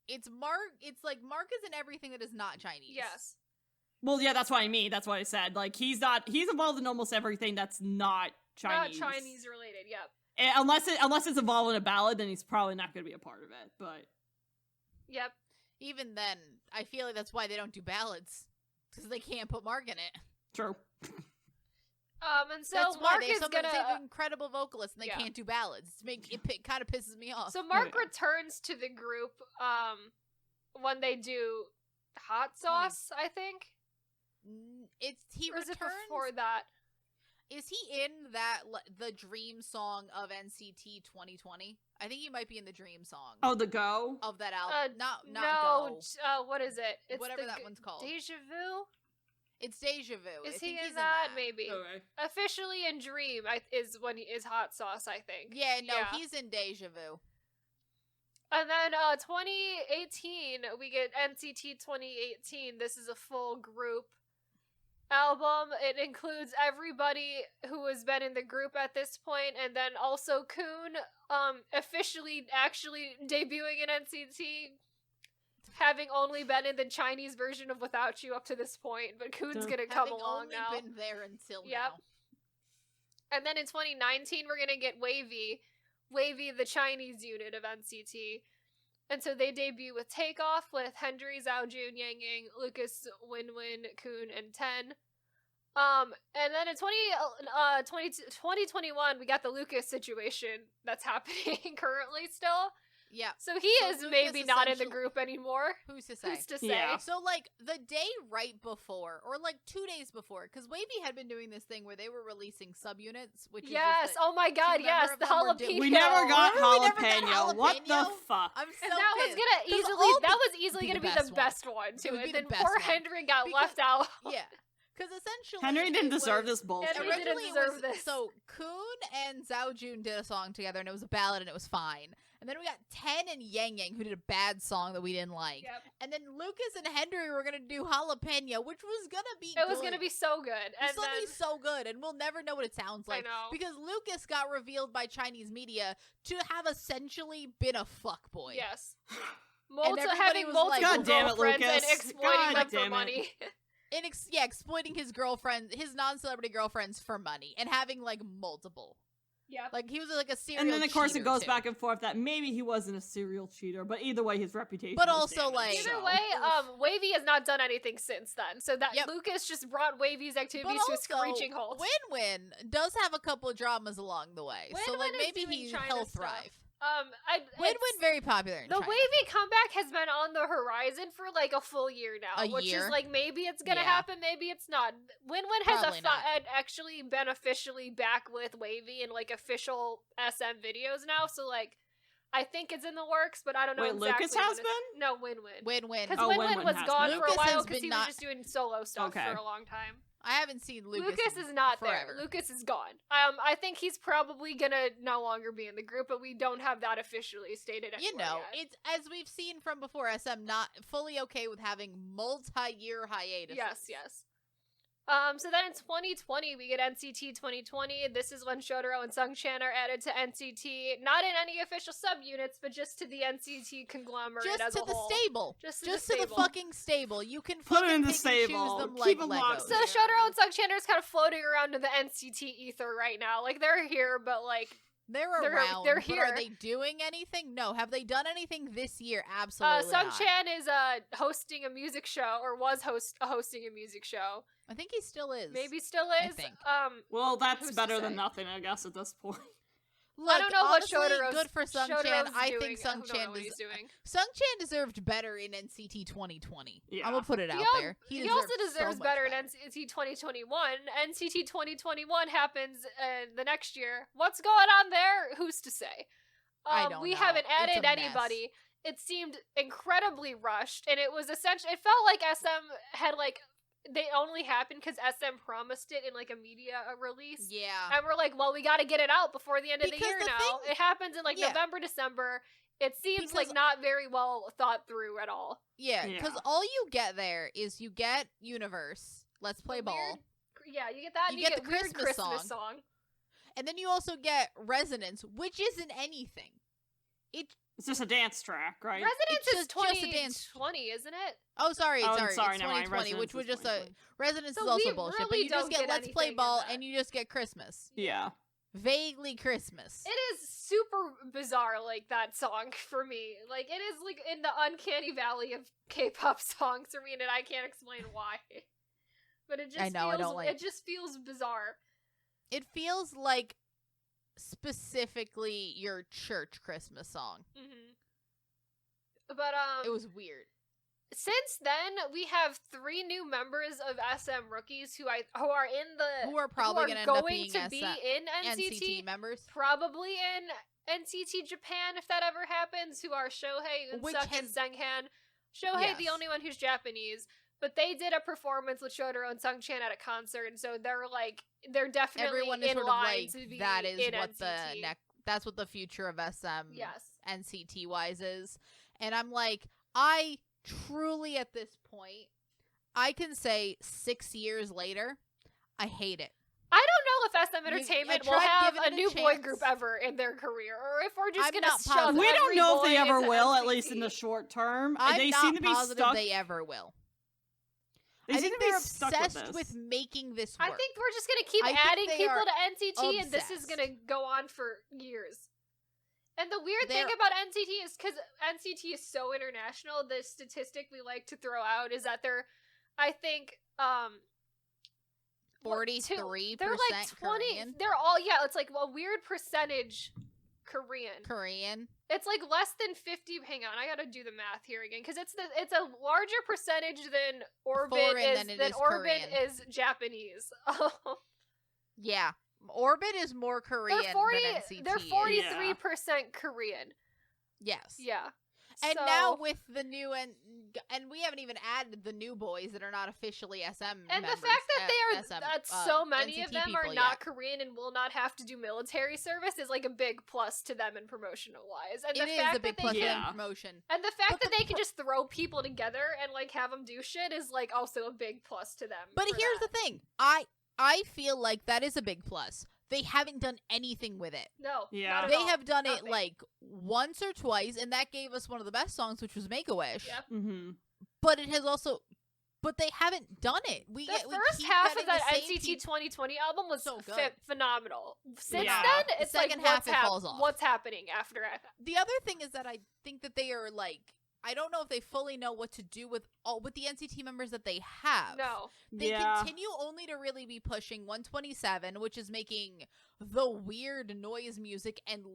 It's Mark. It's like Mark is in everything that is not Chinese. Yes. Well, yeah, that's what I mean. That's what I said. Like, he's involved in almost everything that's not Chinese. Not Chinese related. Yep. And unless it's involved in a ballad, then he's probably not going to be a part of it. But Yep. Even then, I feel like that's why they don't do ballads. Because they can't put Mark in it. true. And so That's why Mark they have is some of gonna. the incredible vocalists and they yeah. can't do ballads. It kind of pisses me off. So Mark yeah. returns to the group when they do Hot Sauce, I think. He Or is returns. it before that? Is he in the Dream song of NCT 2020? I think he might be in the Dream song. Oh, the Go? Of that album. Not no. Go. What is it? It's Whatever the that one's called. Deja Vu. It's Deja Vu. Is I he think he's in that? that? Maybe. Okay. Officially in Dream is when he is Hot Sauce, I think. Yeah, no, Yeah. he's in Deja Vu. And then 2018, we get NCT 2018. This is a full group album. It includes everybody who has been in the group at this point, and then also Kun officially actually debuting in NCT, having only been in the Chinese version of Without You up to this point, but Kun's gonna come Having along only now. been there until Yep. now. And then in 2019, we're gonna get Wavy, the Chinese unit of NCT. And so they debut with Takeoff with Hendry, Zhaojun, Yang Yang, Lucas, Win, Kun, and Ten. And then in 2021, we got the Lucas situation that's happening currently still. Yeah. So he So is Lucas maybe not in the essentially- group anymore. Who's to say? Who's to say? Yeah. So, like, the day right before, or like 2 days before, because Wavy had been doing this thing where they were releasing subunits, which Yes. is just Oh my God. two Yes. member The of them were doing- jalapeno. We never got Remember we never got jalapeno. What the jalapeno? fuck? I'm so And that was pissed. gonna 'Cause easily. all That was easily be gonna the be best the one. best one to It would it. be the Then best poor one. Hendry got Because- left out. Yeah. Because essentially Henry didn't it deserve was- this bullshit. Henry didn't Originally, deserve it was, this. So Kun and Zhaojun did a song together, and it was a ballad, and it was fine. And then we got Ten and Yang Yang, who did a bad song that we didn't like. Yep. And then Lucas and Hendry were gonna do Jalapeno, which was gonna be It was good. gonna be so good. It's And gonna then be so good, and we'll never know what it sounds like. know. Because Lucas got revealed by Chinese media to have essentially been a fuckboy. yes, everybody having was multiple like, God damn it, girlfriends and Lucas. exploiting God them for damn it. money. And exploiting his girlfriend, his non-celebrity girlfriends for money, and having like multiple. Yep. Like he was like a serial. And then of course it cheater, goes too. back and forth that maybe he wasn't a serial cheater, but either way his reputation. But was also, damaged, like- Either so. way, Wavy has not done anything since then. So that Yep. Lucas just brought Wavy's But activities to a also, screeching halt. Win does have a couple of dramas along the way, so Win-Win like is maybe doing he'll China stuff. thrive. Win-Win Very popular in The China. Wavy comeback has been on the horizon for like a full year now, A which year? is like maybe it's gonna Yeah. happen, maybe it's not. Win-Win has Probably not. had actually been officially back with Wavy in like official SM videos now, so like I think it's in the works, but I don't know Wait, exactly. Lucas has when it's- been? No, Win-Win. Win-Win. Because Oh, Win-Win Win-Win was has gone been. for a Lucas while has because been he not- was just doing solo stuff Okay. for a long time. I haven't seen Lucas. Lucas is not forever. there. Lucas is gone. I think he's probably gonna no longer be in the group, but we don't have that officially stated anywhere You know, yet. it's as we've seen from before. SM not fully okay with having multi-year hiatuses. Yes. So then in 2020, we get NCT 2020. This is when Shotaro and Sungchan are added to NCT, not in any official subunits, but just to the NCT conglomerate Just as to a the whole. stable. Just to Just the to the stable. fucking stable. You can Put it fucking in the pick and choose stable. them Keep like them Legos. locked So Yeah. Shotaro and Sungchan are just kind of floating around in the NCT ether right now. Like they're here, but like They're They're- around. they're But here. are they doing anything? No. Have they done anything this year? Absolutely not. Sungchan is hosting a music show, or was hosting a music show. I think he still is. Maybe still I is. think. Well, that's Who's to better say? than nothing, I guess, at this point. Look, I don't know honestly, what Shotaro's good for Sung Chan. Shotaro's I doing. think Sung I don't know Chan what he's doing. Sung Chan deserved better in NCT 2020. Yeah. I'm gonna put it out there. He also deserved deserves so better much in NCT 2021. NCT 2021 happens the next year. What's going on there? Who's to say? I don't we know. haven't It's a added mess. anybody. It seemed incredibly rushed, and it was essentially. It felt like SM had like they only happened because SM promised it in like a media release. Yeah. And we're like, well, we got to get it out before the end of the Because year the now. thing- It happens in like Yeah. November, December. It seems like Because- not very well thought through at all. Yeah, because Yeah. all you get there is you get Universe, Let's Play The Ball, weird- yeah, you get that. You And you get the weird Christmas song. and then you also get Resonance, which isn't anything. It's just a dance track, right? Resonance It's is just a dance- 2020, isn't it? Oh, sorry, Oh, it's sorry, never mind. 2020, which Resonance was is just a 2020. Resonance So is also we bullshit. But really you just don't get get Let's Play anything in Ball that. and you just get Christmas, Yeah. vaguely Christmas. It is super bizarre, like that song for me. Like it is like in the uncanny valley of K-pop songs for me, and I can't explain why. But it just I know, I feels, don't like- it just feels bizarre. It feels like specifically your church Christmas song. hmm But It was weird. since then we have 3 new members of SM rookies who are in the Who are probably going gonna end up being to be in NCT members. probably in NCT Japan if that ever happens, who are Shohei, Which Unsuk, and has- Senghan. Shohei, the Yes. only one who's Japanese, but they did a performance with Shotaro and Sungchan at a concert, and so they're definitely Everyone is in sort of line like to be that is in what NCT. that's what the future of SM Yes. NCT wise is. And I'm like, I truly at this point, I can say 6 years later, I hate it. I don't know if SM I Entertainment will tried have giving a it a new boy chance. group ever in their career, or if we're just I'm gonna not shove positive. We don't every know if they boy ever into will, at NCT. least in the short term. I'm They not seem to be positive stuck. they ever will. They I seem think to be they're stuck obsessed with this. making this work. I think we're just gonna keep I think adding they people are to NCT, and this is obsessed. gonna go on for years. And the weird thing They're- about NCT is because NCT is so international, the statistic we like to throw out is that they're, I think, 43% they're like 20. Korean. They're all it's like a weird percentage Korean. Korean. It's like less than 50. Hang on, I gotta do the math here again because it's a larger percentage than Orbit Foreign than it is Orbit Korean. is Japanese. Yeah. Orbit is more Korean they're 40. than NCT. They're is. 43% Korean. Yes. Yeah. And So- now with the new and we haven't even added the new boys that are not officially SM and members, the fact that SM, that so many NCT of them people are not yet. Korean and will not have to do military service is like a big plus to them in promotional wise. And It the is fact a big that plus they for can, Yeah. promotion. and the fact But that the they can just throw people together and like have them do shit is like also a big plus to them. But for here's that. the thing. I feel like that is a big plus. They haven't done anything with it. No. Yeah. not at They all. have done it Nothing. like once or twice, and that gave us one of the best songs, which was Make a Wish. Yep. Mm-hmm. But it has also, but they haven't done it. We The we first keep half getting of that the same NCT peop- 2020 album was So good. phenomenal. Since Yeah. then, The it's second like half, it falls off. what's happening after it. The other thing is that I think that they are like, I don't know if they fully know what to do with the NCT members that they have. No. They Yeah. continue only to really be pushing 127, which is making the weird noise music and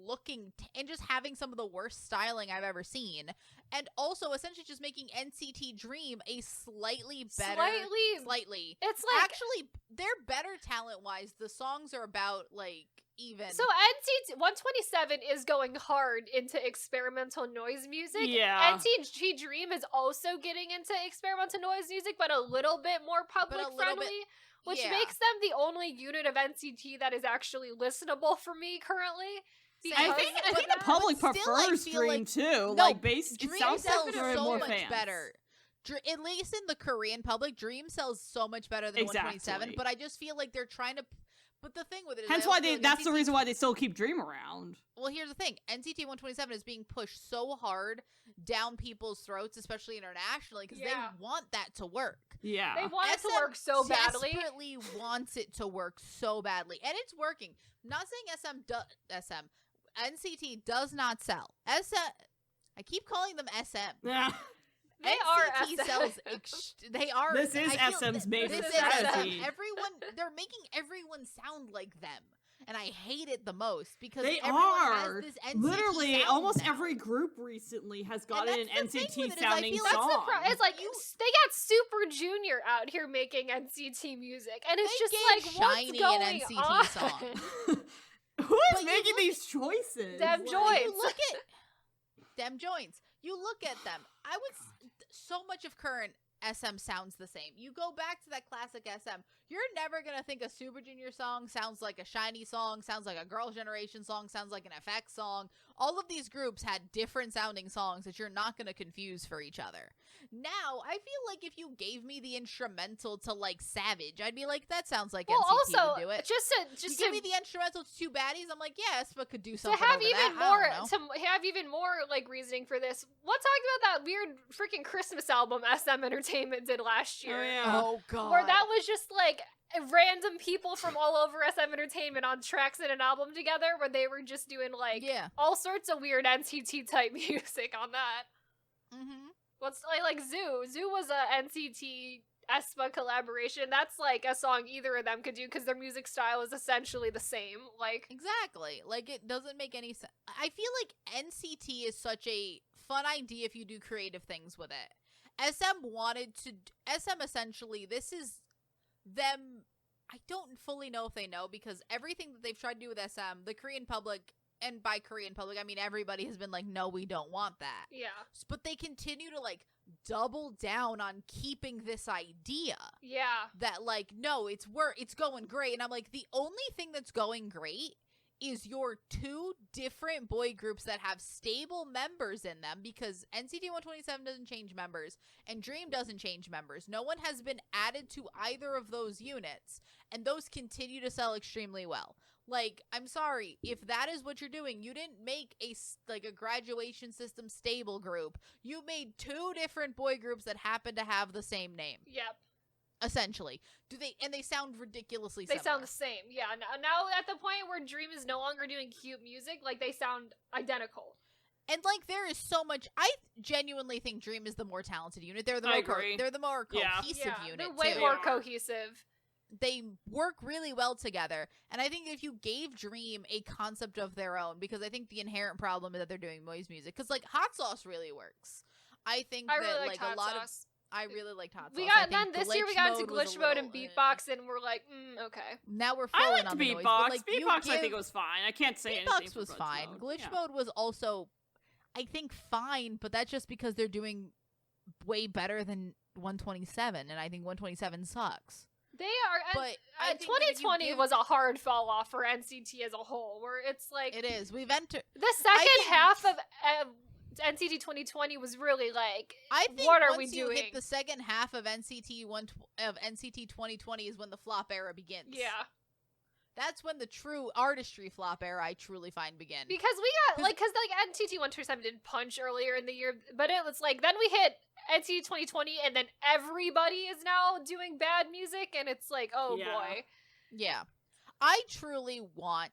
and just having some of the worst styling I've ever seen. And also essentially just making NCT Dream a slightly better. Slightly. It's like Actually, they're better talent-wise. The songs are about, like, even. so NCT 127 is going hard into experimental noise music. Yeah. NCT Dream is also getting into experimental noise music, but a little bit more public little friendly, bit- which yeah. makes them the only unit of NCT that is actually listenable for me currently. I because think of the that. public But still, I prefers feel Dream like- too. No, Like it Dream sounds like sells there are so more much fans. better. At least in the Korean public, Dream sells so much better than 127. Exactly. But I just feel like they're trying to. But the thing with it is, Hence I why also feel like that's the NCT reason why they still keep Dream around. Well, here's the thing. NCT 127 is being pushed so hard down people's throats, especially internationally, because Yeah. they want that to work. Yeah. They want it to SM work so badly. Desperately wants it to work so badly, and it's working. I'm not saying NCT does not sell. I keep calling them SM. Yeah. They NCT are sells. They are. This is I feel SM's major this is strategy. SM. They're making everyone sound like them, and I hate it the most because They everyone are. has this NCT Literally, sound almost now. every group recently has gotten an that's the thing NCT with it is I sounding feel That's song. the it's like they got Super Junior out here making NCT music, and it's They just gave like, Shiny what's an going NCT on? song. Who But is you making look these choices? Them Like- joints. You look at them joints. You look at them. I would so much of current SM sounds the same. You go back to that classic SM, you're never gonna think a Super Junior song sounds like a Shiny song, sounds like a Girl Generation song, sounds like an FX song. All of these groups had different sounding songs that you're not gonna confuse for each other. Now, I feel like if you gave me the instrumental to like Savage, I'd be like, that sounds like Well, NCT also, would do it. just You to give me the instrumental to Two Baddies, I'm like, yeah, Aespa could do to something have over even that. more I don't know. to have even more like reasoning for this. Let's talk about that weird freaking Christmas album SM Entertainment did last year. Oh, yeah. Oh god. Where that was just like random people from all over SM Entertainment on tracks in an album together, where they were just doing like Yeah. all sorts of weird NCT type music on that. Mm-hmm. What's like Zoo? Zoo was a NCT Aespa collaboration. That's like a song either of them could do because their music style is essentially the same. Like Exactly. Like, it doesn't make any sense. I feel like NCT is such a fun idea if you do creative things with it. SM essentially, this is them. I don't fully know if they know because everything that they've tried to do with SM, the Korean public, and by Korean public, I mean everybody has been like, no, we don't want that. yeah, But they continue to like double down on keeping this idea. yeah. That like, no, it's going great. And I'm like, the only thing that's going great is your two different boy groups that have stable members in them, because NCT 127 doesn't change members and Dream doesn't change members. No one has been added to either of those units, and those continue to sell extremely well. Like, I'm sorry, if that is what you're doing, you didn't make a graduation system stable group. You made two different boy groups that happen to have the same name. Yep. Essentially. They sound ridiculously They similar. sound the same. Yeah. Now at the point where Dream is no longer doing cute music, like they sound identical. And like, there is so much. I genuinely think Dream is the more talented unit. They're the I more agree. they're the more Yeah. cohesive Yeah, unit they're way too. more They are. cohesive. They work really well together. And I think if you gave Dream a concept of their own, because I think the inherent problem is that they're doing noise music, because like Hot Sauce really works. I think I that really like liked a lot Hot of Sauce. I really liked Hot Sauce. We I got then think this year we got into Mode was glitch a mode little, and beatbox, and we're like, okay. Now we're I falling liked on the Beatbox. noise. But, like, you Beatbox, I think give- it was fine. I can't say anything. Beatbox for was Glitch fine. Mode. Glitch Yeah. Mode was also, I think, fine, but that's just because they're doing way better than 127, and I think 127 sucks. They are. But I think that if you 2020 give- was a hard fall off for NCT as a whole, where it's like It is. We've entered. the second think- half of NCT 2020 was really like, I think what are once we you doing? hit the second half of NCT 2020 is when the flop era begins. Yeah, That's when the true artistry flop era I truly find begin. because we got like, because like NCT 127 did Punch earlier in the year, but it was like then we hit NCT 2020, and then everybody is now doing bad music, and it's like, oh Yeah. boy. Yeah. I truly want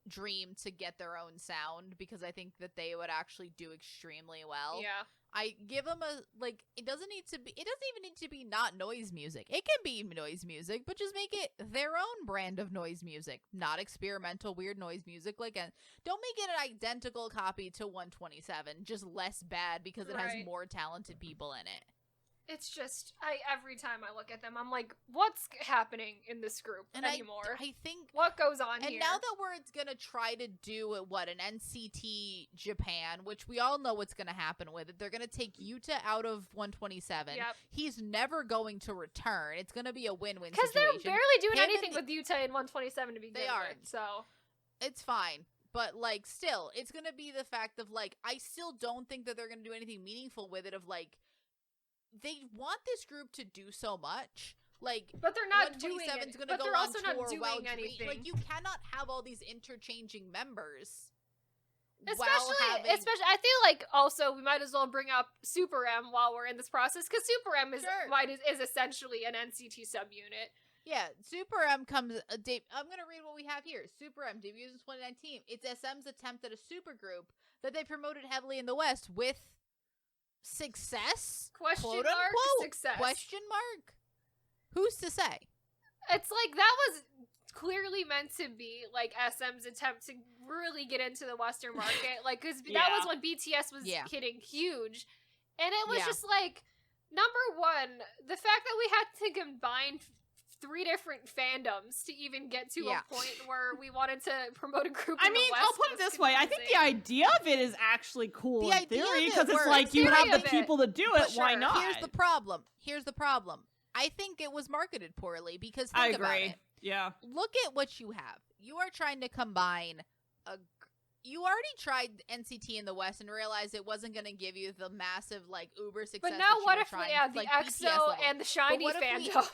Dream to get their own sound because I think that they would actually do extremely well. Yeah. I give them a, like, it doesn't even need to be not noise music. It can be noise music, but just make it their own brand of noise music, not experimental weird noise music. Like, don't make it an identical copy to 127, just less bad because it has Right. more talented people in it. It's just every time I look at them, I'm like, what's happening in this group And anymore? I think What goes on And here? now that we're gonna try to do an NCT Japan, which we all know what's gonna happen with it. They're gonna take Yuta out of 127. Yep. He's never going to return. It's gonna be a win-win Because situation. they're barely doing Him and anything the- with Yuta in 127 to begin They aren't. with, so It's fine. But, like, still, it's gonna be the fact of, like, I still don't think that they're gonna do anything meaningful with it of, like, they want this group to do so much. Like, but they're not doing 127's it. gonna But go they're on also tour not doing while anything. Like, you cannot have all these interchanging members. Especially, while having... I feel like also we might as well bring up Super M while we're in this process, because Super M is Sure. is essentially an NCT subunit. Yeah, Super M comes a date. I'm gonna read what we have here. Super M debuts in 2019. It's SM's attempt at a supergroup that they promoted heavily in the West with success? Question Quote, mark unquote? success. Question mark? Who's to say? It's like that was clearly meant to be like SM's attempt to really get into the Western market, like because that Yeah. was when BTS was Yeah. hitting huge, and it was Yeah. just like, number one, the fact that we had to combine 3 different fandoms to even get to Yeah. a point where we wanted to promote a group. I in the mean, West I'll put it was this way. I think the confusing. idea of it is actually cool The in idea of theory, it because it's works. like you Theory have the of it. people to do it. For Why sure. not? Here's the problem. I think it was marketed poorly because I think about agree. it. Yeah. Look at what you have. You are trying to combine you already tried NCT in the West and realized it wasn't going to give you the massive like uber success. But now that you what were if trying, the like, EXO BTS level. and the Shiny what if we- fandom?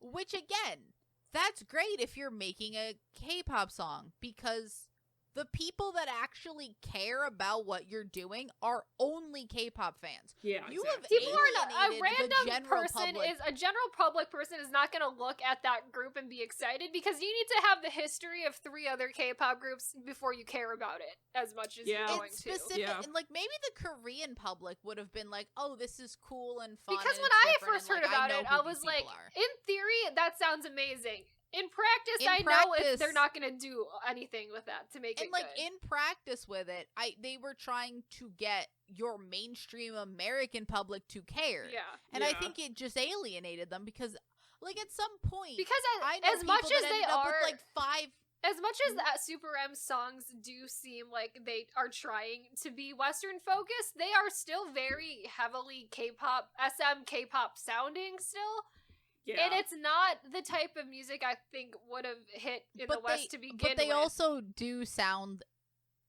Which again, that's great if you're making a K-pop song because the people that actually care about what you're doing are only K-pop fans. Yeah. You exactly. People are not, a alienated the random general person public. is a general public person is not going to look at that group and be excited because you need to have the history of 3 other K-pop groups before you care about it as much as Yeah. you're going It's to. specific, Yeah. and like maybe the Korean public would have been like, "Oh, this is cool and fun." Because and when it's I different, first and, heard like, about know it, who I these was like, people are." in theory, that sounds amazing. In practice, In I know practice- they're not going to do anything with that to make and it like good. in practice with it, they were trying to get your mainstream American public to care, yeah. and I Yeah. think it just alienated them because, like, at some point, Because I know as much people as that they ended up are, with, like 5. as much as that Super M songs do seem like they are trying to be Western focused, they are still very heavily K-pop, SM K-pop sounding still. Yeah. And it's not the type of music I think would have hit in the West to begin But they with. also do sound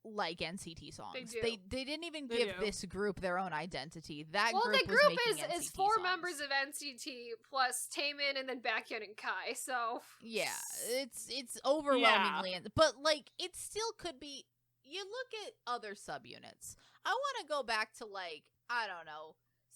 like NCT songs. They do. They didn't even They give do. this group their own identity. That well, group the was group making is NCT 4 songs. members of NCT plus Taemin and then Baekhyun and Kai. So Yeah, it's overwhelmingly, but like it still could be. You look at other subunits. I want to go back to like I don't know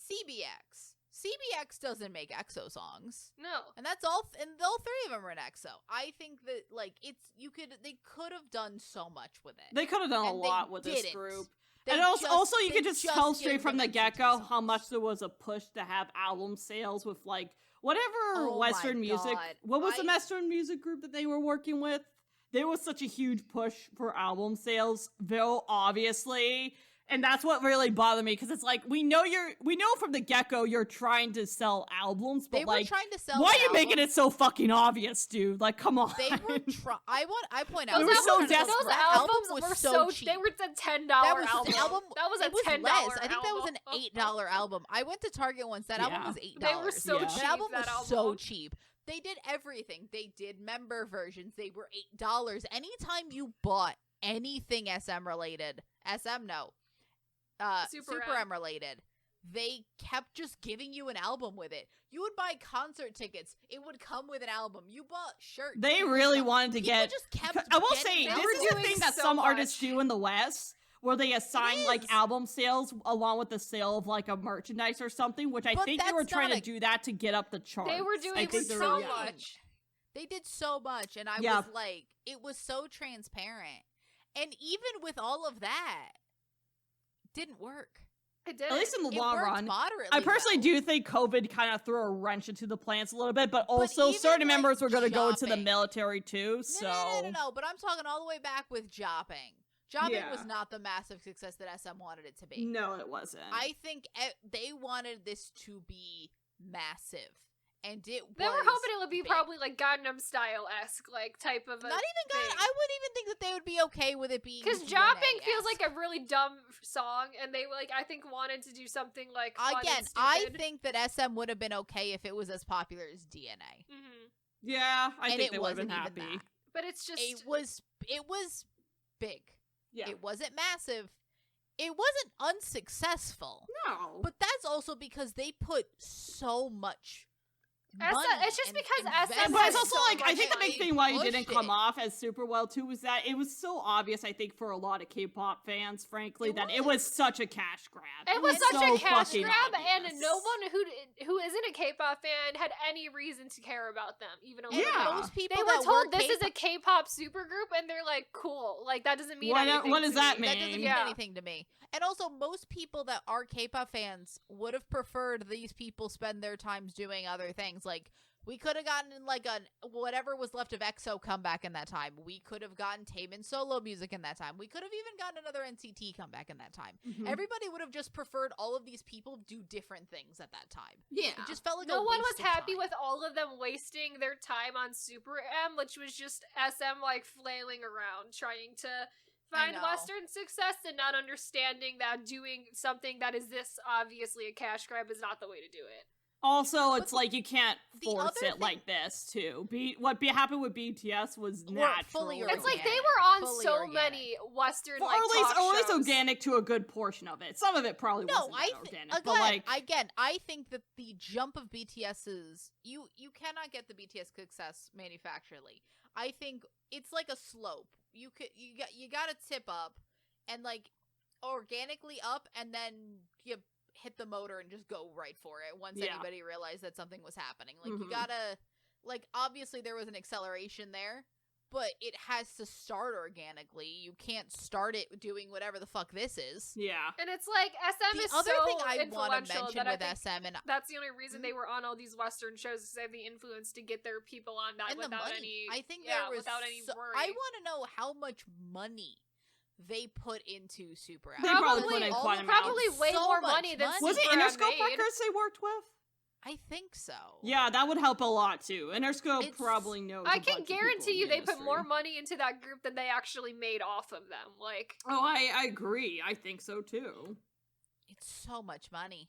CBX. CBX doesn't make EXO songs, no. and that's all. And all 3 of them are in EXO. I think that like they could have done so much with it. They could have done a And they lot with this didn't. group. They And also you they could just tell gave straight from them the NCT get-go how songs. much there was a push to have album sales with, like, whatever Oh Western my music. God. What was the I- Western music group that they were working with? There was such a huge push for album sales, very obviously. And that's what really bothered me, because it's like, we know from the get-go you're trying to sell albums, but They were like, trying to sell. why are an you making album. it so fucking obvious, dude? Like, come on. They were. I point out They were so albums, desperate. those That albums was were so cheap. cheap. They were a $10 That was album. the album. That was a it was $10 less. I think that was an album. $8 album. I went to Target once. That album Yeah. was $8. They were so Yeah. cheap. That album that was so album. cheap. They did everything. They did member versions. They were $8. Anytime you bought anything SM related, Super Super M. M related, they kept just giving you an album with it. You would buy concert tickets. It would come with an album. You bought shirts. They it would really come- wanted to People get. just kept I will getting say, They this were is the doing thing that so some artists much. do in the West, where they assign like is. album sales along with the sale of like a merchandise or something, which I But think they were that's trying not to a- do that to get up the charts. They were I doing think they so really are. much. They did so much, and I Yeah. was like, it was so transparent. And even with all of that, didn't work. It did. At least in the It long worked run. moderately I personally well. do think COVID kind of threw a wrench into the plans a little bit, but also even, certain like, members were going to go into the shopping. military too, so. No. But I'm talking all the way back with Jopping. Jopping Yeah. was not the massive success that SM wanted it to be. No, it wasn't. I think they wanted this to be massive, and it They were was hoping it would be big. probably like Gangnam Style-esque, like type of a Not even good. thing. I wouldn't even think that they would be okay with it being Because DNA-esque. Jopping feels like a really dumb song, and they like I think wanted to do something like fun Again, and I stupid. think that SM would have been okay if it was as popular as DNA. Mhm. yeah, I And think it they would have been wasn't even happy. that. But it's just It was big. Yeah. It wasn't massive. It wasn't unsuccessful. No. But that's also because they put so much SM money it's just and because SM investment But it's has also so like I much think the big money. thing why it pushed didn't come it. off as super well too was that it was so obvious. I think for a lot of K-pop fans, frankly, It that it was. was such a cash grab. It was It's such so a cash fucking grab, obvious. and no one who isn't a K-pop fan had any reason to care about them, even a And little Yeah. bit. those people They were that told this K-pop- is a K-pop supergroup, and they're like, "Cool." Like that doesn't mean What- anything. what to does that me. That doesn't mean Yeah. anything to me. And also, most people that are K-pop fans would have preferred these people spend their times doing other things, like We could have gotten like whatever was left of EXO comeback in that time. We could have gotten Taemin solo music in that time. We could have even gotten another NCT comeback in that time. Mhm. Everybody would have just preferred all of these people do different things at that time. Yeah. It just felt like No a one waste was of happy time. with all of them wasting their time on Super M, which was just SM like flailing around trying to find know. Western success and not understanding that doing something that is this obviously a cash grab is not the way to do it. Also, it's But like you can't the force other it thing- like this too. What happened with BTS was Or natural. fully It's like they organic. were on Fully so organic. many Western Or like at least, talk or at least shows. organic to a good portion of it. Some of it probably No, wasn't I that organic, but again, I think that the jump of BTS's you cannot get the BTS success manufacturally. I think it's like a slope. You got to tip up and like organically up, and then you hit the motor and just go right for it once Yeah. anybody realized that something was happening. Like you Mhm. gotta like obviously there was an acceleration there, but it has to start organically. You can't start it doing whatever the fuck this is. yeah. And it's like SM The is other so thing I want to influential mention that I with think SM and that's the only reason they were on all these Western shows, because they have the influence to get their people on that and the without money. any. I think yeah, there was without any worry. I want to know how much money they put into Super M. They probably Probably- put in all quite of a amount. probably way so more much money than Was it Super M Interscope made. Records they worked with? I think so. Yeah, that would help a lot too. Interscope It's- probably knows. I a can bunch of people guarantee in you the they put more industry. money into that group than they actually made off of them. Like, Oh, I agree. I think so too. It's so much money.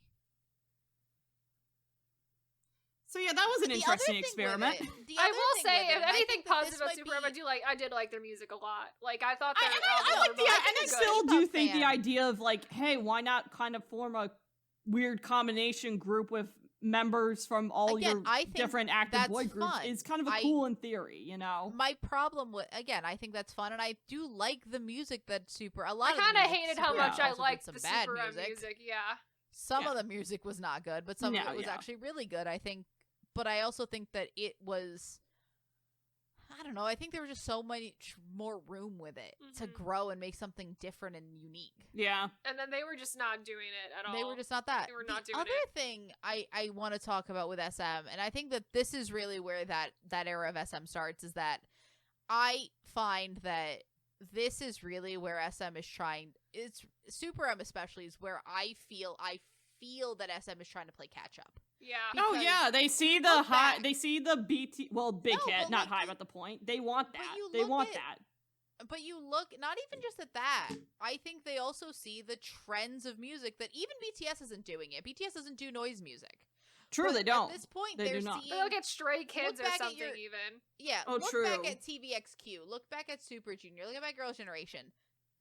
So yeah, that was an The interesting other thing with experiment. it- the I other will thing say, with it, if and I anything think that positive this about might Super M, be- I did like their music a lot. Like, I thought I their like albums the, were and really I good. still K-pop do think the fan. idea of like, hey, why not kind of form a weird combination group with members from all Again, your I think different active that's boy groups fun. is kind of a I- cool in theory, you know? My problem with again, I think that's fun, and I do like the music that Super. A I lot of kind of music hated Super how M much I also did liked some the bad Super M music. Yeah. Some Yeah. of the music was not good, but some of No, it was yeah. actually really good, I think. But I also think that it was, I don't know, I think there was just so much more room with it to Mhm. grow and make something different and unique. Yeah. And then they were just not doing it at all. They were just not that. They were The not doing other it. thing I want to talk about with SM, and I think that this is really where that era of SM starts, is that I find that this is really where SM is trying. It's Super M especially is where I feel that SM is trying to play catch up. Yeah. Oh Because yeah, they see the look high, back. they see the BT, well, big No, hit, but, not like, high you- at the point. They want but that. you They look want at- that. But you look, not even just at that. I think they also see the trends of music that even BTS isn't doing it. BTS doesn't do noise music. True, But they don't. At this point, They do they're not. seeing. They look at Stray Kids or back at something your- even. Yeah, Oh, look true. back at TVXQ. Look back at Super Junior. Look back at Girls' Generation.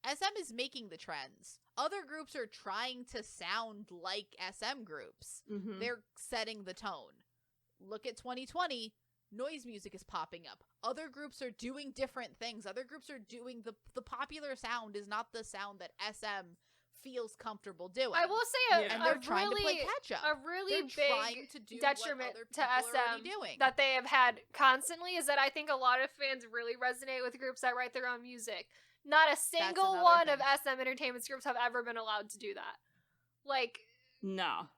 SM is making the trends. Other groups are trying to sound like SM groups. Mhm. They're setting the tone. Look at 2020. Noise music is popping up. Other groups are doing different things. Other groups are doing the popular sound is not the sound that SM feels comfortable doing. I will say Yeah. and a they're trying to really, play catch up. a really They're trying big to do detriment what other to people are already SM doing. that they have had constantly is that I think a lot of fans really resonate with groups that write their own music. Not a single another one thing. of SM Entertainment's groups have ever been allowed to do that. Like, No.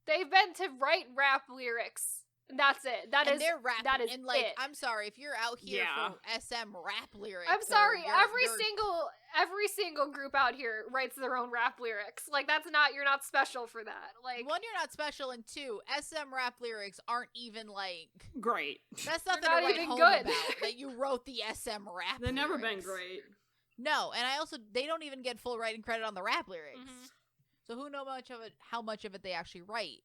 they've been to write rap lyrics. And that's it. That and is they're rapping, that is and like it. I'm sorry if you're out here Yeah. for SM rap lyrics. I'm or sorry, you're- every you're- single group out here writes their own rap lyrics. Like, that's not, you're not special for that. Like, one, you're not special, and two, SM rap lyrics aren't even like Great. that's nothing not to write even home good. about. That you wrote the SM rap. They've never been lyrics. great. No, and I also they don't even get full writing credit on the rap lyrics. Mhm. So who know how much of it they actually write.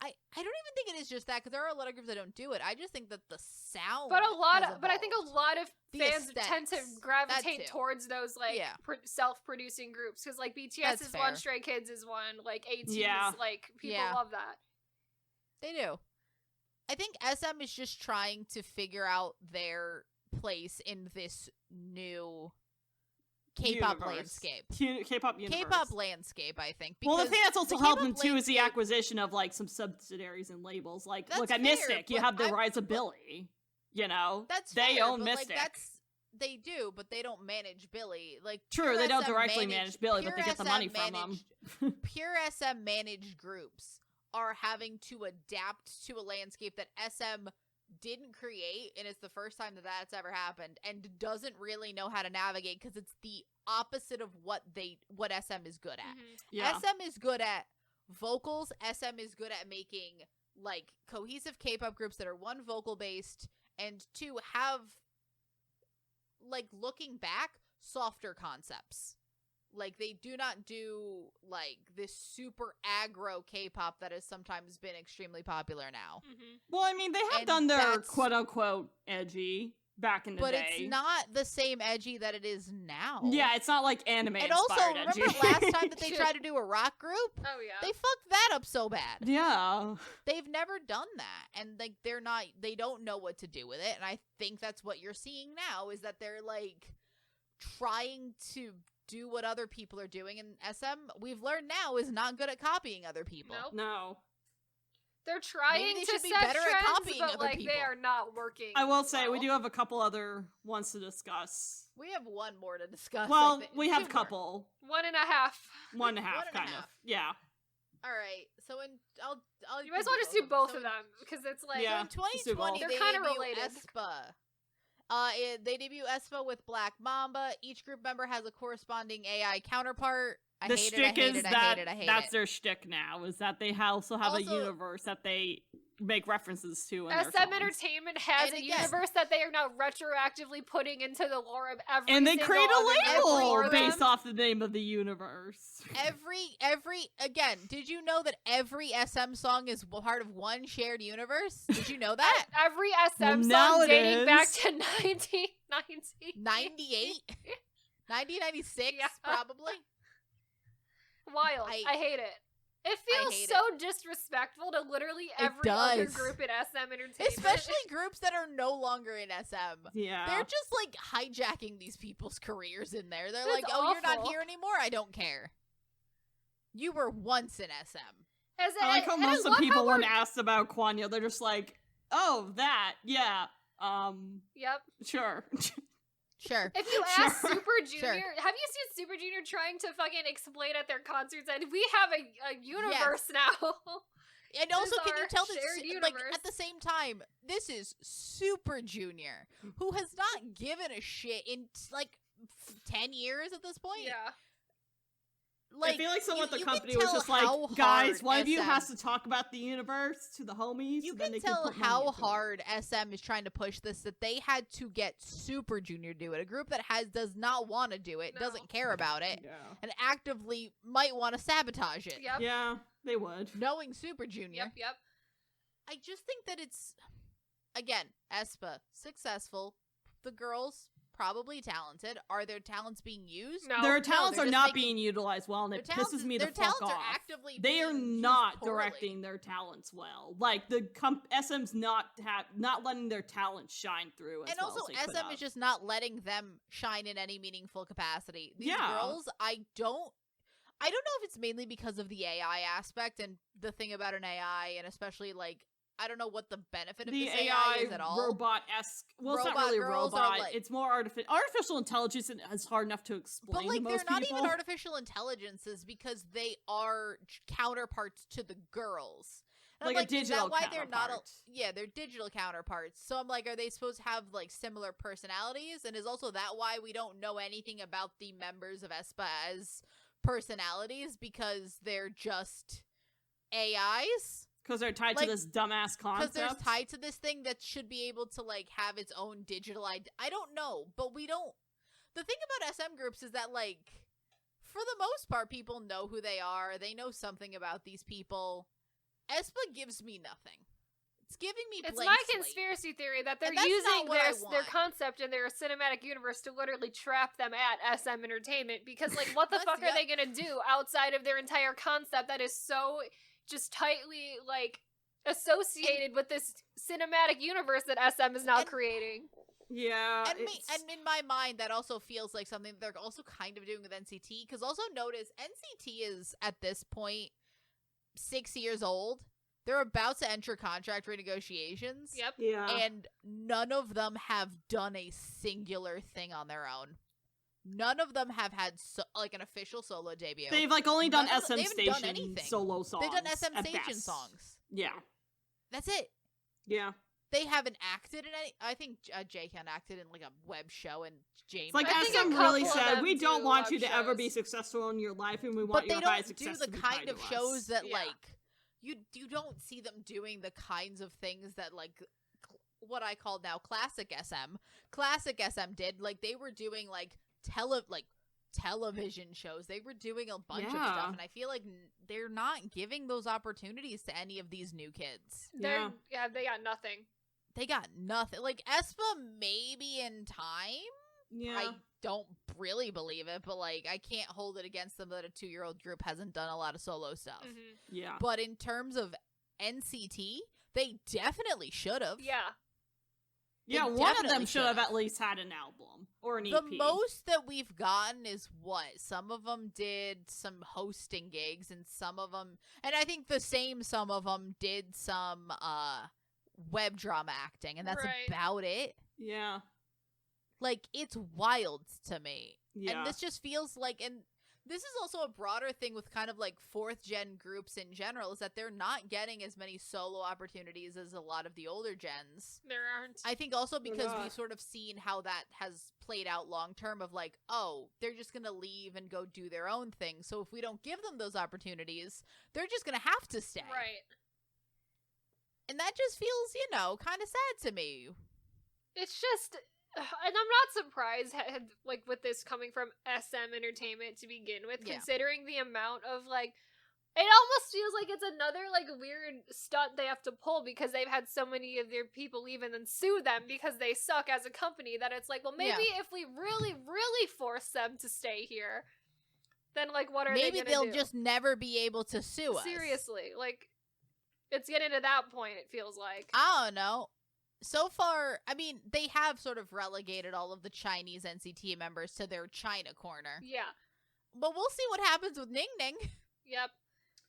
I don't even think it is just that because there are a lot of groups that don't do it. I just think that the sound. but I think a evolved. lot of The fans tend to aesthetics. gravitate That too. towards those like Yeah. self-producing groups because like BTS That's is fair. one, Stray Kids is one, like ATEEZ Yeah. is like people Yeah. love that. They do. I think SM is just trying to figure out their place in this new K-pop Universe. landscape. K-pop universe. K-pop landscape, I think. Well, the because thing that's also the helped them K-pop too is the landscape- acquisition of like some subsidiaries and labels. Like, That's look at fair, Mystic. You but have the I'm- Rise of Billy. You know, That's they fair, own but, Mystic. Like, they do, but they don't manage Billy. Like True, Pure they don't SM directly manage Billy, but Pure they get the SM money from them. Pure SM managed groups are having to adapt to a landscape that SM didn't create, and it's the first time that that's ever happened, and doesn't really know how to navigate because it's the opposite of what SM is good at. Yeah. SM is good at vocals. SM is good at making like cohesive K-pop groups that are one vocal based and two have, like, looking back, softer concepts. Like, they do not do like this super aggro K-pop that has sometimes been extremely popular now. Well, I mean, they have done their quote unquote edgy back in the day, but it's not the same edgy that it is now. Yeah, it's not like anime. And also, edgy. remember last time that they tried to do a rock group? Oh yeah, They fucked that up so bad. Yeah, They've never done that, and like they don't know what to do with it. And I think that's what you're seeing now is that they're like trying to do what other people are doing, and SM, we've learned now, is not good at copying other people. Nope. no. They're trying Maybe they to should be set better at trends, copying but other like people. they are not working. I will say we well. do have a couple other ones to discuss. We have one more to discuss. I Well, think. we have a Two more. couple, 1.5. 1.5, One and a kind half. of. Yeah. All right, so I'll You might as well just do do both So of them because it's like Yeah. in 2020, both. They're they kinda debut related. aespa. They debut aespa with Black Mamba. Each group member has a corresponding AI counterpart. I The hate shtick it, is I that hate it, I hate that's it. their shtick now, is that they also have a Also- universe that they make references to in their SM songs. Entertainment has And a again- universe that they are now retroactively putting into the lore of every And they single create a other every label lore based them. off the name of the universe. Again, did you know that every SM song is part of one shared universe? Did you know that? Every SM Well, now song it dating back is. to 1990. 98? 1996, Yeah. probably? Wild. I hate it. It feels hate so disrespectful to literally every other does. group in SM Entertainment. Especially groups that are no longer in SM. Yeah. They're just, like, hijacking these people's careers in there. They're That's like, oh, you're not awful. here anymore? I don't care. You were once in SM. I like how and most of love the people, how when we're- asked about Kwanya, they're just like, oh, that, yeah, Yep. sure. Sure. If you ask Sure. Super Junior, have you seen Super Junior trying to fucking explain at their concerts and we have a universe now? And also, This is can you our tell this, shared like, universe. at the same time, this is Super Junior, who has not given a shit in, like, 10 years at this point. Yeah. Like, I feel like someone at the you can company was tell just like, how guys, hard one of you SM has to talk about the universe to the homies. You so then can they tell put money how into it. hard SM is trying to push this, that they had to get Super Junior to do it. A group that does not want to do it, No. doesn't care about it, Yeah. and actively might want to sabotage it. Yep. Yeah, they would. Knowing Super Junior. Yep. I just think that it's, again, aespa, successful. The girls, probably talented. Are their talents being used? No. Their talents they're are just not making- being utilized well, and Their it talents, pisses me the their fuck talents off. are actively They are being used not poorly. directing their talents well. Like the SM's not letting their talents shine through. As And well also, as they could SM have. is just not letting them shine in any meaningful capacity. These Yeah. girls, I don't know if it's mainly because of the AI aspect and the thing about an AI, and especially, like, I don't know what the benefit of the this AI is at all. robot-esque. Well, it's not Robot really girls are robot. like- It's more artificial intelligence, and it's hard enough to explain. But, like, to they're most not people. even artificial intelligences because they are counterparts to the girls. And I'm Like a is that digital why they're not? counterpart. Yeah, they're digital counterparts. So I'm like, are they supposed to have, like, similar personalities? And is also that why we don't know anything about the members of aespa as personalities, because they're just AIs? Because they're tied like, to this dumbass concept. Because they're tied to this thing that should be able to, like, have its own digital I don't know, but we don't. The thing about SM groups is that, like, for the most part, people know who they are. They know something about these people. aespa gives me nothing. It's giving me It's blank my slate. conspiracy theory that they're And that's not using what I their want. concept and their cinematic universe to literally trap them at SM Entertainment because, like, what the That's- fuck are yep. they gonna do outside of their entire concept that is so just tightly, like, associated with this cinematic universe that SM is now And- creating? Yeah. And in my mind, that also feels like something that they're also kind of doing with NCT. Because also notice, NCT is, at this point, 6 years old. They're about to enter contract renegotiations. Yep. yeah. And none of them have done a singular thing on their own. None of them have had like an official solo debut. They've like only done None of SM they haven't done Station anything. solo songs. They've done SM at Station best. songs. Yeah. That's it. Yeah. They haven't acted in any. I think Jaehyun acted in like a web show, and James. It's like I as think a some really couple of said, them we don't do want you to web ever be shows. successful in your life, and we but want they your high don't success do the to be kind tied of to shows us. that Yeah. like you don't see them doing the kinds of things that like what I call now classic SM. Classic SM did, like they were doing like television shows. They were doing a bunch of Yeah. stuff, and I feel like they're not giving those opportunities to any of these new kids. Yeah, they got nothing. They got nothing. Like aespa maybe in time. Yeah. I don't really believe it, but like I can't hold it against them that a 2-year-old group hasn't done a lot of solo stuff. Mhm. Yeah. But in terms of NCT, they definitely should have. Yeah. Yeah, They one of them definitely should have should've. at least had an album or an The EP. most that we've gotten is what? Some of them did some hosting gigs, and some of them, and I think some of them did some web drama acting, and that's Right. about it. Yeah. Like, it's wild to me. Yeah. And this just feels like, and this is also a broader thing with kind of like 4th gen groups in general, is that they're not getting as many solo opportunities as a lot of the older gens. There aren't. I think also They're because not. we've sort of seen how that has played out long term of like, oh, they're just going to leave and go do their own thing. So if we don't give them those opportunities, they're just going to have to stay. Right. And that just feels, kind of sad to me. It's just, and I'm not surprised, like, with this coming from SM Entertainment to begin with, Yeah. considering the amount of, like, it almost feels like it's another, like, weird stunt they have to pull because they've had so many of their people leave and then sue them because they suck as a company that it's like, well, maybe if we really, really force them to stay here, then, like, what are they Maybe gonna they'll do? just never be able to sue us. Seriously, like, it's getting to that point, it feels like. I don't know. So far, I mean, they have sort of relegated all of the Chinese NCT members to their China corner. Yeah. But we'll see what happens with Ning Ning. Yep.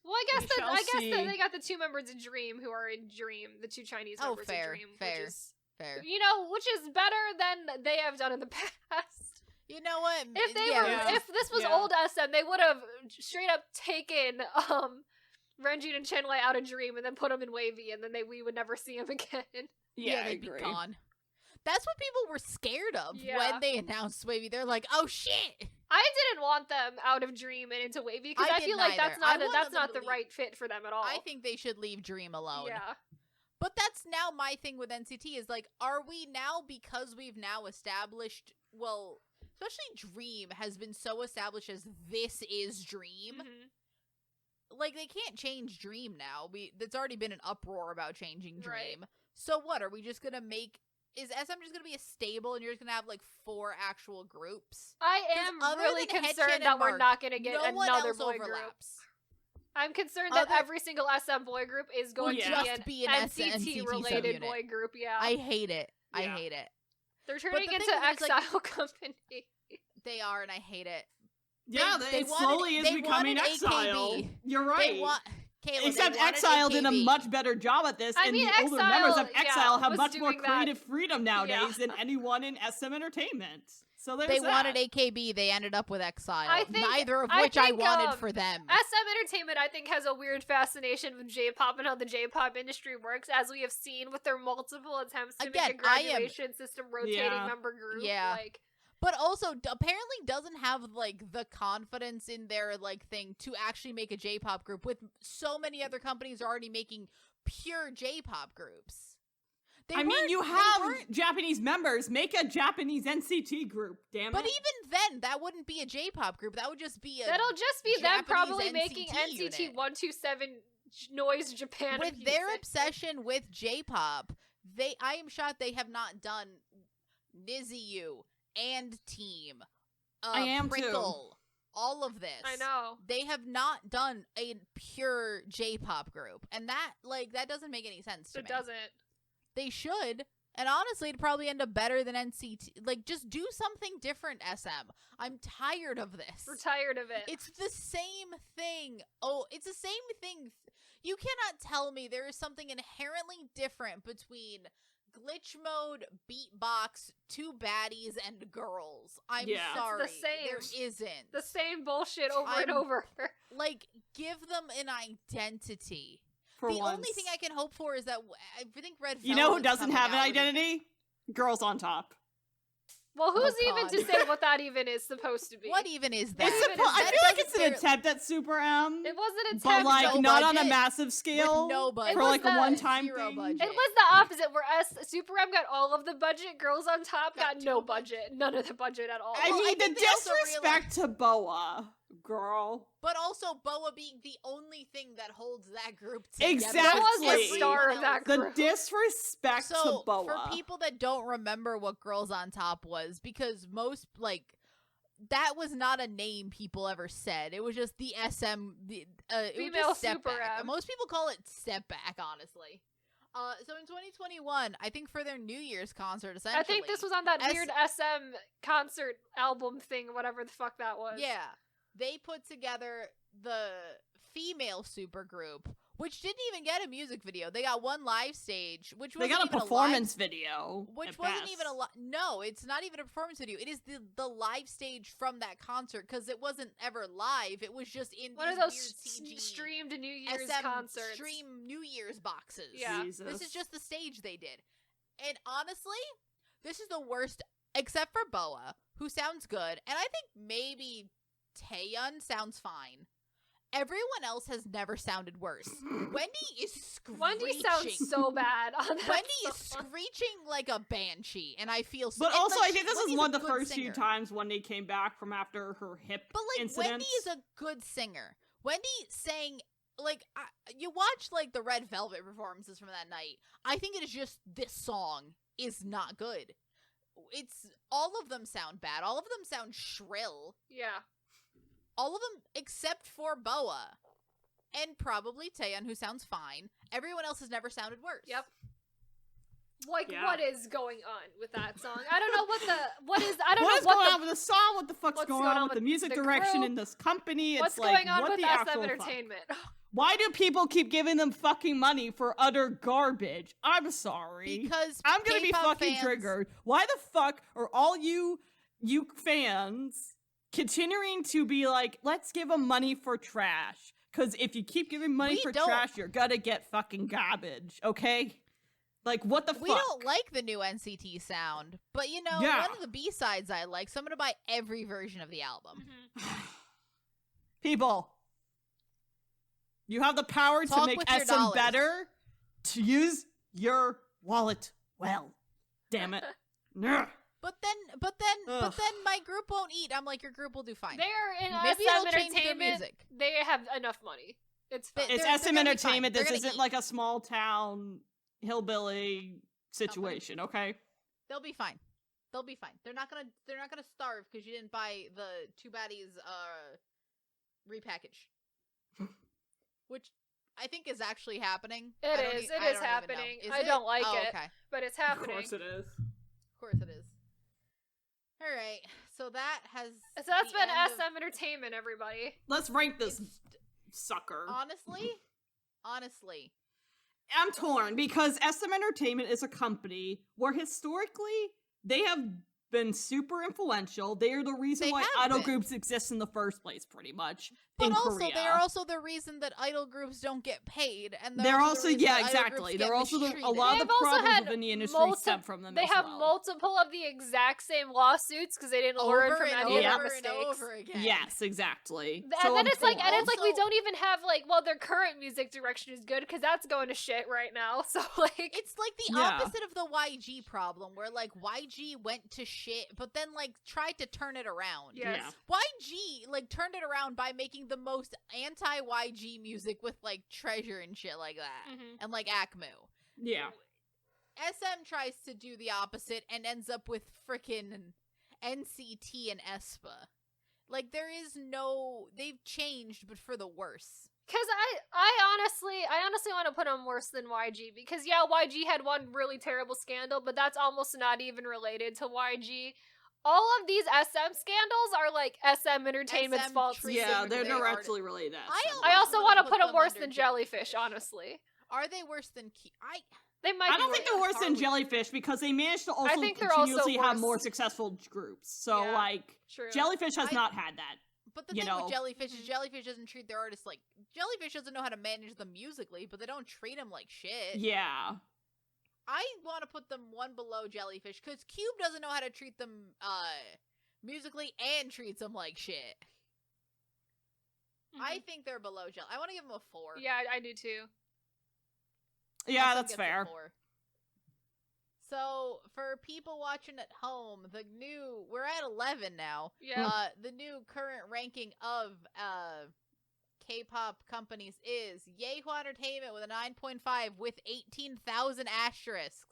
Well, I guess We that shall see. they got the 2 members of Dream who are in Dream, the 2 Chinese Oh, members fair, of Dream, fair. which is Fair. which is better than they have done in the past. You know what? If they Yeah. were, if this was Yeah. old SM, they would have straight up taken Renjun and Chenwei out of Dream and then put them in Wavy, and then we would never see them again. Yeah, I they'd be agree. gone. That's what people were scared of Yeah. when they announced Wavy. They're like, "Oh shit!" I didn't want them out of Dream and into Wavy because I I feel didn't like that's either. I not wanted that's them not to the leave. right fit for them at all. I think they should leave Dream alone. Yeah. But that's now my thing with NCT is like, are we now, because we've now established, well, especially Dream has been so established as this is Dream. Mhm. Like, they can't change Dream now. There's already been an uproar about changing Dream. Right. So what, are we just gonna is SM just gonna be a stable and you're just gonna have like 4 actual groups? I 'Cause am other really than Haechan concerned and that we're Mark, not going to get no one another else boy group. overlaps. I'm concerned that Other- every single SM boy group is going Will to just be be an an NCT NCT related subunit. boy group. Yeah, I hate it. I Yeah. hate it. they're turning the into thing is, like- Exile Company. They are, and I hate it. Yeah, They it wanted- slowly is they becoming wanted Exile. AKB. You're right. They want Kayla, Except they wanted Exile did a AKB. much better job at this, I and mean, the older members of Exile, Exile yeah, have was much more doing that. creative freedom nowadays than anyone in SM Entertainment. So there's They that. wanted AKB. They ended up with Exile. I think- Neither of I which I think, wanted for them. SM Entertainment, I think, has a weird fascination with J-pop and how the J-pop industry works, as we have seen with their multiple attempts to Again, make a I am- graduation system rotating Yeah. member group. Yeah. Like, But also apparently doesn't have like the confidence in their like thing to actually make a J-pop group, with so many other companies already making pure J-pop groups. I mean, you have Japanese members. Make a Japanese NCT group, damn it. But even then, that wouldn't be a J-pop group. That would just be a that'll just be them Japanese probably making NCT NCT unit. 127 Noise Japan with music. their obsession with J-pop. I am shocked they have not done Niziu and Team. I am too. Prickle, all of this. I know. They have not done a pure J-pop group, and that doesn't make any sense to It me. doesn't. They should, and honestly, it'd probably end up better than NCT. Like, just do something different, SM. I'm tired of this. We're tired of it. It's the same thing. Oh, it's the same thing. You cannot tell me there is something inherently different between glitch mode, beatbox, 2 baddies, and girls. I'm Yeah. sorry. It's the same. There isn't. the same bullshit over and I'm- over. Like, give them an identity. For the once. only thing I can hope for is that I think Red Velvet You know who is doesn't coming have an out with a- identity? Girls on Top. Well, who's Oh, even God. to say what that even is supposed to be? What even is that? It's It's even suppo- I that feel like it's an doesn't attempt at Super M. It wasn't a But like no not on a budget. massive scale. With no budget. For like a was the one-time zero thing. budget. It was the opposite, where Super M got all of the budget, Girls on Top Got got no two budget, none of the budget at all. I Well, mean, I the think they also disrespect to Boa, girl. But also Boa being the only thing that holds that group together. Exactly. That was the Everyone star of that The group. disrespect So to Boa. for people that don't remember what Girls on Top was, because most that was not a name people ever said. It was just the SM, it was Female just Step Super Back. M. Most people call it Step Back, honestly. So in 2021, I think for their New Year's concert, essentially, I think this was on that S- weird SM concert album thing, whatever the fuck that was. yeah, they put together the female supergroup, which didn't even get a music video. They got one live stage, which They wasn't got a even performance video. which at wasn't best. even a no, it's not even a performance video. It is the live stage from that concert, because it wasn't ever live. It was just in One of these those weird CG streamed New Year's SM concerts. stream New Year's boxes. Yeah. Jesus. This is just the stage they did. And honestly, this is the worst, except for Boa, who sounds good, and I think maybe Taeyeon sounds fine. Everyone else has never sounded worse. Wendy is screeching. Wendy sounds so bad on that Wendy is song. screeching like a banshee, and I feel so. But and, also, like, I think this Wendy's is a one of the good first few singer. times Wendy came back from after her hip But like, incidents. Wendy is a good singer. Wendy sang like you watch like the Red Velvet performances from that night. I think it is just this song is not good. It's all of them sound bad. All of them sound shrill. Yeah. All of them except for Boa. And probably Taeyeon, who sounds fine. Everyone else has never sounded worse. Yep. Like, Yeah. what is going on with that song? I don't know what is. I don't What know is what going the on with the song? What the fuck's what's going on with the music the direction group? in this company? It's what's like, going on what with the SM actual fuck? Entertainment. Why do people keep giving them fucking money for utter garbage? I'm sorry. Because I'm gonna be K-pop fucking fans- triggered. Why the fuck are all you fans continuing to be like, let's give them money for trash? Because if you keep giving money We for don't. trash, you're gonna get fucking garbage, okay? Like, what the fuck? We don't like the new NCT sound, but you know, Yeah. one of the B-sides I like, so I'm gonna buy every version of the album. People, you have the power to Talk make with your SM dollars. better, to use your wallet well. Damn it. Ugh. But then Ugh. my group won't eat. I'm like, your group will do fine. They're in Maybe SM it'll change their Entertainment. music. They have enough money. It's fine. It's They're SM gonna be fine. Entertainment. They're This gonna isn't eat. like a small town hillbilly situation, okay? They'll be fine. They'll be fine. They're not gonna starve because you didn't buy the Two Baddies repackage, which I think is actually happening. It I don't is. e- It I is don't even know. happening. Is I it? don't like Oh, it. Okay. But it's happening. it is. Of course it is. All right. So that has. So that's the been end of- SM Entertainment, everybody. Let's rank this It's- sucker. honestly, I'm torn because SM Entertainment is a company where historically they have been super influential. They are the reason They why have idol been. groups exist in the first place, pretty much. but in also Korea. they are also the reason that idol groups don't get paid, and They're also the reason yeah, that idol exactly. groups They're get also a mistreated. lot of the They've also problems had within the industry multi- stem from them. They as have well. multiple of the exact same lawsuits because they didn't learn from any of their over mistakes. and over again. Yes, exactly. And So then I'm it's like, torn. and it's like we Also- don't even have like, well, their current music direction is good because that's going to shit right now. So like, It's like the Yeah. opposite of the YG problem, where like YG went to shit, but then like tried to turn it around. yes. Yeah. YG like turned it around by making the most anti-YG music with like Treasure and shit like that, Mhm. and like Akmu. Yeah. SM tries to do the opposite and ends up with frickin' NCT and aespa. Like they've changed, but for the worse. Because I honestly want to put them worse than YG because yeah, YG had one really terrible scandal, but that's almost not even related to YG. All of these SM scandals are like SM Entertainment's SM fault. treated Yeah, they're They are- directly related. I also want to put them them worse under than Jellyfish. Jellyfish, honestly. Are they worse than They might. I be don't think they're worse than Hardly. Jellyfish because they managed to also think they're also continuously have worse. more successful groups. So Yeah. like True. Jellyfish has I- not had that. But the thing with Jellyfish is Jellyfish doesn't treat their artists like... Jellyfish doesn't know how to manage them musically, but they don't treat them like shit. Yeah. I want to put them one below Jellyfish, because Cube doesn't know how to treat them musically and treats them like shit. I think they're below Jelly. I want to give them a 4. Yeah, I do too. Yeah, that's fair. So, for people watching at home, we're at 11 now. Yeah. The new current ranking of K-pop companies is Yeahua Entertainment with a 9.5 with 18,000 asterisks.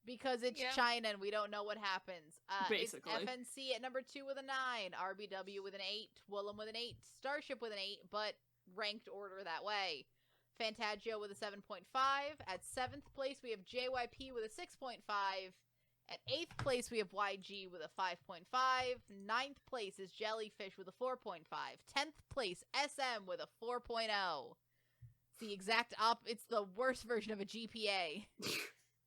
Because it's China and we don't know what happens. Basically. It's FNC at number 2 with a 9, RBW with an 8, Willem with an 8, Starship with an 8, but ranked order that way. Fantagio with a 7.5. At 7th place, we have JYP with a 6.5. At 8th place, we have YG with a 5.5. 9th place is Jellyfish with a 4.5. 10th place, SM with a 4.0. It's the exact it's the worst version of a GPA.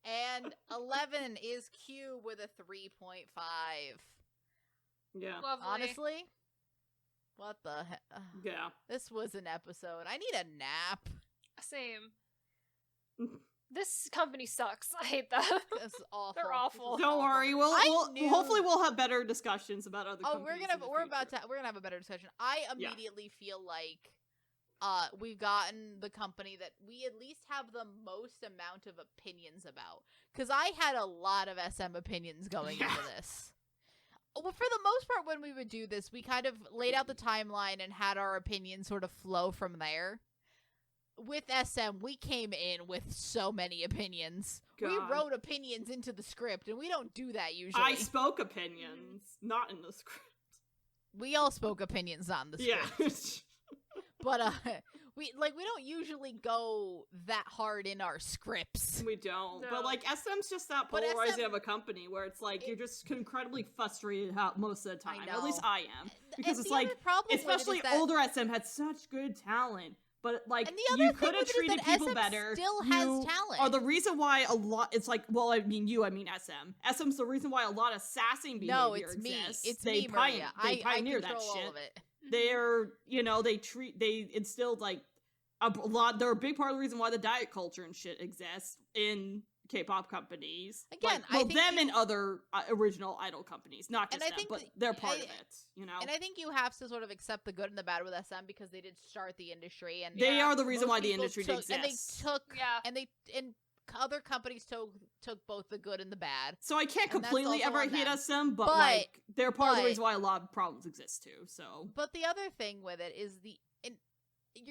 And 11 is Q with a 3.5. Yeah. Lovely. Honestly, what the heck? Yeah. This was an episode. I need a nap. Same. This company sucks. I hate them. It's awful. They're awful. Don't worry. Hopefully we'll have better discussions about other companies. We're gonna have a better discussion. I immediately feel like we've gotten the company that we at least have the most amount of opinions about. Because I had a lot of SM opinions going into this. Well, for the most part, when we would do this, we kind of laid out the timeline and had our opinions sort of flow from there. With SM, we came in with so many opinions. God. We wrote opinions into the script, and we don't do that usually. I spoke opinions, not in the script. We all spoke opinions, not in the script. Yeah. But we don't usually go that hard in our scripts. We don't. No. But like SM's just that But polarizing of a company where it's like you're just incredibly frustrated most of the time. At least I am. Because and it's the like other problem especially with it is that older SM had such good talent. But like and the other you thing could have with it is treated that people SM better. Still you has talent. are the reason why a lot. It's like, well, I mean SM. SM's the reason why a lot of sassing behavior no, it's exists. me. It's they me, Maria. They pioneer I that control shit. all of it. They're they instilled like a lot. They're a big part of the reason why the diet culture and shit exists in K-pop companies. Again, like, and other original idol companies, not just them, but they're part of it. You know, and I think you have to sort of accept the good and the bad with SM because they did start the industry, and they are the reason most why the people industry exists. And they took, and other companies took both the good and the bad. So I can't And that's completely also ever on hate them. SM, but like they're part of the reason why a lot of problems exist too. So, but the other thing with it is the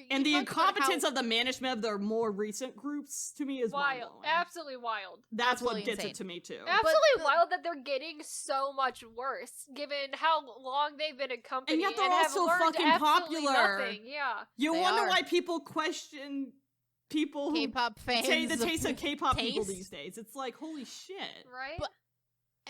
incompetence of the management of their more recent groups to me is wild. Absolutely wild. That's Absolutely what gets insane. it to me too. Absolutely wild that they're getting so much worse given how long they've been a company and yet they're have also learned fucking absolutely popular. Nothing. Yeah. You They wonder are. why people question people who K-pop fans say the taste of K-pop people taste? these days. It's like, holy shit. Right? But-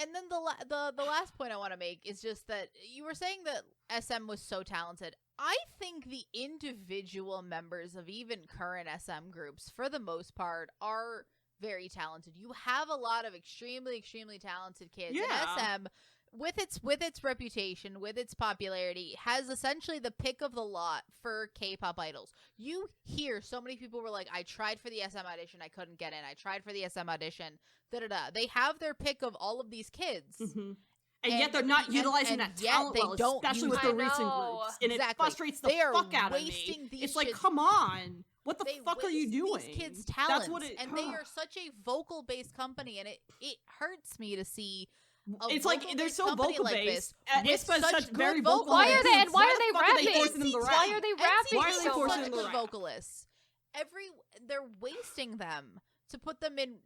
And then the last point I want to make is just that you were saying that SM was so talented. I think the individual members of even current SM groups, for the most part, are very talented. You have a lot of extremely, extremely talented kids. Yeah. And SM, with its reputation, with its popularity, has essentially the pick of the lot for K-pop idols. You hear so many people were like, I tried for the SM audition, I couldn't get in. I tried for the SM audition, da-da-da. They have their pick of all of these kids. Mm-hmm. And yet they're not utilizing that talent they well, don't especially use with the it. recent I know. groups. And Exactly. it frustrates the They are fuck out of wasting me. these It's like, kids- come on. What the They fuck are you waste doing? These kids' talents, That's what it, and they are such a vocal-based company, and it hurts me to see. It's like they're vocal-based so company vocal like based. this, with Such good very vocal- vocal. Why are they? And why Why are the they fuck are rapping? forcing them to rap? Why are they rapping Why are they so forcing much? them to good rap? vocalists. They're wasting them to put them in.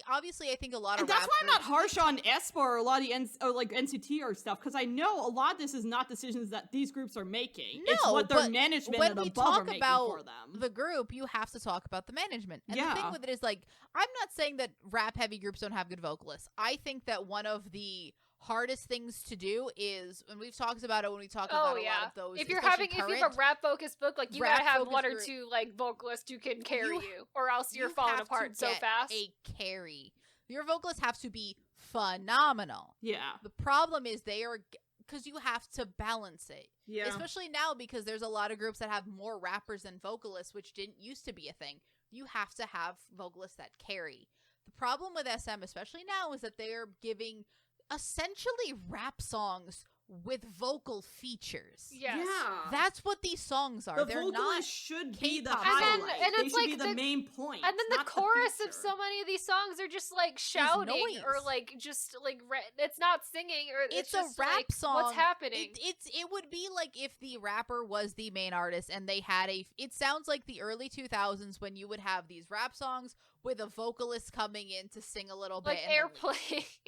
Obviously, I think a lot And of that's rap why I'm not groups- harsh on aespa or a lot of NCT or stuff, because I know a lot of this is not decisions that these groups are making. No, it's what their but management when and we above are talk making about for them. the group, you have to talk about the management. And the Yeah. thing with it is, like, I'm not saying that rap-heavy groups don't have good vocalists. I think that one of the hardest things to do is, and we've talked about it when we talk about a lot of those. If you especially have a current, rap focused book, like you gotta have rap-focused one or group- two like vocalists who can carry You- you, or else you're you falling have to apart so get fast. A carry. Your vocalists have to be phenomenal. Yeah. The problem is they are because you have to balance it. Yeah. Especially now, because there's a lot of groups that have more rappers than vocalists, which didn't used to be a thing. You have to have vocalists that carry. The problem with SM, especially now, is that they are giving essentially rap songs with vocal features. Yes. Yeah. That's what these songs are. The They're vocalist not should be the K-pop. highlight. And They it's should like be the main point. And then the not chorus of feature. so many of these songs are just like shouting noise. or like just like it's not singing or it's just a rap like, song. What's happening? It would be like if the rapper was the main artist and they had it sounds like the early 2000s when you would have these rap songs with a vocalist coming in to sing a little bit. Like and then airplanes.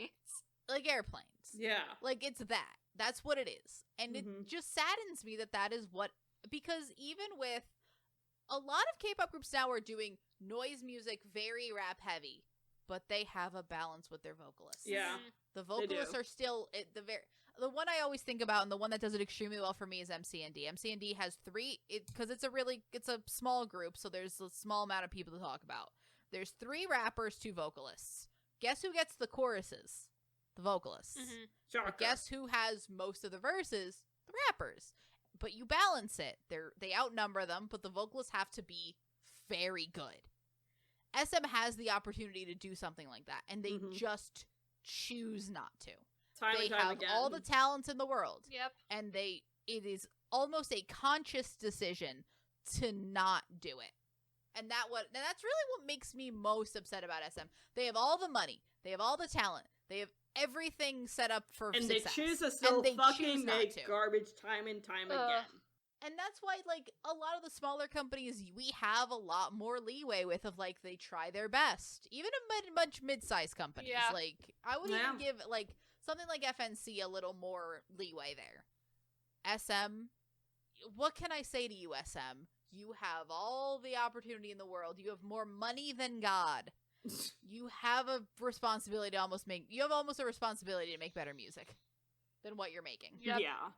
like airplanes. Yeah. Like it's that. That's what it is. And it Mhm. just saddens me that is what, because even with a lot of K-pop groups now are doing noise music, very rap heavy, but they have a balance with their vocalists. Yeah. The vocalists do. are still the one I always think about, and the one that does it extremely well for me is MC&D. MC&D has because it's a small group, so there's a small amount of people to talk about. There's 3 rappers, 2 vocalists. Guess who gets the choruses? The vocalists. Mhm. Shocker. But guess who has most of the verses? The rappers. But you balance it. They outnumber them, but the vocalists have to be very good. SM has the opportunity to do something like that, and they Mhm. just choose not to. Time They and time have again. all the talents in the world, Yep. and it is almost a conscious decision to not do it. And that's really what makes me most upset about SM. They have all the money, they have all the talent, they have everything set up for and success. they choose to still they choose fucking not make to. garbage time and time Ugh. again. And that's why, like, a lot of the smaller companies, we have a lot more leeway with of, like, they try their best. Even a much mid-sized companies. Yeah. Like, I would Yeah. even give, like, something like FNC a little more leeway there. SM, what can I say to you, SM? You have all the opportunity in the world. You have more money than God. You have a responsibility to you have almost a responsibility to make better music than what you're making. Yep. Yeah.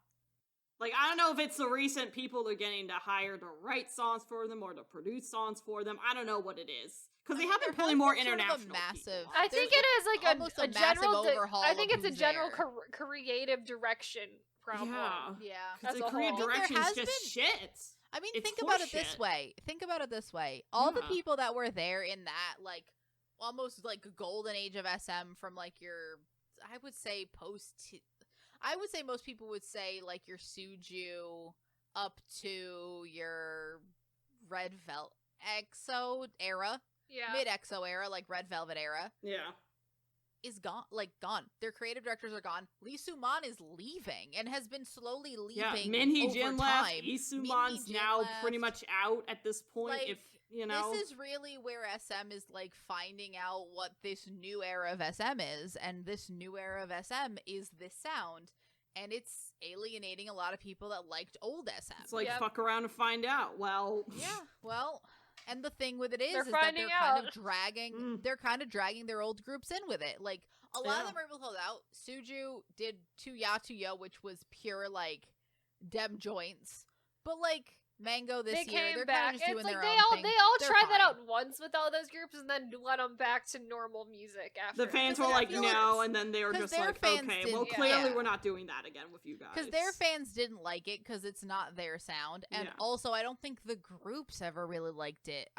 Like, I don't know if it's the recent people they're getting to hire to write songs for them or to produce songs for them. I don't know what it is. Because they have been there pulling has more been sort of a international massive- people. I think There's it is like almost a a massive general overhaul I think of it's a who's general there. creative direction problem. Yeah. Yeah. Because as the a creative whole. direction There is has just shit. I mean, It's think about it this horseshit. way. All the Yeah. people that were there in that, like, almost like golden age of SM from, like, I would say most people would say, like, your Suju up to your Red Velvet EXO era, Yeah. mid-EXO era, like Red Velvet era, Yeah. is gone. Their creative directors are gone. Lee Soo-man is leaving and has been slowly Yeah. leaving Minhee over Jin time. left. Isuman's Jin now left. pretty much out at this point. Like, If, you know. This is really where SM is, like, finding out what this new era of SM is, and this new era of SM is this sound, and it's alienating a lot of people that liked old SM. It's like, Yep. fuck around and find out. Well. Yeah, well, and the thing with it is They're that finding they're kind out. of dragging Mm. they're kind of dragging their old groups in with it. Like, a lot of Yeah. them are able to hold out. Suju did To Ya To Yo, which was pure, like, dem joints. But, like, Mango this They year, came they're back. kind of just It's doing like their they own all thing. they all They're tried that fine. out once with all those groups and then let them back to normal music after. The fans Because were I like, feel no, like- and then they were 'cause just their like, fans okay, well, didn't- clearly yeah. we're not doing that again with you guys. Because their fans didn't like it because it's not their sound, and Yeah. also I don't think the groups ever really liked it.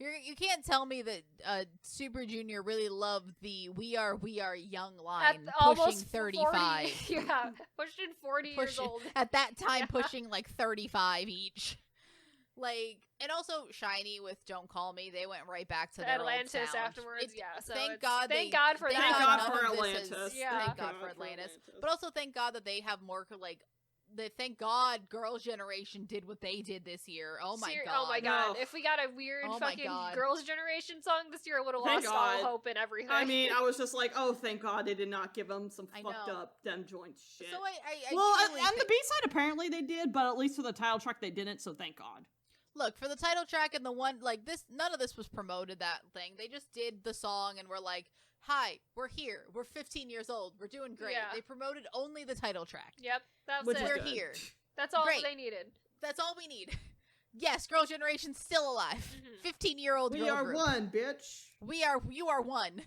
You can't tell me that Super Junior really loved the "We Are Young" line, At pushing almost 35. 40, yeah, pushing 40 years old. At that time, Yeah. pushing like 35 each. Like, and also Shiny with "Don't Call Me," they went right back to their Atlantis old sound. afterwards, yeah. So thank it's- God. thank God for thank that. God none for of this is- Atlantis. Yeah. Thank God for Atlantis. But also thank God that they have more, like, thank God Girls' Generation did what they did this year. Oh my God. Oh my God! No. If we got a weird Oh my fucking God. Girls' Generation song this year, I would have Thank lost all God. hope in everything. I mean, I was just like, oh, thank God they did not give them some I fucked know. up dem joint shit. So I well, truly on the think- B side, apparently they did, but at least for the title track, they didn't. So thank God. Look, for the title track and the one, like, this, none of this was promoted, that thing. They just did the song and were like, hi, we're here. We're 15 years old. We're doing great. Yeah. They promoted only the title track. Yep, that's Which it. is We're good. here. That's all Great. they needed. That's all we need. Yes, Girls' Generation's still alive. Mhm. 15-year-old We girl are group. one, bitch. You are one.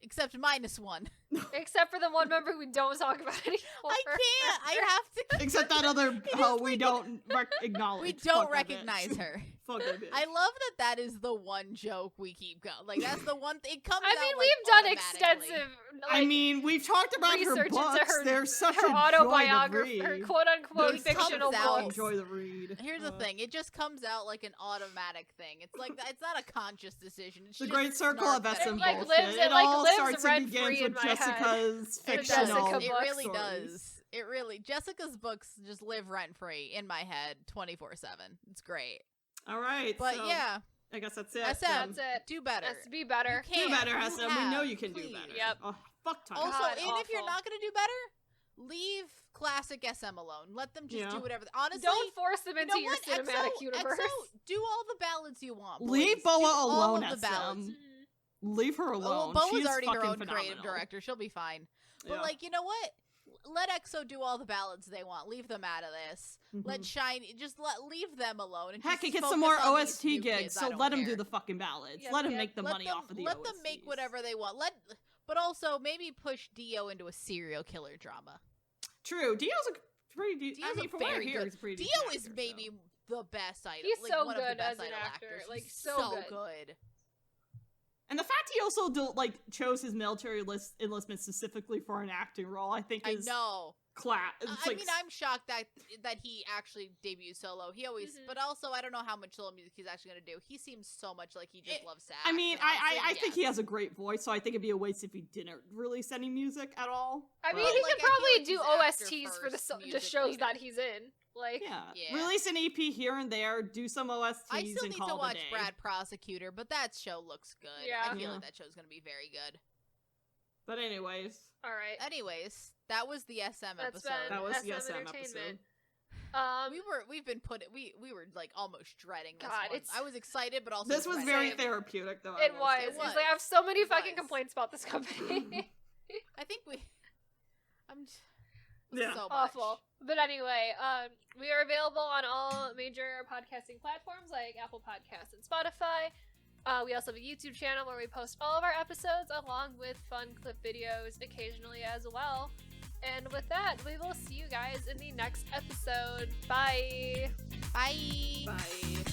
Except -1. Except for the one member we don't talk about anymore. I can't. I have to. Except that other hoe we don't acknowledge. We don't Fuck that recognize bitch. her. Fuck that bitch. I love that is the one joke we keep going. Like, that's the one thing. It comes I out, mean, like, we've done automatically. extensive. I mean, we've talked about her research into books. her, They're such her a autobiography, joy to her read. quote-unquote It fictional comes out- books. Enjoy the read. Here's the thing. It just comes out like an automatic thing. It's like, it's not a conscious decision. It's The just great circle of snark SM It, like, bullshit. lives- It it, like, all lives starts and rent-free begins in with my head. Jessica's The fictional Jessica It really stories. does. It really. Jessica's books just live rent-free in my head 24/7. It's great. All right, But so yeah, I guess that's it. SM, That's it. do better. Has to be better. You Do can't. better, You SM. We have. know you can do Please. better. Yep. Oh, fuck time. Also, God, and if you're awful. not going to do better, leave classic SM alone. Let them just Yeah. do whatever. Honestly, Don't force them you into know your what? cinematic EXO, universe. EXO, do all the ballads you want. Leave boys. Boa Do all alone, of the SM. ballads. Leave her alone. Well, She Boa's is already her fucking own creative phenomenal. director. She'll be fine. But Yeah. like, you know what? Let EXO do all the ballads they want. Leave them out of this. Let Shine just leave them alone. And Heck, just it gets focus some more on these OST new gigs, kids. I so don't let them care. do the fucking ballads. Yep, let them yep. make the Let money them, off of the let OSTs. them make whatever they want. But also maybe push Dio into a serial killer drama. True, Dio's a pretty Dio's I mean, a from what I very hear, good- he's a pretty Dio decent is actor, maybe so. the best idol. He's like, so one of the good best as an idol actor, actors. like, He's so good. And the fact he also chose his military enlistment specifically for an acting role, I think I is know. class. I mean, I'm shocked that he actually debuted solo. He always, but also I don't know how much solo music he's actually gonna do. He seems so much like he just loves to act. I mean, and honestly, I think he yes. has a great voice, so I think it'd be a waste if he didn't release any music at all. I mean, But- he like, could I feel probably like do he's actor OSTs for the first, music just shows later. that he's in. Like, Yeah. Release an EP here and there, do some OSTs, I still and need call to it a watch day. Brad Prosecutor, but that show looks good. Yeah. I feel Yeah. like that show's gonna be very good. But anyways, all right. Anyways, that was the SM That's episode. been that was the SM SM entertainment. episode. We've been we were like almost dreading this God, one. it's- I was excited, but also This was dreading. very therapeutic, though. It was. It It's was. like I have so many It fucking was. complaints about this company. I think I'm Yeah. so much. Awful. But anyway, we are available on all major podcasting platforms like Apple Podcasts and Spotify. We also have a YouTube channel where we post all of our episodes along with fun clip videos occasionally as well. And with that, we will see you guys in the next episode. Bye! Bye. Bye.